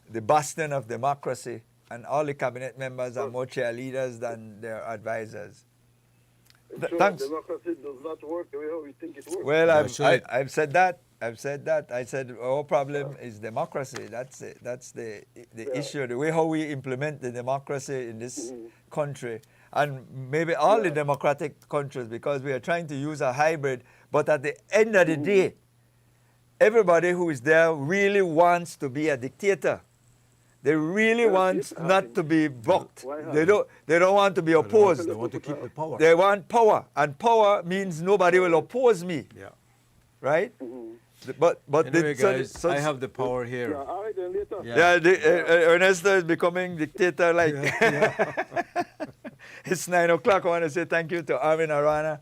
the bastion of democracy, and all the cabinet members are more cheerleaders than their advisors. Thanks. Democracy does not work the way we think it works. Well, I've said that. I said our problem is democracy. That's it. That's the issue. The way how we implement the democracy in this country. And maybe all the democratic countries, because we are trying to use a hybrid. But at the end of the day, everybody who is there really wants to be a dictator. They really want not to be blocked. Why They don't want to be opposed. They want to keep the power. They want power, and power means nobody will oppose me. Yeah. Right? But Anyway, so- guys, so- I have the power here. Yeah, all right, then later. Yeah, Ernesto is becoming dictator like. It's 9 o'clock. I want to say thank you to Arvin Arana,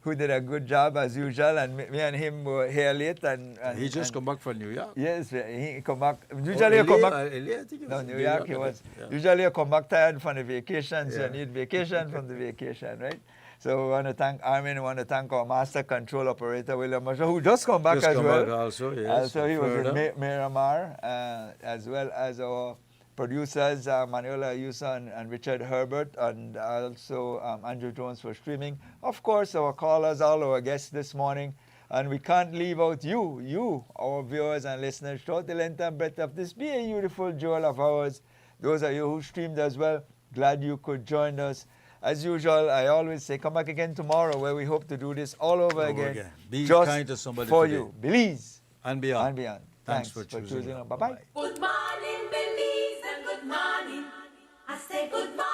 who did a good job as usual, and me and him were here late. And He just come back from New York. Yes, he come back. Usually he come back. Earlier, I think it No, was New York he I was. think. Yeah. Usually you come back tired from the vacation, so Yeah. you need vacation from the vacation, right? So we want to thank Armin, we want to thank our master control operator, William Marshall, who just come back Just as come well. back also, yes, So he was in further. Miramar, as well as our producers, Manuela Ayuso and Richard Herbert, and also Andrew Jones for streaming. Of course, our callers, all our guests this morning. And we can't leave out you, our viewers and listeners, throughout the length and breadth of this beautiful jewel of ours. Those of you who streamed as well, glad you could join us. As usual, I always say, come back again tomorrow, where we hope to do this all over again. Be just kind to somebody for today. you. Belize And beyond. and beyond. Thanks for choosing us. Bye-bye. Good morning, Belize, and good morning. I say good morning.